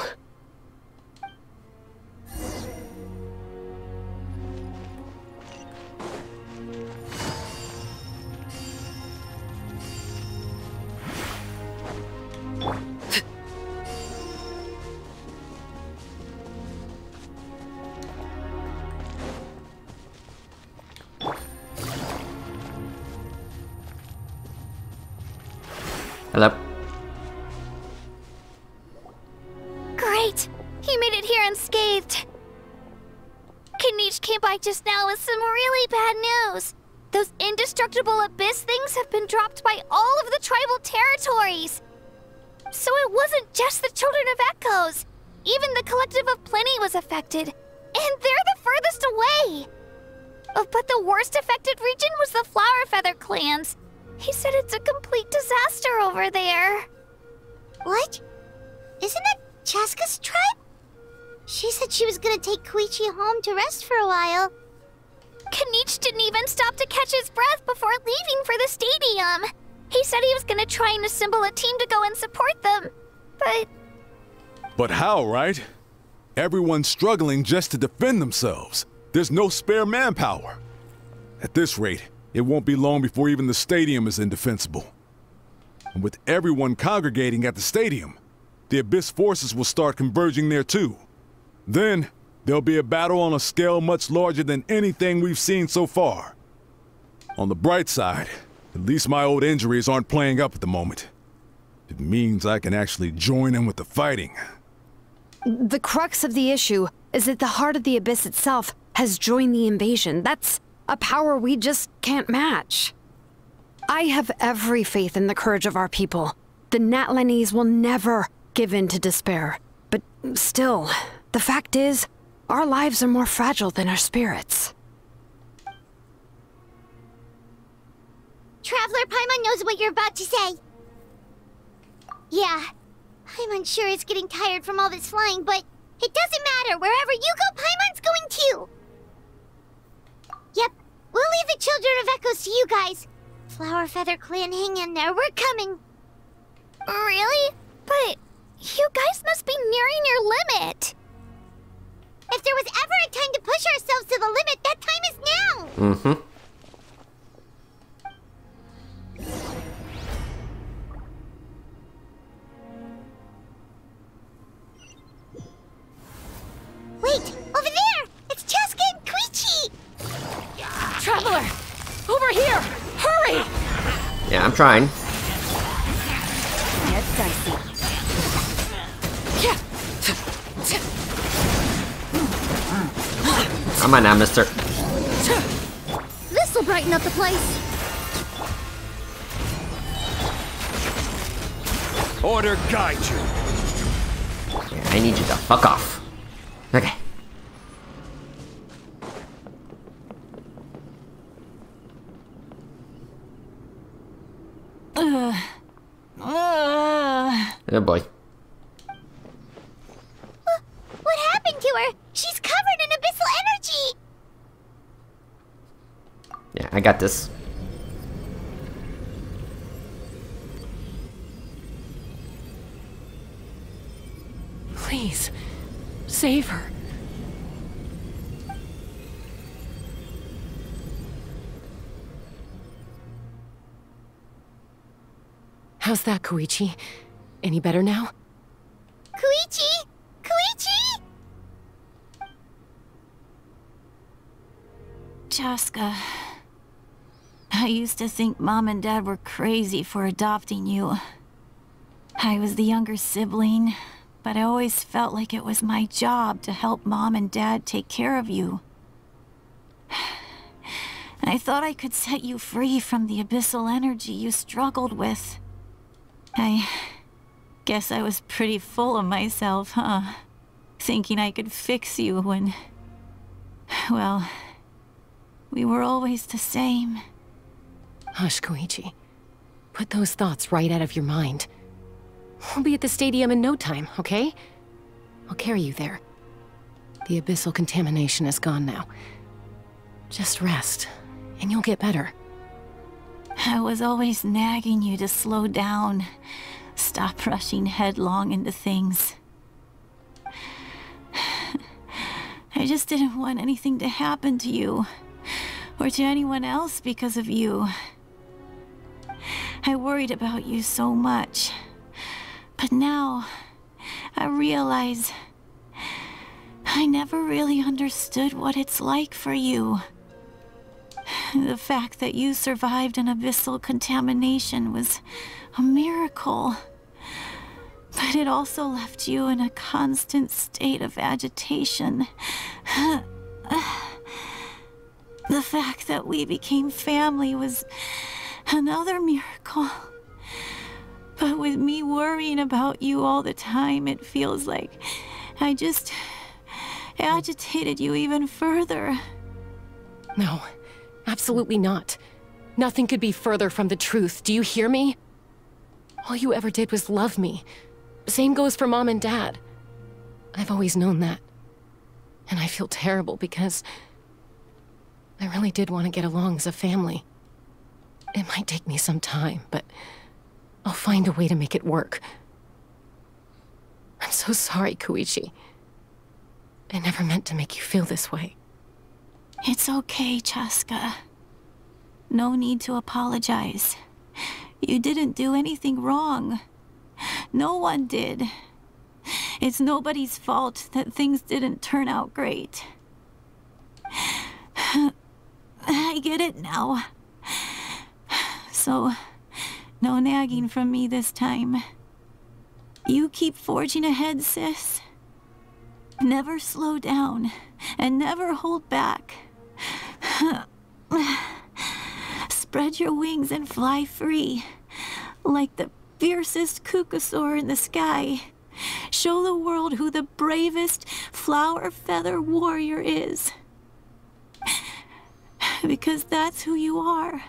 Hello. Great! He made it here unscathed. Kinich came by just now with some really bad news. Those indestructible abyss things have been dropped by all of the tribal territories. So it wasn't just the Children of Echoes. Even the Collective of Plenty was affected. And they're the furthest away. But the worst affected region was the Flower Feather clans. He said it's a complete disaster over there. What? Isn't it Chaska's tribe? She said she was gonna take Koichi home to rest for a while. Kinich didn't even stop to catch his breath before leaving for the stadium. He said he was gonna try and assemble a team to go and support them, but... But how, right? Everyone's struggling just to defend themselves. There's no spare manpower. At this rate, it won't be long before even the stadium is indefensible. And with everyone congregating at the stadium, the Abyss forces will start converging there too. Then, there'll be a battle on a scale much larger than anything we've seen so far. On the bright side, at least my old injuries aren't playing up at the moment. It means I can actually join in with the fighting. The crux of the issue is that the heart of the Abyss itself has joined the invasion. That's a power we just can't match. I have every faith in the courage of our people. The Natlanese will never give in to despair. But still, the fact is, our lives are more fragile than our spirits. Traveler Paimon knows what you're about to say. Yeah, I'm unsure it's getting tired from all this flying, but it doesn't matter. Wherever you go, Paimon's going too. Yep, we'll leave the Children of Echoes to you guys. Flower Feather Clan, hang in there. We're coming. Really? But you guys must be nearing your limit. If there was ever a time to push ourselves to the limit, that time is now. Mm-hmm. Wait, over there! It's Chaska and Koichi! Traveler! Over here! Hurry! Yeah, I'm trying. It's dicey. Come on now, mister. This'll brighten up the place. Order guide you. Yeah, I need you to fuck off. Okay. Oh boy. What happened to her? She's covered in abyssal energy! Yeah, I got this. Please, save her. How's that, Koichi? Any better now? Koichi! Koichi! Chaska. I used to think Mom and Dad were crazy for adopting you. I was the younger sibling, but I always felt like it was my job to help Mom and Dad take care of you. I thought I could set you free from the abyssal energy you struggled with. I guess I was pretty full of myself, huh? Thinking I could fix you when... well, we were always the same. Hush, Koichi. Put those thoughts right out of your mind. We'll be at the stadium in no time, okay? I'll carry you there. The abyssal contamination is gone now. Just rest, and you'll get better. I was always nagging you to slow down. Stop rushing headlong into things. I just didn't want anything to happen to you, or to anyone else because of you. I worried about you so much. But now, I realize I never really understood what it's like for you. The fact that you survived an abyssal contamination was a miracle. But it also left you in a constant state of agitation. The fact that we became family was another miracle. But with me worrying about you all the time, it feels like I just agitated you even further. No, absolutely not. Nothing could be further from the truth. Do you hear me? All you ever did was love me. Same goes for Mom and Dad. I've always known that. And I feel terrible because I really did want to get along as a family. It might take me some time, but I'll find a way to make it work. I'm so sorry, Koichi. I never meant to make you feel this way. It's okay, Chaska. No need to apologize. You didn't do anything wrong. No one did. It's nobody's fault that things didn't turn out great. I get it now. So, no nagging from me this time. You keep forging ahead, sis. Never slow down, and never hold back. Spread your wings and fly free, like the fiercest kukasaur in the sky. Show the world who the bravest flower feather warrior is. Because that's who you are.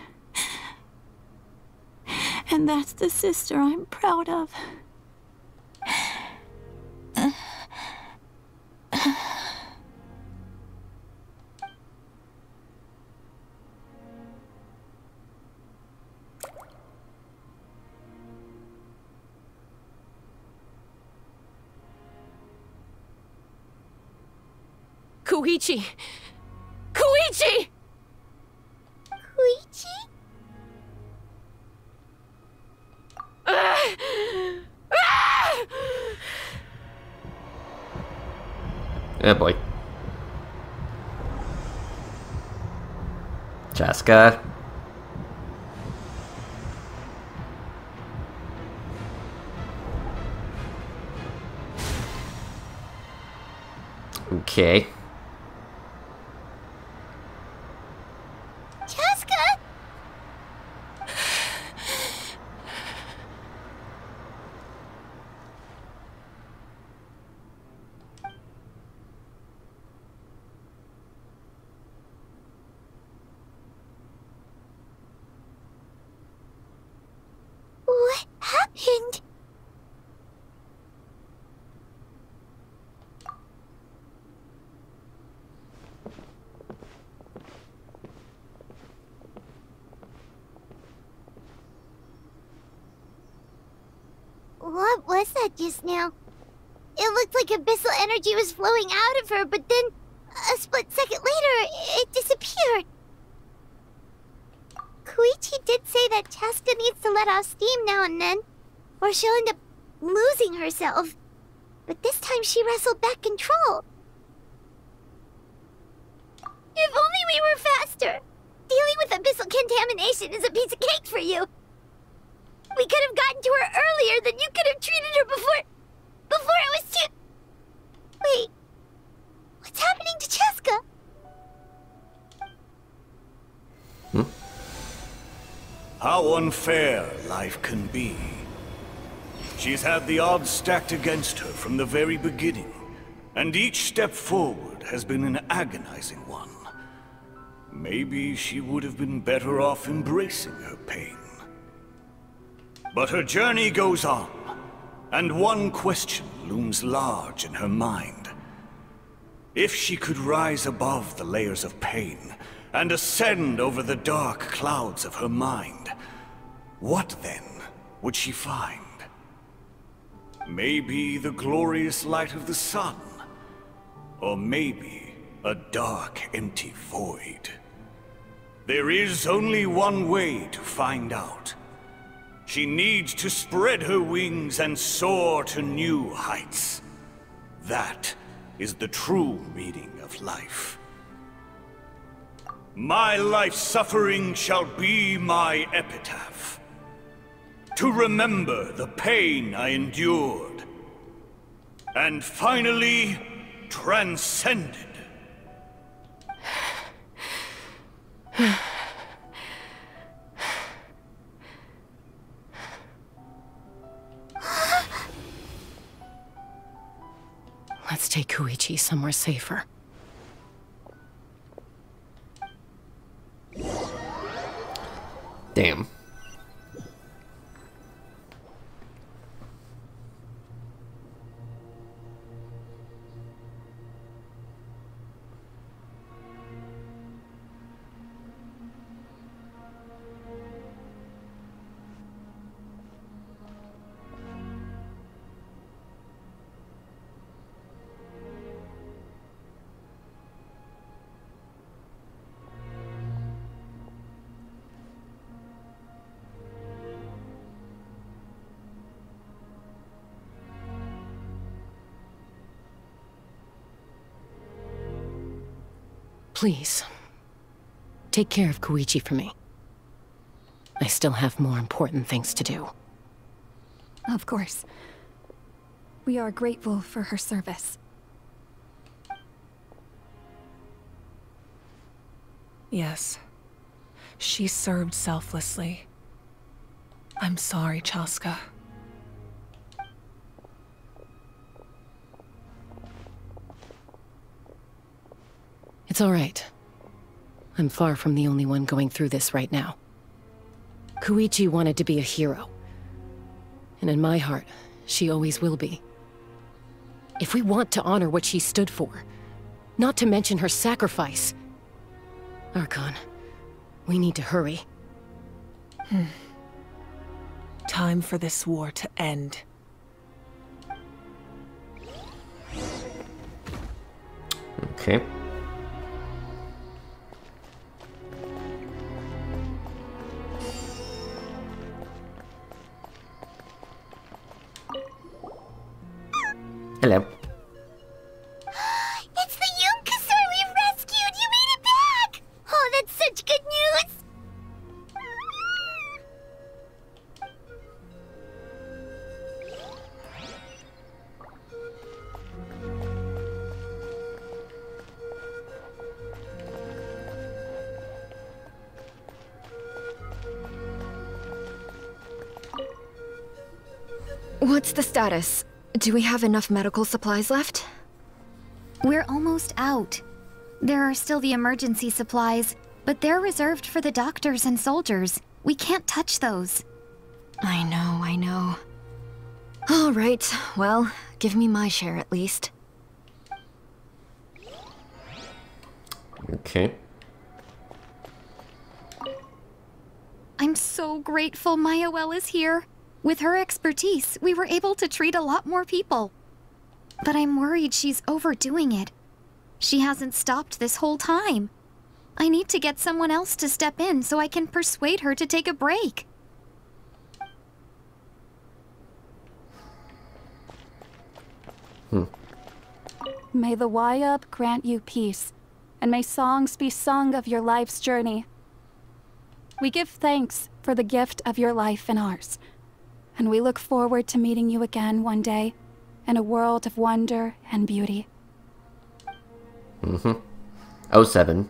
And that's the sister I'm proud of. Koichi! Koichi! Koichi? Oh boy. Chaska. Okay. Chaska? What happened? What was that just now? It looked like abyssal energy was flowing out of her, but then a split second later, it disappeared. Koichi did say that Chaska needs to let off steam now and then, or she'll end up losing herself. But this time she wrestled back control. If only we were faster. Dealing with abyssal contamination is a piece of cake for you. We could have gotten to her earlier than you could have treated her before it was too... Wait. What's happening to Cheska? How unfair life can be. She's had the odds stacked against her from the very beginning, and each step forward has been an agonizing one. Maybe she would have been better off embracing her pain. But her journey goes on, and one question looms large in her mind. If she could rise above the layers of pain and ascend over the dark clouds of her mind, what then would she find? Maybe the glorious light of the sun, or maybe a dark, empty void. There is only one way to find out. She needs to spread her wings and soar to new heights. That is the true meaning of life. My life's suffering shall be my epitaph. To remember the pain I endured, and finally transcended. Let's take Koichi somewhere safer. Damn. Please, take care of Koichi for me. I still have more important things to do. Of course. We are grateful for her service. Yes. She served selflessly. I'm sorry, Chaska. It's all right. I'm far from the only one going through this right now. Koichi wanted to be a hero. And in my heart, she always will be. If we want to honor what she stood for, not to mention her sacrifice, Archon, we need to hurry. Time for this war to end. Okay. Hello. It's the Yunkasaur we've rescued! You made it back! Oh, that's such good news! What's the status? Do we have enough medical supplies left? We're almost out. There are still the emergency supplies, but they're reserved for the doctors and soldiers. We can't touch those. I know. All right, well, give me my share at least. Okay. I'm so grateful Mayoel is here. With her expertise, we were able to treat a lot more people. But I'm worried she's overdoing it. She hasn't stopped this whole time. I need to get someone else to step in so I can persuade her to take a break. May the Wayup grant you peace, and may songs be sung of your life's journey. We give thanks for the gift of your life and ours, and we look forward to meeting you again one day in a world of wonder and beauty. Mm-hmm. 07.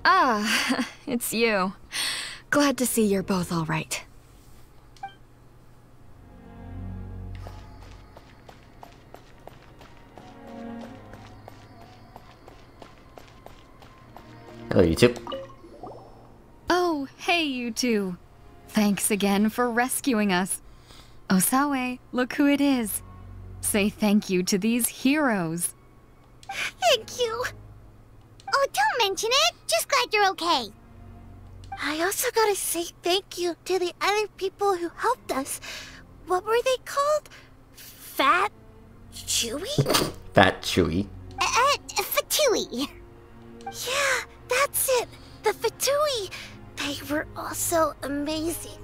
Ah, it's you. Glad to see you're both all right. Hello, you two. Oh, hey, you two. Thanks again for rescuing us. Osawe, look who it is. Say thank you to these heroes. Thank you. Oh, don't mention it. Just glad you're okay. I also gotta say thank you to the other people who helped us. What were they called? Fat Chewy? Fat Chewy. Fatui. Yeah, that's it. The Fatui. They were also amazing.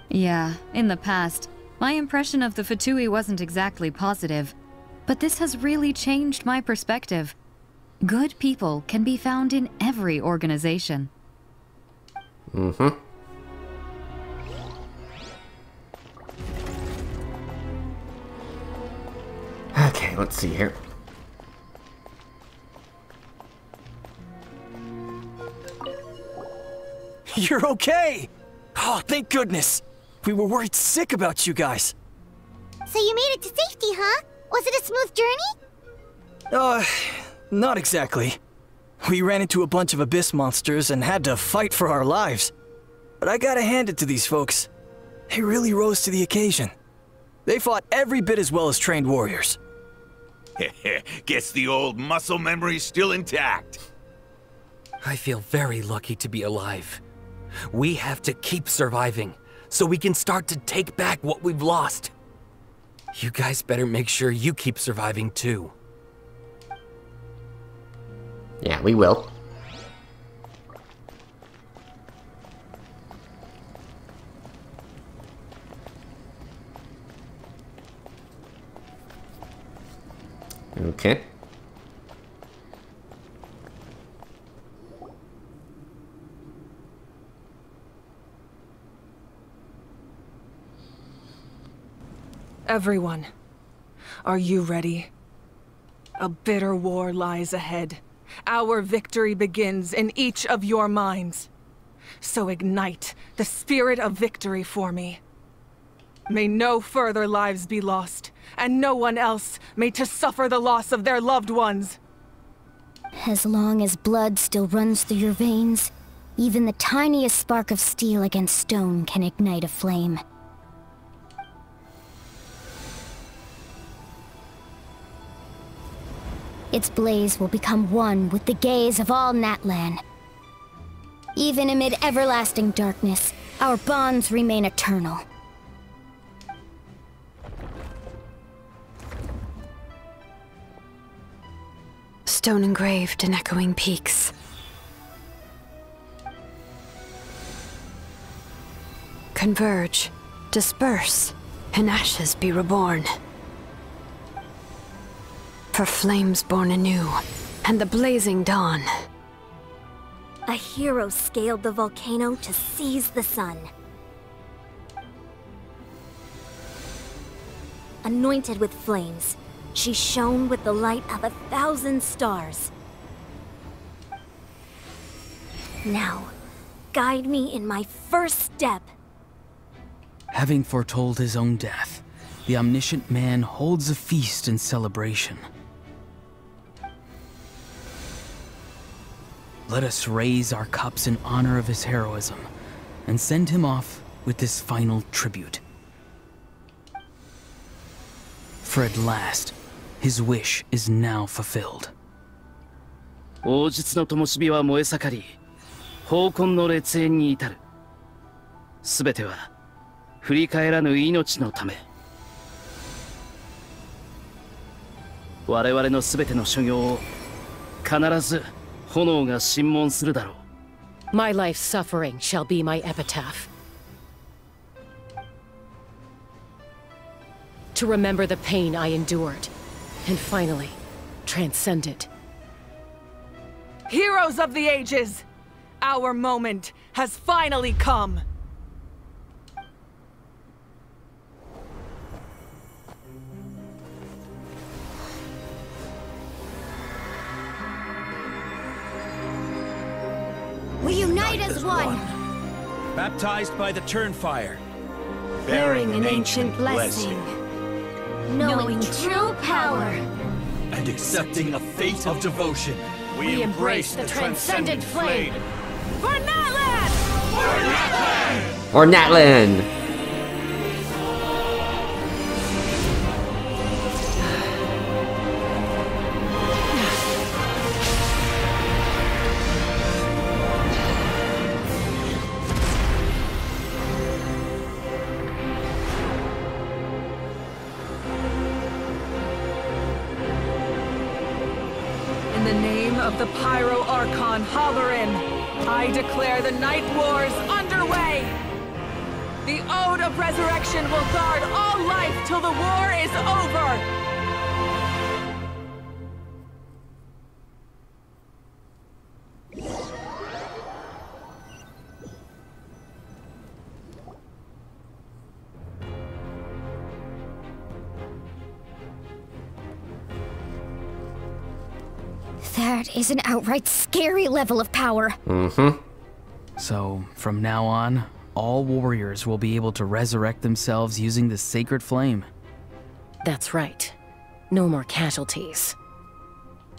Yeah, in the past, my impression of the Fatui wasn't exactly positive. But this has really changed my perspective. Good people can be found in every organization. Mm-hmm. Okay, let's see here. You're okay! Oh, thank goodness! We were worried sick about you guys. So you made it to safety, huh? Was it a smooth journey? Not exactly. We ran into a bunch of abyss monsters and had to fight for our lives. But I gotta hand it to these folks. They really rose to the occasion. They fought every bit as well as trained warriors. Guess the old muscle memory's still intact. I feel very lucky to be alive. We have to keep surviving, so we can start to take back what we've lost. You guys better make sure you keep surviving too. Yeah, we will. Okay. Everyone, are you ready? A bitter war lies ahead. Our victory begins in each of your minds. So ignite the spirit of victory for me. May no further lives be lost, and no one else may to suffer the loss of their loved ones. As long as blood still runs through your veins, even the tiniest spark of steel against stone can ignite a flame. Its blaze will become one with the gaze of all Natlan. Even amid everlasting darkness, our bonds remain eternal. Stone engraved in echoing peaks. Converge, disperse, in ashes be reborn. For flames born anew, and the blazing dawn. A hero scaled the volcano to seize the sun. Anointed with flames, she shone with the light of 1,000 stars. Now, guide me in my first step. Having foretold his own death, the omniscient man holds a feast in celebration. Let us raise our cups in honor of his heroism, and send him off with this final tribute. For at last, his wish is now fulfilled. 王術の灯火は燃え盛り、宝魂の烈焰に至る。すべては振り返らぬ命のため。我々のすべての所業を必ず炎が審問するだろう。My life's suffering shall be my epitaph. To remember the pain I endured, and finally, transcend it. Heroes of the ages! Our moment has finally come! We unite as one! Baptized by the Turnfire. Bearing an ancient blessing. Knowing true power. And accepting a fate of devotion. We embrace the transcendent flame. For Natlan! For Natlan! Or Natlan! In the name of the Pyro Archon Halloran, I declare the Night Wars underway! The Ode of Resurrection will guard all life till the war is over! That is an outright scary level of power. Mm-hmm. So, from now on, all warriors will be able to resurrect themselves using the sacred flame. That's right. No more casualties.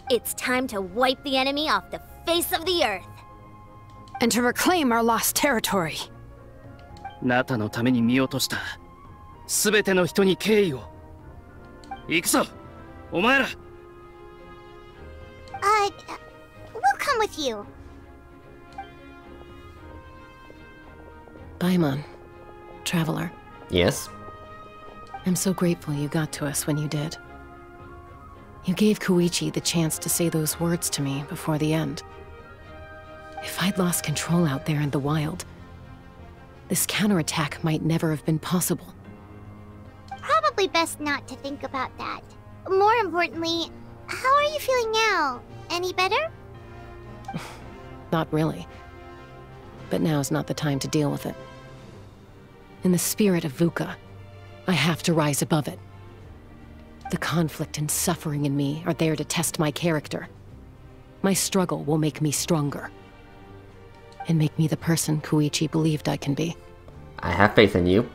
It's time to wipe the enemy off the face of the earth. And to reclaim our lost territory. ナタのために見落としたすべての人に敬意を。行くぞ、お前ら。We'll come with you. Paimon, traveler. Yes? I'm so grateful you got to us when you did. You gave Koichi the chance to say those words to me before the end. If I'd lost control out there in the wild, this counterattack might never have been possible. Probably best not to think about that. More importantly, how are you feeling now? Any better? Not really. But now's not the time to deal with it. In the spirit of VUCA, I have to rise above it. The conflict and suffering in me are there to test my character. My struggle will make me stronger. And make me the person Koichi believed I can be. I have faith in you.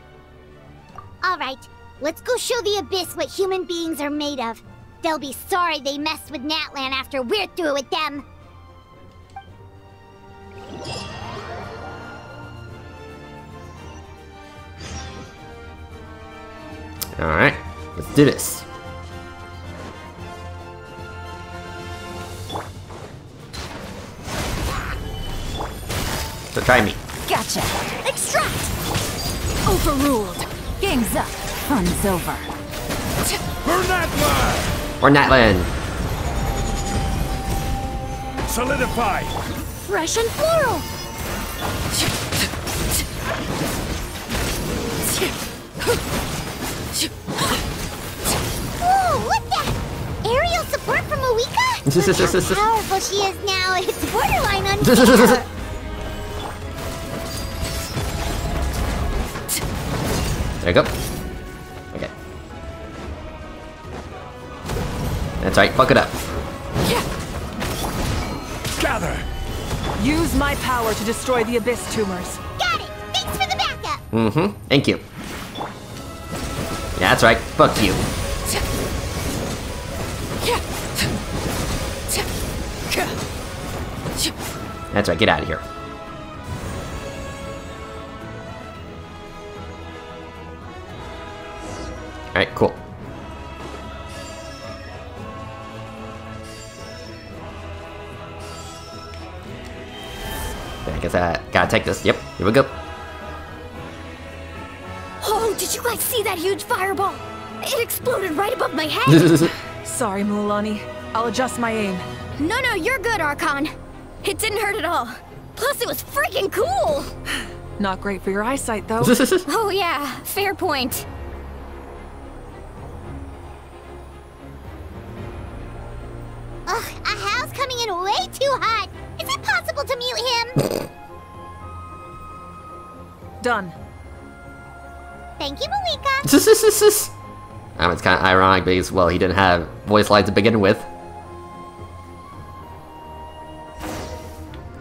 Alright, let's go show the Abyss what human beings are made of. They'll be sorry they messed with Natlan after we're through with them. Alright, let's do this. So try me. Gotcha. Extract! Overruled. Game's up. Fun's over. For Natlan! Or Natlan. Solidify! Fresh and floral! Whoa, look that! Aerial support from Uika? Look how powerful she is now, it's borderline unfair! There you go. Okay. That's right, fuck it up. Gather! Use my power to destroy the Abyss tumors. Got it! Thanks for the backup! Mm-hmm, thank you. Yeah, that's right, fuck you. That's right, get out of here. Alright, cool. I guess I gotta take this. Yep, here we go. Oh, did you guys see that huge fireball? It exploded right above my head! Sorry, Mualani. I'll adjust my aim. No, you're good, Archon. It didn't hurt at all. Plus, it was freaking cool! Not great for your eyesight, though. Oh yeah, fair point. Ugh, Ahal's coming in way too hot. Is it possible to mute him? Done. Thank you, Malika. It's kind of ironic because, well, he didn't have voice lines to begin with.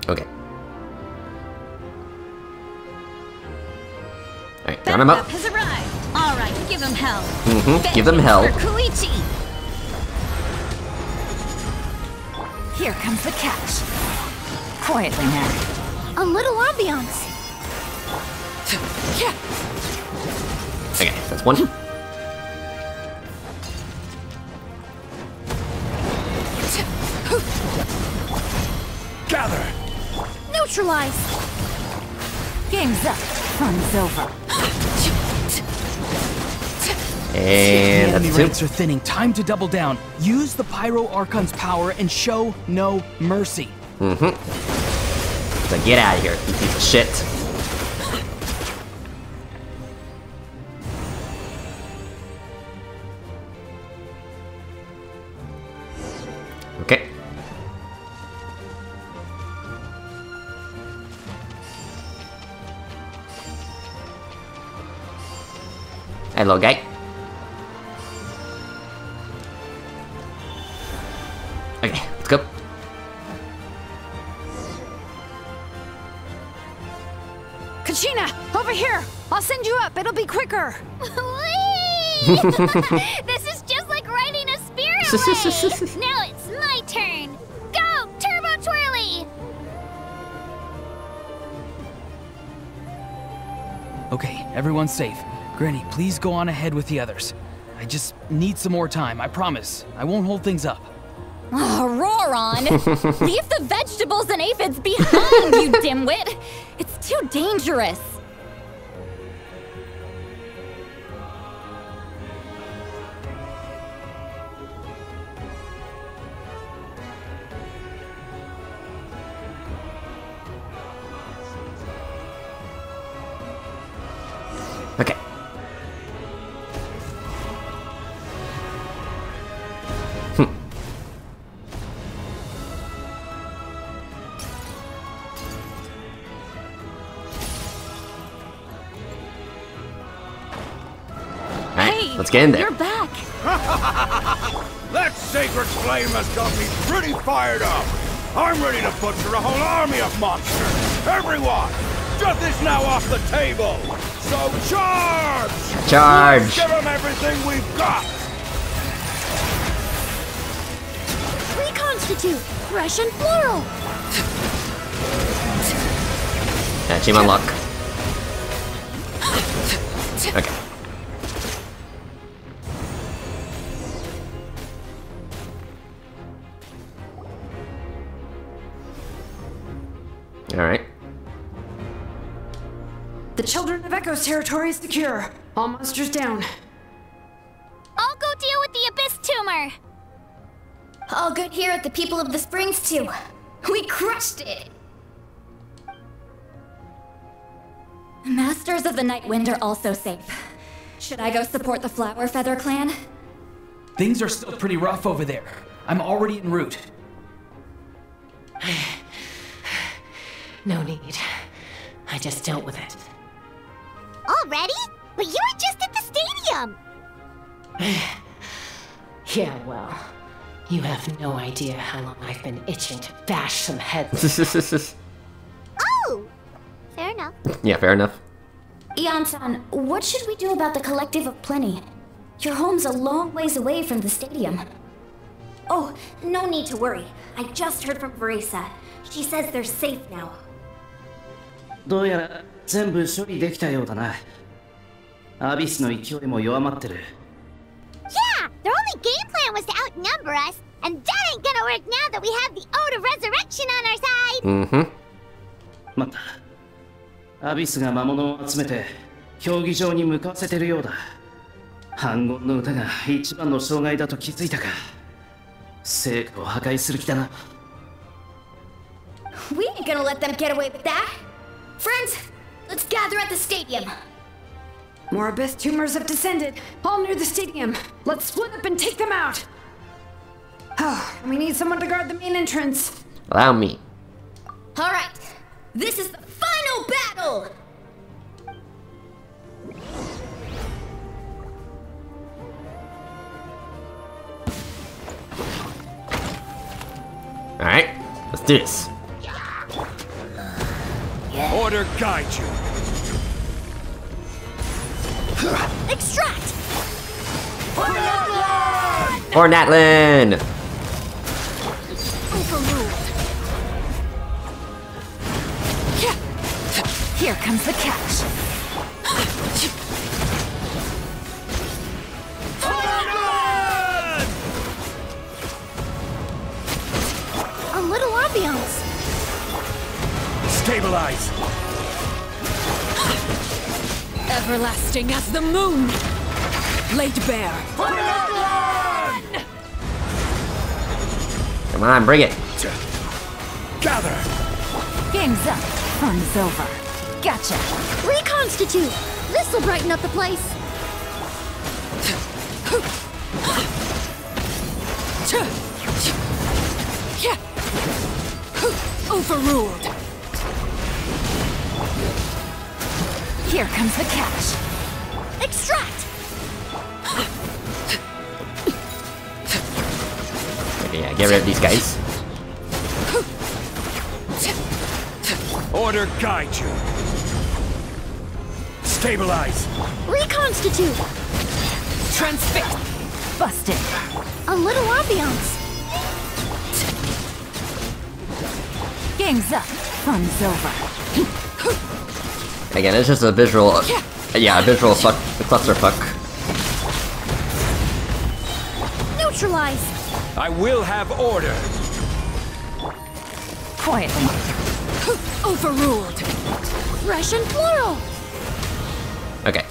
Okay. Alright, round him up. Has arrived. All right, give him hell. Give them hell. For Koichi. Here comes the catch. Quietly now. A little ambiance. Okay, that's one. Gather! Neutralize! Game's up. Fun's over. And enemy that's two. ranks are thinning. Time to double down. Use the Pyro Archon's power and show no mercy. So get out of here, you piece of shit. Okay. Hello, guy. Okay, let's go. Kachina, over here. I'll send you up. It'll be quicker. This is just like riding a spirit away. Now it's my turn. Go, Turbo Twirly! Okay, everyone's safe. Granny, please go on ahead with the others. I just need some more time, I promise. I won't hold things up. Oh, Roron! Leave the vegetables and aphids behind, you dimwit! It's too dangerous. Okay. Alright, let's get in there. You're back. That sacred flame has got me pretty fired up. I'm ready to butcher a whole army of monsters. Everyone, get this now off the table. So charge! Charge! Let's give them everything we've got. Reconstitute, fresh and floral. Yeah, team unlock. Okay. Alright. The Children of Echo's territory is secure. All monsters down. I'll go deal with the Abyss Tumor. All good here at the People of the Springs, too. We crushed it! Masters of the Night Wind are also safe. Should I go support the Flower Feather clan? Things are still pretty rough over there. I'm already en route. No need. I just dealt with it. Already? But you were just at the stadium! Yeah, well, you have no idea how long I've been itching to bash some heads. Oh! Fair enough. Yeah, fair enough. Ian-san, what should we do about the Collective of Plenty? Your home's a long ways away from the stadium. Oh, no need to worry. I just heard from Verisa. She says they're safe now. どうやら全部処理できたようだな。アビスの勢いも弱まってる。Yeah! Their only game plan was to outnumber us, and that ain't gonna work now that we have the Ode of Resurrection on our side! また、アビスが魔物を集めて競技場に向かわせてるようだ。反言の歌が一番の障害だと気づいたか。成果を破壊する気だな。 We ain't gonna let them get away with that. Friends, let's gather at the stadium. More abyss tumors have descended, all near the stadium. Let's split up and take them out. We need someone to guard the main entrance. Allow me. All right, this is the final battle. All right, let's do this. Order guide you. Extract! For Natlan! Overruled. Here comes the catch. A little ambiance. Stabilize. Everlasting as the moon. Laid bare. Come on, bring it. Gather. Game's up. Fun's over. Gotcha. Reconstitute. This'll brighten up the place. Overruled. Here comes the catch. Extract. Okay, yeah, get rid of these guys. Order guide you. Stabilize. Reconstitute. Transfix. Busted. A little ambiance. Game's up. Fun's over. Again, it's just a visual, yeah, a visual clusterfuck. Neutralize. I will have order. Quietly. Overruled. Russian plural. Okay.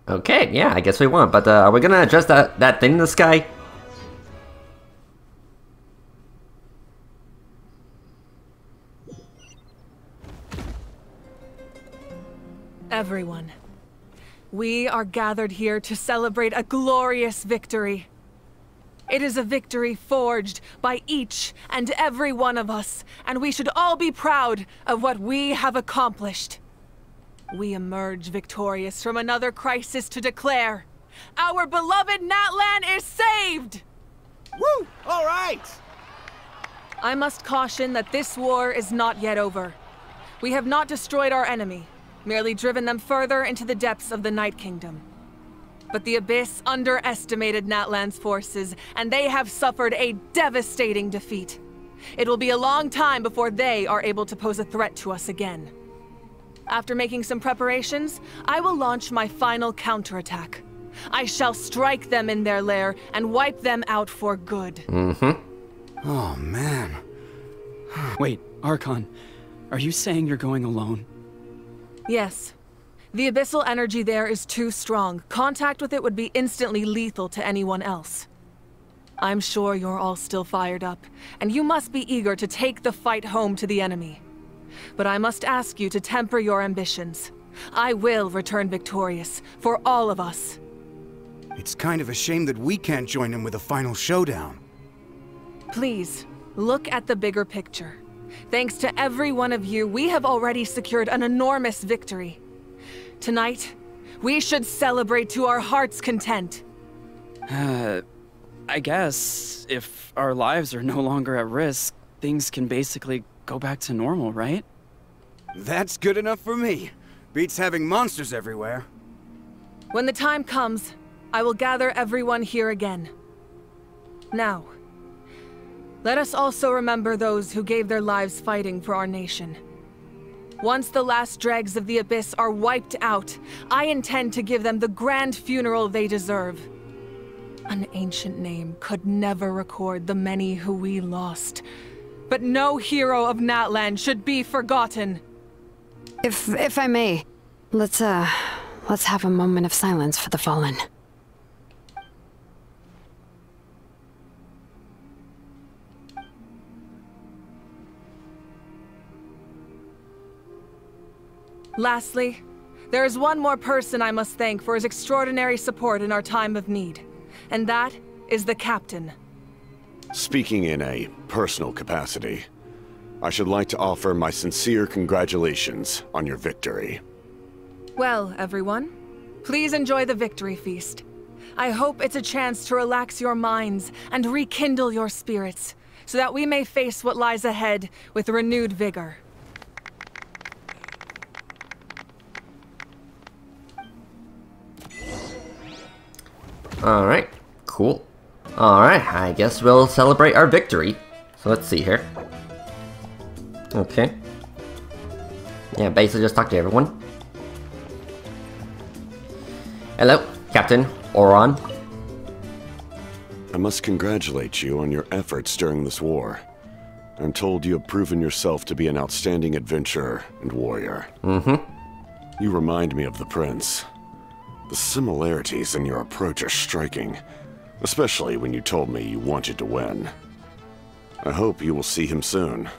Okay, yeah, I guess we won, but are we gonna address that thing in the sky? Everyone, we are gathered here to celebrate a glorious victory. It is a victory forged by each and every one of us, and we should all be proud of what we have accomplished. We emerge victorious from another crisis to declare, our beloved Natlan is saved! Woo! All right! I must caution that this war is not yet over. We have not destroyed our enemy, merely driven them further into the depths of the Night Kingdom. But the Abyss underestimated Natlan's forces, and they have suffered a devastating defeat. It will be a long time before they are able to pose a threat to us again. After making some preparations, I will launch my final counterattack. I shall strike them in their lair and wipe them out for good. Oh, man. Wait, Archon, are you saying you're going alone? Yes. The abyssal energy there is too strong. Contact with it would be instantly lethal to anyone else. I'm sure you're all still fired up, and you must be eager to take the fight home to the enemy. But I must ask you to temper your ambitions. I will return victorious, for all of us. It's kind of a shame that we can't join him with a final showdown. Please, look at the bigger picture. Thanks to every one of you, we have already secured an enormous victory. Tonight, we should celebrate to our heart's content. I guess if our lives are no longer at risk, things can basically go back to normal, right? That's good enough for me. Beats having monsters everywhere. When the time comes, I will gather everyone here again. Now, let us also remember those who gave their lives fighting for our nation. Once the last dregs of the Abyss are wiped out, I intend to give them the grand funeral they deserve. An ancient name could never record the many who we lost. But no hero of Natlan should be forgotten. If I may, let's have a moment of silence for the fallen. Lastly, there is one more person I must thank for his extraordinary support in our time of need, and that is the Captain. Speaking in a personal capacity, I should like to offer my sincere congratulations on your victory. Well, everyone, please enjoy the victory feast. I hope it's a chance to relax your minds and rekindle your spirits, so that we may face what lies ahead with renewed vigor. Alright, cool. Alright, I guess we'll celebrate our victory. So let's see here. Okay. Yeah, basically just talk to everyone. Hello, Captain Oron. I must congratulate you on your efforts during this war. I'm told you have proven yourself to be an outstanding adventurer and warrior. You remind me of the Prince. The similarities in your approach are striking, especially when you told me you wanted to win. I hope you will see him soon.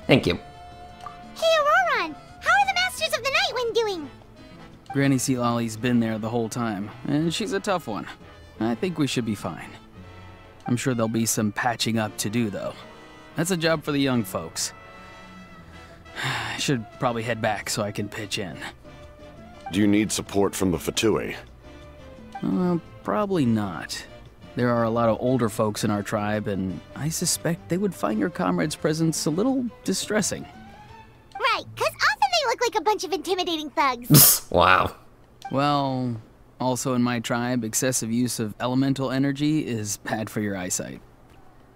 Thank you. Hey, Auroron! How are the Masters of the Nightwind doing? Granny Sealolly's been there the whole time, and she's a tough one. I think we should be fine. I'm sure there'll be some patching up to do, though. That's a job for the young folks. I should probably head back so I can pitch in. Do you need support from the Fatui? Probably not. There are a lot of older folks in our tribe, and I suspect they would find your comrade's presence a little distressing. Right, 'cause often they look like a bunch of intimidating thugs. Wow. Well, also in my tribe, excessive use of elemental energy is bad for your eyesight.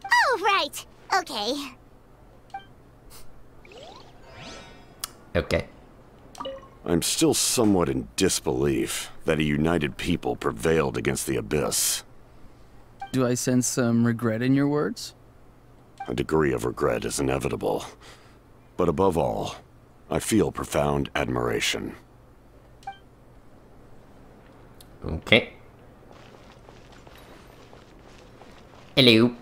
Oh, right. Okay. Okay. I'm still somewhat in disbelief that a united people prevailed against the Abyss. Do I sense some regret in your words? A degree of regret is inevitable. But above all, I feel profound admiration. Okay. Hello.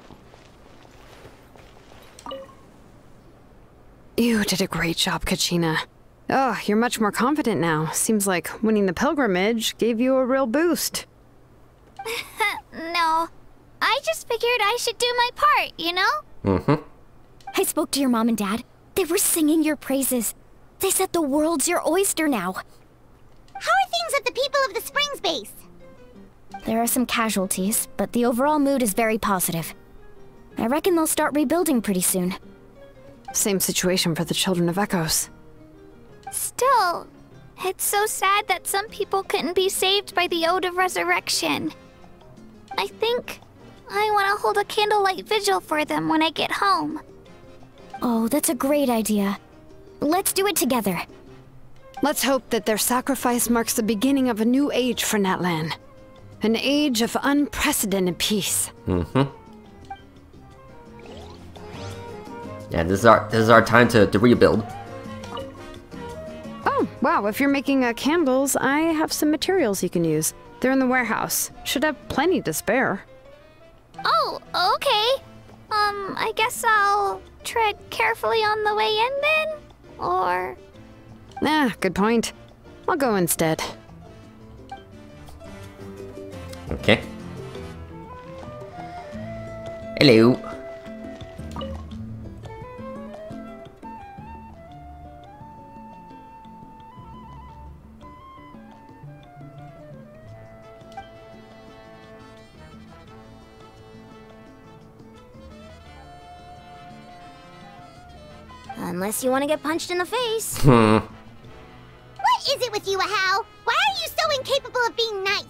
You did a great job, Kachina. Oh, you're much more confident now. Seems like winning the pilgrimage gave you a real boost. No. I just figured I should do my part, you know? I spoke to your mom and dad. They were singing your praises. They said the world's your oyster now. How are things at the People of the Springs base? There are some casualties, but the overall mood is very positive. I reckon they'll start rebuilding pretty soon. Same situation for the Children of Echoes. Still, It's so sad that some people couldn't be saved by the Ode of Resurrection. I think I want to hold a candlelight vigil for them when I get home. Oh, that's a great idea. Let's do it together. Let's hope that their sacrifice marks the beginning of a new age for Natlan. An age of unprecedented peace. Yeah, this is our time to rebuild. Oh, wow, if you're making candles, I have some materials you can use. They're in the warehouse. Should have plenty to spare. Oh, okay. I guess I'll tread carefully on the way in then? Or... Good point. I'll go instead. Okay. Hello. Unless you want to get punched in the face. Hmm. What is it with you, Ahau? Why are you so incapable of being nice?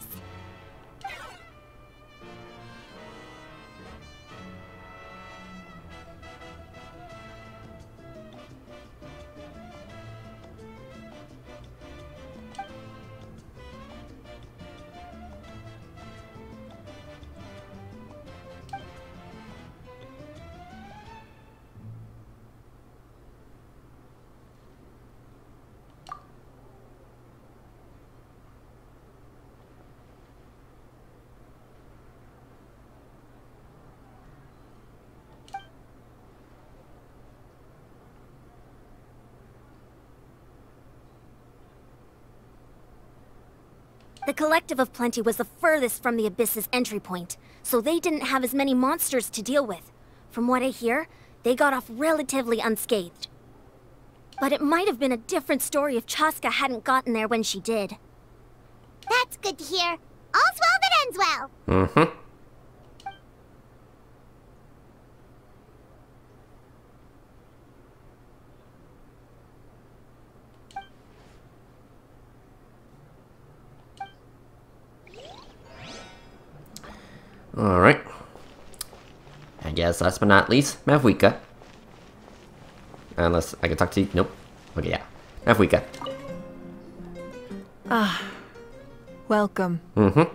The Collective of Plenty was the furthest from the Abyss's entry point, so they didn't have as many monsters to deal with. From what I hear, they got off relatively unscathed. But it might have been a different story if Chaska hadn't gotten there when she did. That's good to hear. All's well that ends well. Alright. I guess last but not least, Mavwika. Unless I can talk to you. Nope. Okay, yeah. Mavwika. Ah. Welcome. You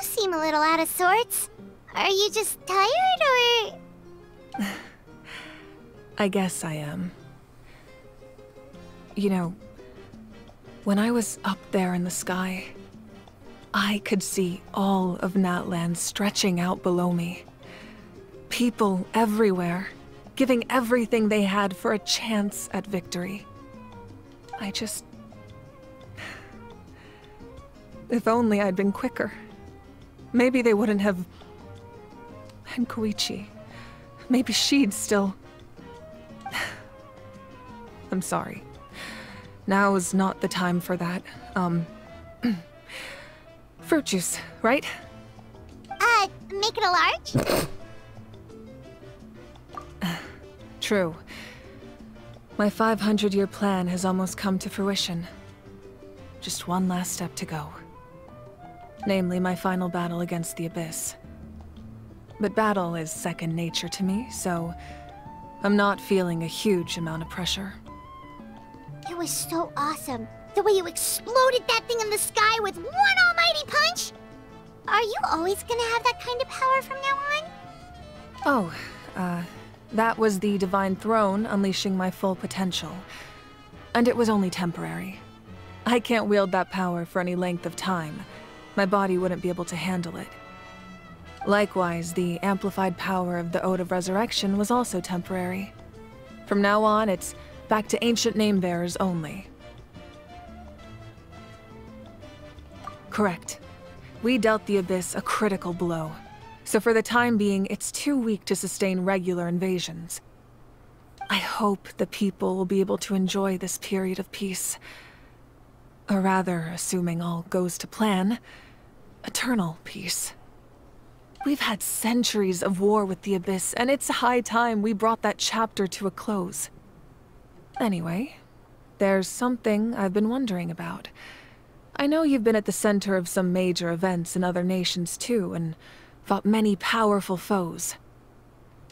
seem a little out of sorts. Are you just tired, or...? I guess I am. You know, when I was up there in the sky, I could see all of Natlan stretching out below me. People everywhere, giving everything they had for a chance at victory. I just... If only I'd been quicker. Maybe they wouldn't have... And Koichi. Maybe she'd still... I'm sorry. Now is not the time for that. Fruit juice, right? Make it a large? True. My 500-year plan has almost come to fruition. Just one last step to go. Namely, my final battle against the Abyss. But battle is second nature to me, so I'm not feeling a huge amount of pressure. It was so awesome. The way you exploded that thing in the sky with one almighty punch! Are you always gonna have that kind of power from now on? Oh, that was the Divine Throne unleashing my full potential. And it was only temporary. I can't wield that power for any length of time. My body wouldn't be able to handle it. Likewise, the amplified power of the Ode of Resurrection was also temporary. From now on, it's back to ancient name-bearers only. Correct. We dealt the Abyss a critical blow. So for the time being, it's too weak to sustain regular invasions. I hope the people will be able to enjoy this period of peace. Or rather, assuming all goes to plan, eternal peace. We've had centuries of war with the Abyss, and it's high time we brought that chapter to a close. Anyway, there's something I've been wondering about. I know you've been at the center of some major events in other nations too, and fought many powerful foes.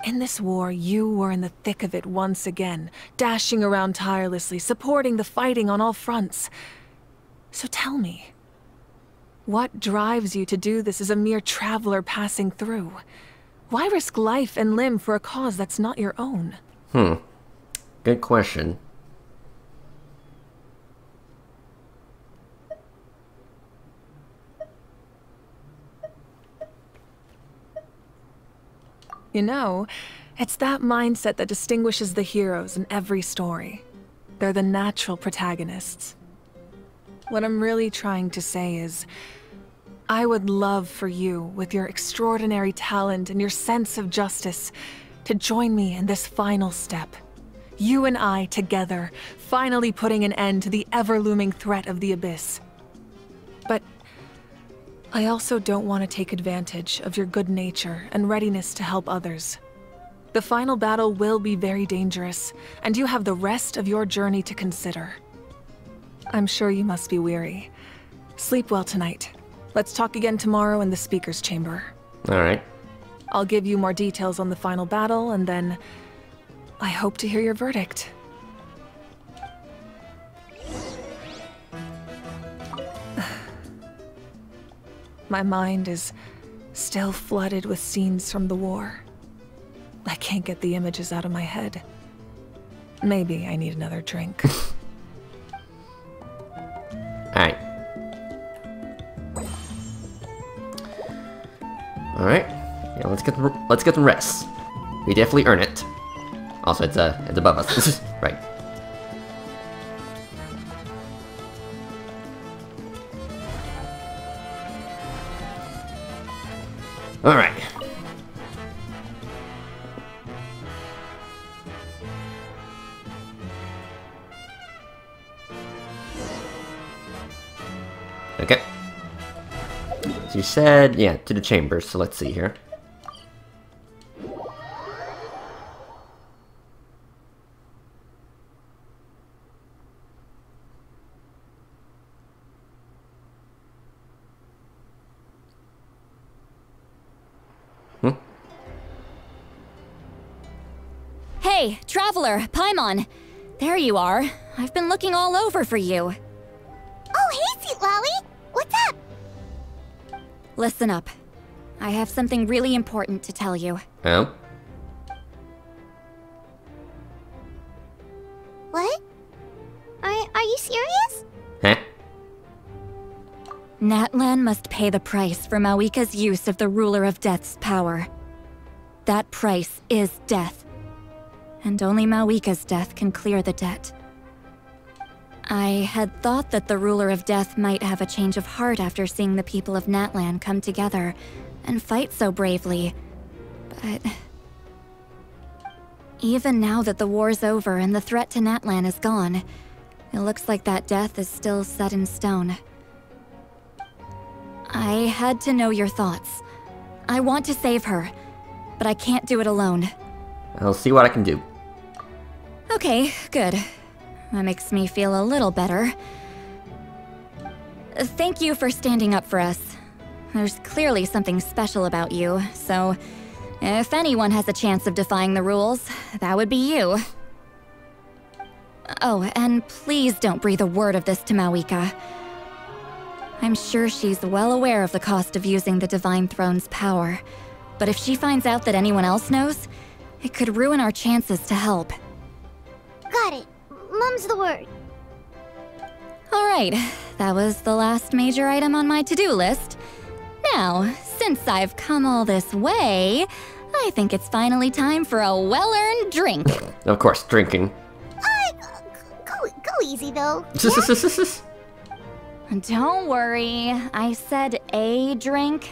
In this war, you were in the thick of it once again, dashing around tirelessly, supporting the fighting on all fronts. So tell me, what drives you to do this as a mere traveler passing through? Why risk life and limb for a cause that's not your own? Good question. You know, it's that mindset that distinguishes the heroes in every story. They're the natural protagonists. What I'm really trying to say is, I would love for you, with your extraordinary talent and your sense of justice, to join me in this final step. You and I together, finally putting an end to the ever-looming threat of the Abyss. But I also don't want to take advantage of your good nature and readiness to help others. The final battle will be very dangerous, and you have the rest of your journey to consider. I'm sure you must be weary. Sleep well tonight. Let's talk again tomorrow in the speaker's chamber. Alright. I'll give you more details on the final battle, and then I hope to hear your verdict. My mind is still flooded with scenes from the war. I can't get the images out of my head. Maybe I need another drink. Alright. Alright. Yeah, let's get some rest. We definitely earn it. Also, it's above us. Right. Alright. Okay. So you said, yeah, to the chambers, so let's see here. Hey, Traveler, Paimon! There you are. I've been looking all over for you. Oh, hey, Sweet Lolly! What's up? Listen up. I have something really important to tell you. Oh? What? Are you serious? Huh? Natlan must pay the price for Mawika's use of the Ruler of Death's power. That price is death. And only Mawika's death can clear the debt. I had thought that the Ruler of Death might have a change of heart after seeing the people of Natlan come together and fight so bravely, but even now that the war's over and the threat to Natlan is gone, it looks like that death is still set in stone. I had to know your thoughts. I want to save her, but I can't do it alone. I'll see what I can do. Okay, good. That makes me feel a little better. Thank you for standing up for us. There's clearly something special about you, so if anyone has a chance of defying the rules, that would be you. Oh, and please don't breathe a word of this to Mawika. I'm sure she's well aware of the cost of using the Divine Throne's power, but if she finds out that anyone else knows, it could ruin our chances to help. Got it. Mum's the word. Alright, that was the last major item on my to-do list. Now, since I've come all this way, I think it's finally time for a well-earned drink. Of course, drinking. Go easy, though. Don't worry, I said a drink.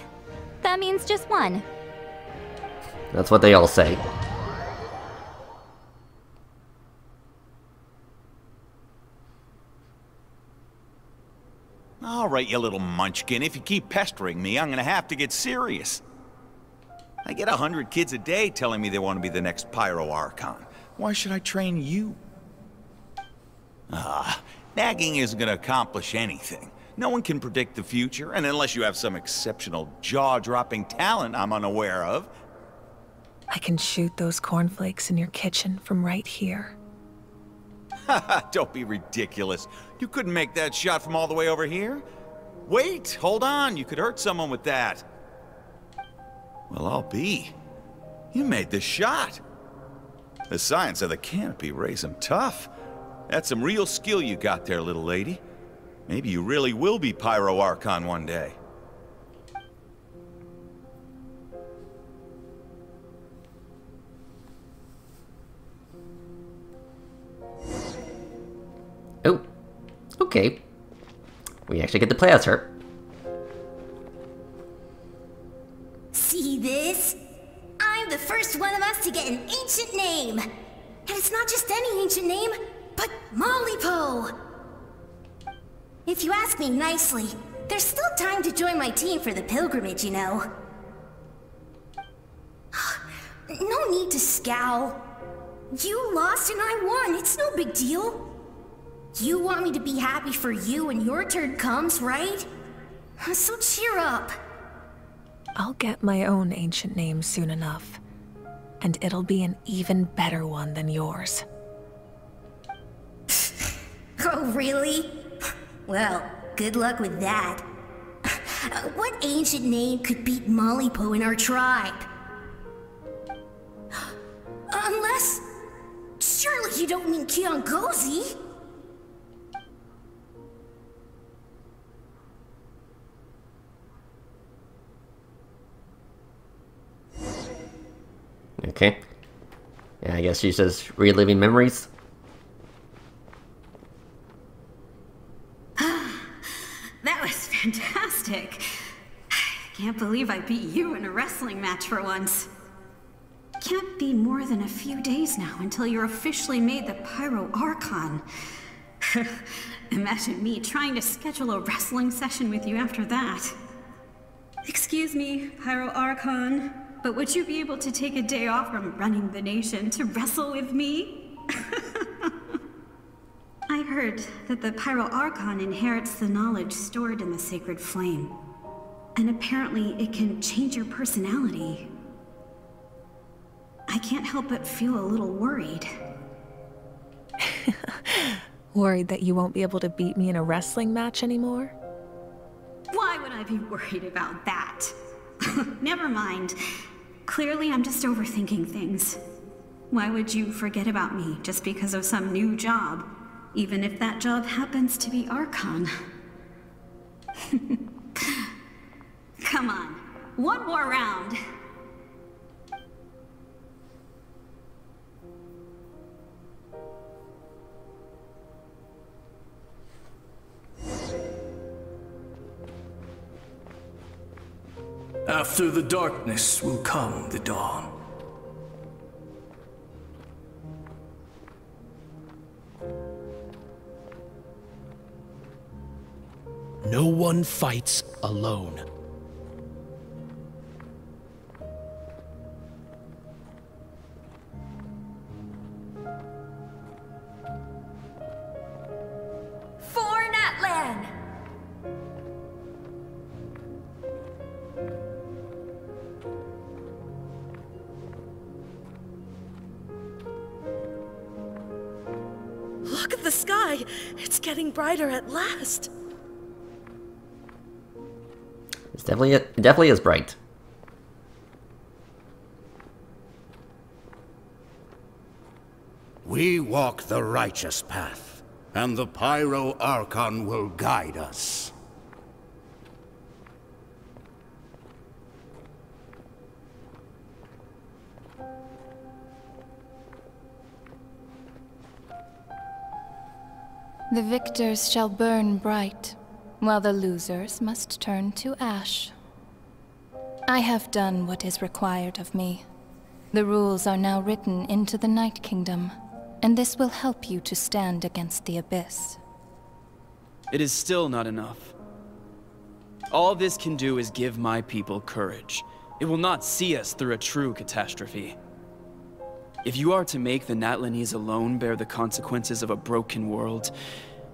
That means just one. That's what they all say. All right, you little munchkin. If you keep pestering me, I'm gonna have to get serious. I get 100 kids a day telling me they want to be the next Pyro Archon. Why should I train you? Nagging isn't gonna accomplish anything. No one can predict the future, and unless you have some exceptional jaw-dropping talent I'm unaware of. I can shoot those cornflakes in your kitchen from right here. Haha, don't be ridiculous. You couldn't make that shot from all the way over here? Wait, hold on, you could hurt someone with that. Well, I'll be. You made the shot. The science of the canopy raised him tough. That's some real skill you got there, little lady. Maybe you really will be Pyro Archon one day. Oh, okay. We actually get to play as her. See this? I'm the first one of us to get an ancient name. And it's not just any ancient name, but Mollypo. If you ask me nicely, there's still time to join my team for the pilgrimage, you know. No need to scowl. You lost and I won, it's no big deal. You want me to be happy for you when your turn comes, right? So cheer up. I'll get my own ancient name soon enough. And it'll be an even better one than yours. Oh, really? Well, good luck with that. What ancient name could beat Mollypo in our tribe? Unless... surely you don't mean Kiangozi? Okay. Yeah, I guess she's just reliving memories. That was fantastic. Can't believe I beat you in a wrestling match for once. Can't be more than a few days now until you're officially made the Pyro Archon. Imagine me trying to schedule a wrestling session with you after that. Excuse me, Pyro Archon, but would you be able to take a day off from running the nation to wrestle with me? I heard that the Pyro Archon inherits the knowledge stored in the sacred flame. And apparently it can change your personality. I can't help but feel a little worried. Worried that you won't be able to beat me in a wrestling match anymore? Why would I be worried about that? Never mind. Clearly I'm just overthinking things. Why would you forget about me just because of some new job? Even if that job happens to be Archon. Come on, one more round. After the darkness will come the dawn. No one fights alone. For Natlan! Look at the sky! It's getting brighter at last! It's definitely is bright. We walk the righteous path, and the Pyro Archon will guide us. The victors shall burn bright, while the losers must turn to ash. I have done what is required of me. The rules are now written into the Night Kingdom, and this will help you to stand against the Abyss. It is still not enough. All this can do is give my people courage. It will not see us through a true catastrophe. If you are to make the Natlanese alone bear the consequences of a broken world,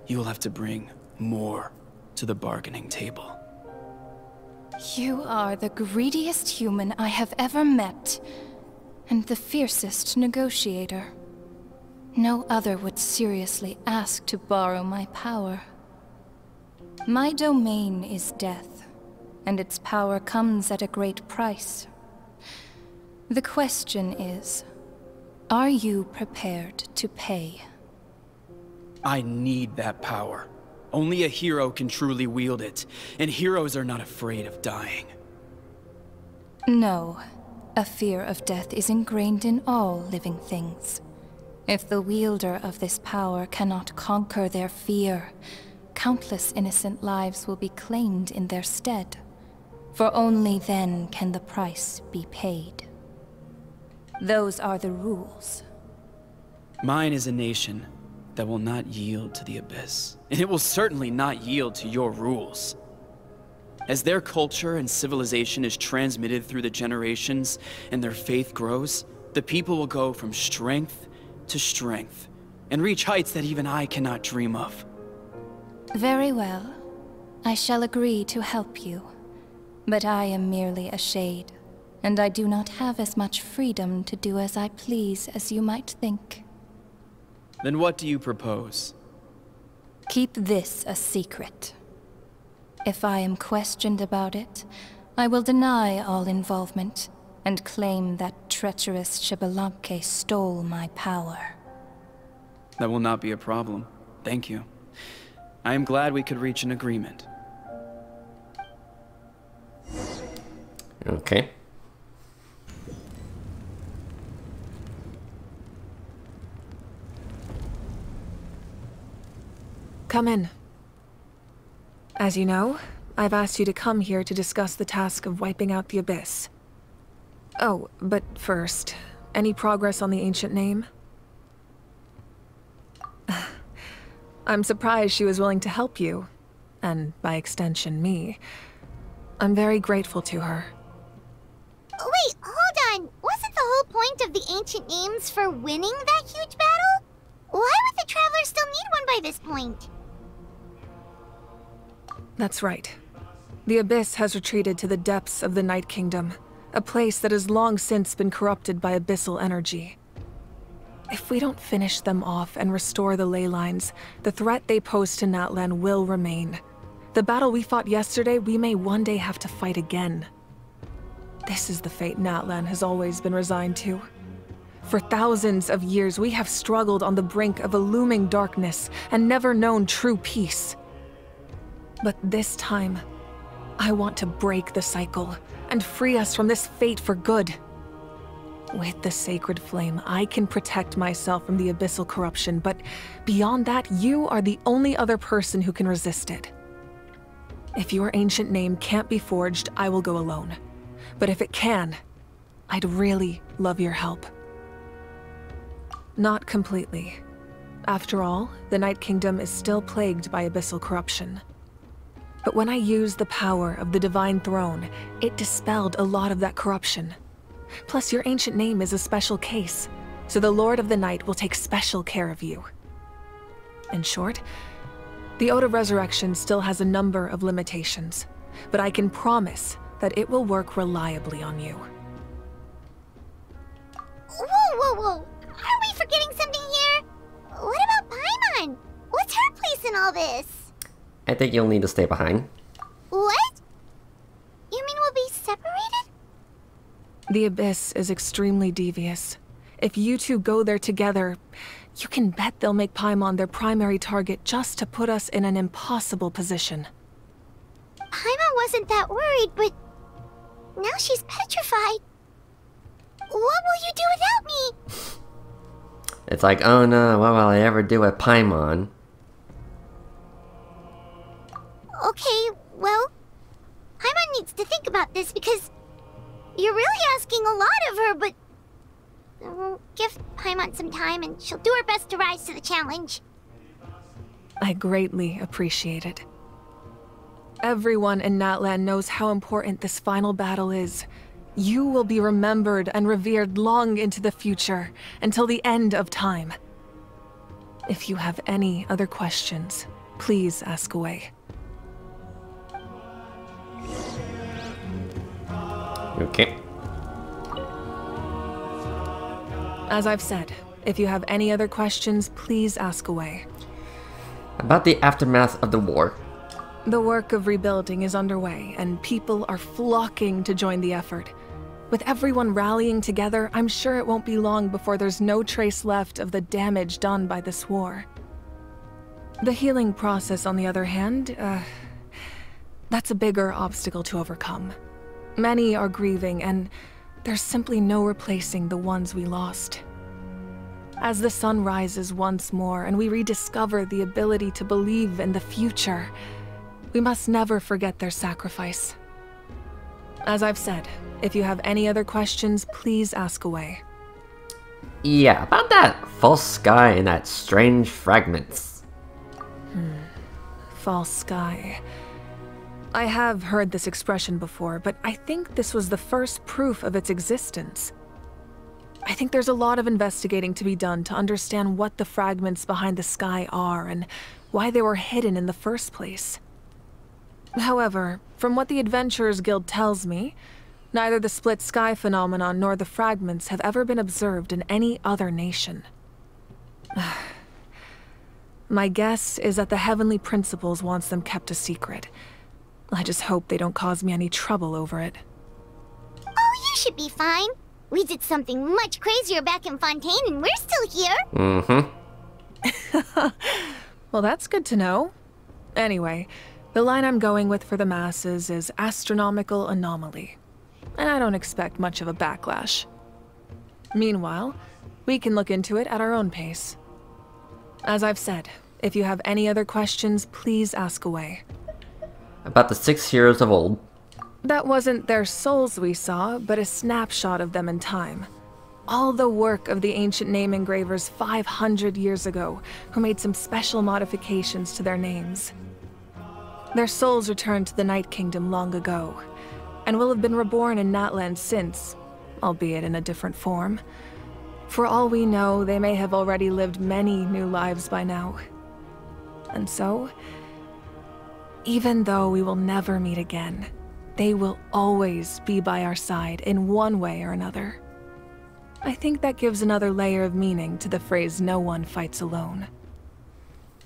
you will have to bring more to the bargaining table. You are the greediest human I have ever met, and the fiercest negotiator. No other would seriously ask to borrow my power. My domain is death, and its power comes at a great price. The question is, are you prepared to pay? I need that power. Only a hero can truly wield it, and heroes are not afraid of dying. No. A fear of death is ingrained in all living things. If the wielder of this power cannot conquer their fear, countless innocent lives will be claimed in their stead. For only then can the price be paid. Those are the rules. Mine is a nation that will not yield to the Abyss, and it will certainly not yield to your rules. As their culture and civilization is transmitted through the generations and their faith grows, the people will go from strength to strength and reach heights that even I cannot dream of. Very well. I shall agree to help you. But I am merely a shade, and I do not have as much freedom to do as I please as you might think. Then what do you propose? Keep this a secret. If I am questioned about it, I will deny all involvement and claim that treacherous Xbalanque stole my power. That will not be a problem. Thank you. I am glad we could reach an agreement. Okay. Come in. As you know, I've asked you to come here to discuss the task of wiping out the Abyss. Oh, but first, any progress on the ancient name? I'm surprised she was willing to help you, and by extension, me. I'm very grateful to her. Wait, hold on. Wasn't the whole point of the ancient names for winning that huge battle? Why would the Traveler still need one by this point? That's right. The Abyss has retreated to the depths of the Night Kingdom, a place that has long since been corrupted by abyssal energy. If we don't finish them off and restore the ley lines, the threat they pose to Natlan will remain. The battle we fought yesterday, we may one day have to fight again. This is the fate Natlan has always been resigned to. For thousands of years, we have struggled on the brink of a looming darkness and never known true peace. But this time, I want to break the cycle and free us from this fate for good. With the sacred flame, I can protect myself from the abyssal corruption, but beyond that, you are the only other person who can resist it. If your ancient name can't be forged, I will go alone. But if it can, I'd really love your help. Not completely. After all, the Night Kingdom is still plagued by abyssal corruption. But when I used the power of the Divine Throne, it dispelled a lot of that corruption. Plus, your ancient name is a special case, so the Lord of the Night will take special care of you. In short, the Ode of Resurrection still has a number of limitations, but I can promise that it will work reliably on you. Whoa. Are we forgetting something here? What about Paimon? What's her place in all this? I think you'll need to stay behind. What? You mean we'll be separated? The Abyss is extremely devious. If you two go there together, you can bet they'll make Paimon their primary target just to put us in an impossible position. Paimon wasn't that worried, but now she's petrified. What will you do without me? It's like, oh no, what will I ever do with Paimon? Okay, well, Paimon needs to think about this because you're really asking a lot of her, but we'll give Paimon some time and she'll do her best to rise to the challenge. I greatly appreciate it. Everyone in Natlan knows how important this final battle is, You will be remembered and revered long into the future, until the end of time. If you have any other questions, please ask away. Okay. As I've said, if you have any other questions, please ask away. About the aftermath of the war. The work of rebuilding is underway, and people are flocking to join the effort. With everyone rallying together, I'm sure it won't be long before there's no trace left of the damage done by this war. The healing process, on the other hand, that's a bigger obstacle to overcome. Many are grieving, and there's simply no replacing the ones we lost. As the sun rises once more and we rediscover the ability to believe in the future, we must never forget their sacrifice. As I've said, if you have any other questions, please ask away. Yeah, about that false sky and that strange fragments. False sky. I have heard this expression before, but I think this was the first proof of its existence. I think there's a lot of investigating to be done to understand what the fragments behind the sky are and why they were hidden in the first place. However, from what the Adventurers Guild tells me, neither the split sky phenomenon nor the fragments have ever been observed in any other nation. My guess is that the Heavenly Principles wants them kept a secret. I just hope they don't cause me any trouble over it. Oh, you should be fine. We did something much crazier back in Fontaine and we're still here. Mm-hmm. Well, that's good to know. Anyway, the line I'm going with for the masses is astronomical anomaly. And I don't expect much of a backlash. Meanwhile, we can look into it at our own pace. As I've said, if you have any other questions, please ask away. About the 6 heroes of old. That wasn't their souls we saw, but a snapshot of them in time. All the work of the ancient name engravers 500 years ago, who made some special modifications to their names. Their souls returned to the Night Kingdom long ago, and will have been reborn in Natland since, albeit in a different form. For all we know, they may have already lived many new lives by now. And so, even though we will never meet again, they will always be by our side in one way or another. I think that gives another layer of meaning to the phrase "no one fights alone."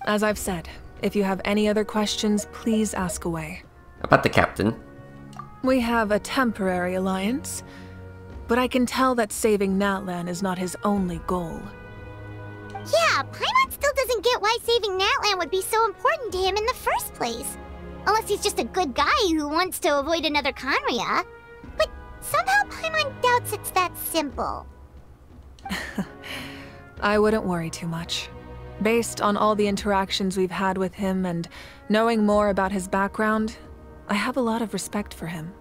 As I've said, if you have any other questions, please ask away. About the captain. We have a temporary alliance, but I can tell that saving Natlan is not his only goal. Yeah, Paimon still doesn't get why saving Natlan would be so important to him in the first place. Unless he's just a good guy who wants to avoid another Conria. But somehow Paimon doubts it's that simple. I wouldn't worry too much. Based on all the interactions we've had with him and knowing more about his background, I have a lot of respect for him.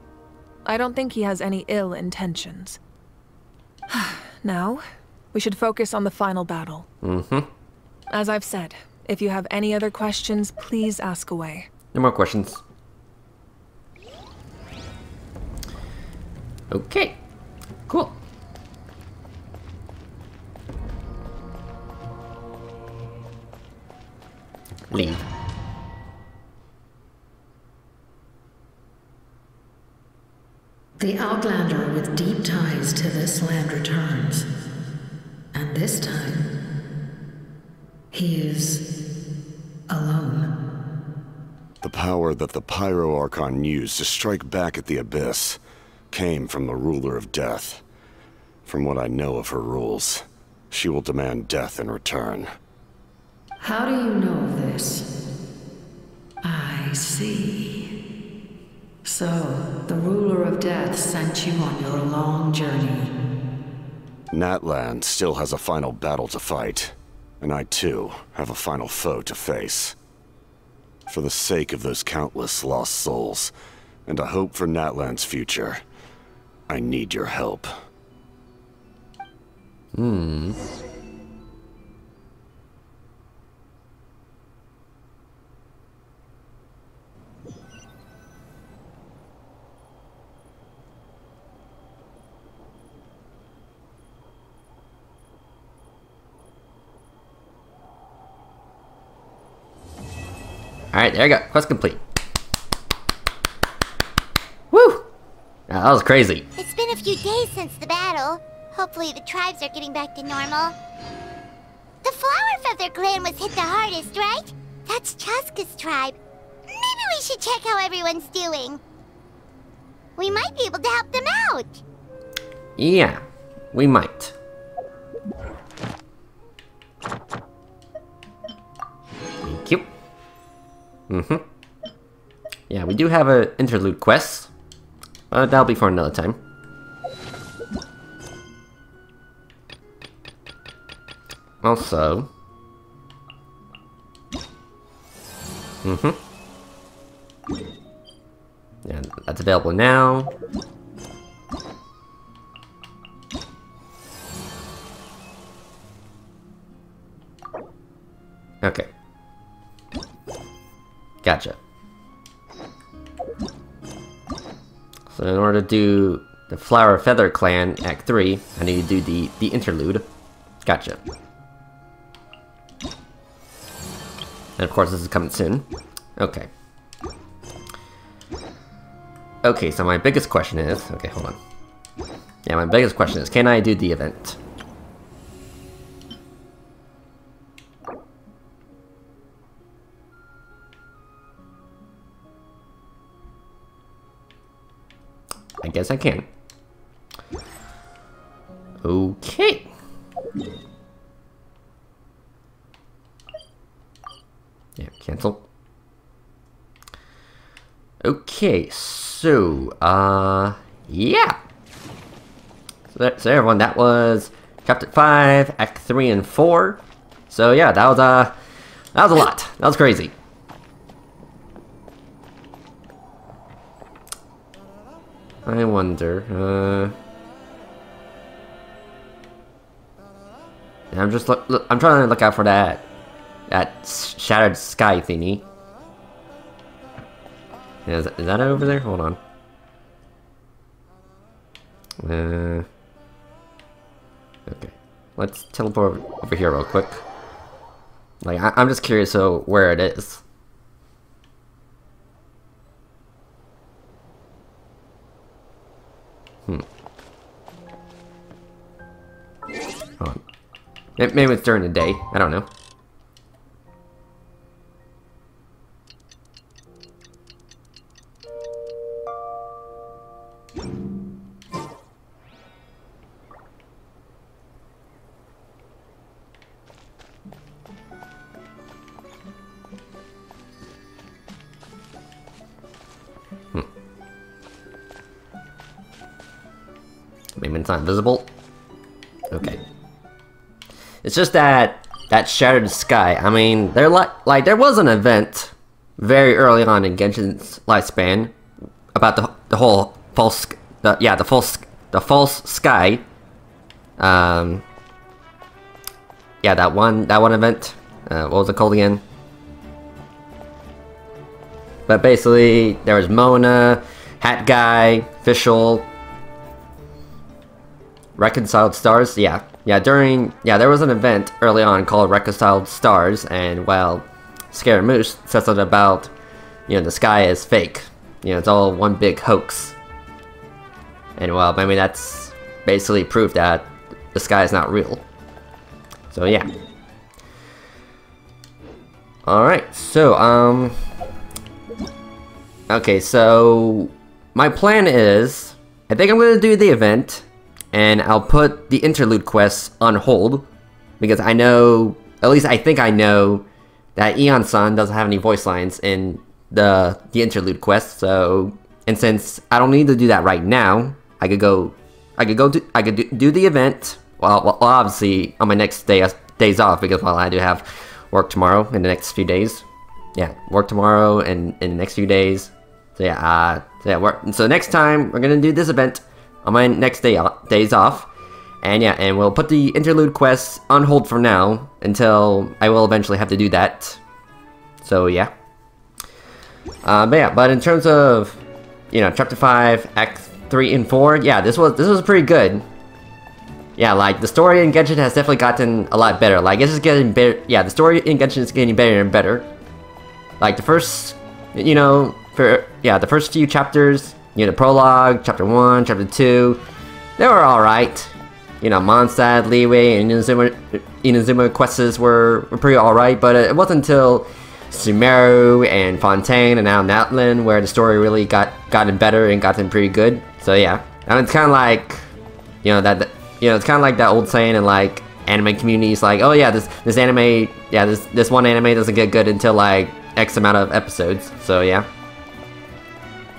I don't think he has any ill intentions. Now, we should focus on the final battle. Mm-hmm. As I've said, if you have any other questions, please ask away. No more questions. Okay. Cool. Leave. The Outlander with deep ties to this land returns. And this time, he is alone. The power that the Pyro Archon used to strike back at the Abyss came from the Ruler of Death. From what I know of her rules, she will demand death in return. How do you know of this? I see. So, the Ruler of Death sent you on your long journey. Natlan still has a final battle to fight, and I too have a final foe to face. For the sake of those countless lost souls, and a hope for Natlan's future, I need your help. Alright, there you go. Quest complete. Woo! That was crazy. It's been a few days since the battle. Hopefully the tribes are getting back to normal. The Flower Feather clan was hit the hardest, right? That's Chaska's tribe. Maybe we should check how everyone's doing. We might be able to help them out. Yeah, we might. Thank you. Yeah, we do have an interlude quest. But that'll be for another time. Also... Yeah, that's available now. Okay. Gotcha. So in order to do the Flower Feather Clan Act 3, I need to do the interlude. Gotcha. And of course this is coming soon. Okay. Okay, so my biggest question is... Okay, hold on. Yeah, my biggest question is, can I do the event? I guess I can. Okay. Yeah, cancel. Okay, so, yeah. So everyone, that was Chapter 5, Act 3 and 4. So yeah, that was a lot. That was crazy. I wonder, I'm just I'm trying to look out for that shattered sky thingy. Yeah, is that over there? Hold on. Okay, let's teleport over here real quick. Like, I'm just curious where it is. Hold on. Maybe it's during the day. I don't know. Maybe it's not visible. Okay. It's just that shattered sky. I mean, there was an event very early on in Genshin's lifespan about the whole false sky. Yeah, that one event. What was it called again? But basically, there was Mona, Hat Guy, Fischl, Reconciled Stars. Yeah, there was an event early on called Reconciled Stars, and well, Scared Moose said something about, the sky is fake. It's all one big hoax. And well, I mean, that's basically proof that the sky is not real. So yeah. Alright, so, okay, so my plan is, I think I'm gonna do the event, and I'll put the interlude quests on hold, because I know, at least I think I know, that Eon-san doesn't have any voice lines in the interlude quest. So, and since I don't need to do that right now, I could do the event. Well, obviously on my next days off, because I do have work tomorrow in the next few days. Yeah, work tomorrow and in the next few days. So yeah, so next time we're gonna do this event on my next days off, and yeah, and we'll put the interlude quests on hold for now until I will eventually have to do that. So yeah. But in terms of, Chapter 5, Act 3 and 4, yeah, this was pretty good. Yeah, like, the story in Genshin has definitely gotten a lot better. Like, it's just getting better. Yeah, the story in Genshin is getting better and better. like the first, you know, the first few chapters, you know, the prologue, chapter 1, chapter 2, they were alright. You know, Mondstadt, Leeway, and Inazuma quests were pretty alright, but it wasn't until Sumeru and Fontaine and now Natlan where the story really gotten better and gotten pretty good. So yeah, and it's kind of like, you know, it's kind of like that old saying in like anime communities, like, oh yeah, this anime, yeah, this one anime doesn't get good until like X amount of episodes. So yeah.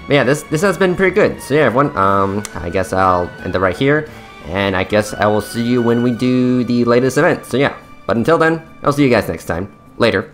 But yeah, this has been pretty good. So yeah, everyone, I guess I'll end it right here. And I guess I will see you when we do the latest event. So yeah, but until then, I'll see you guys next time. Later.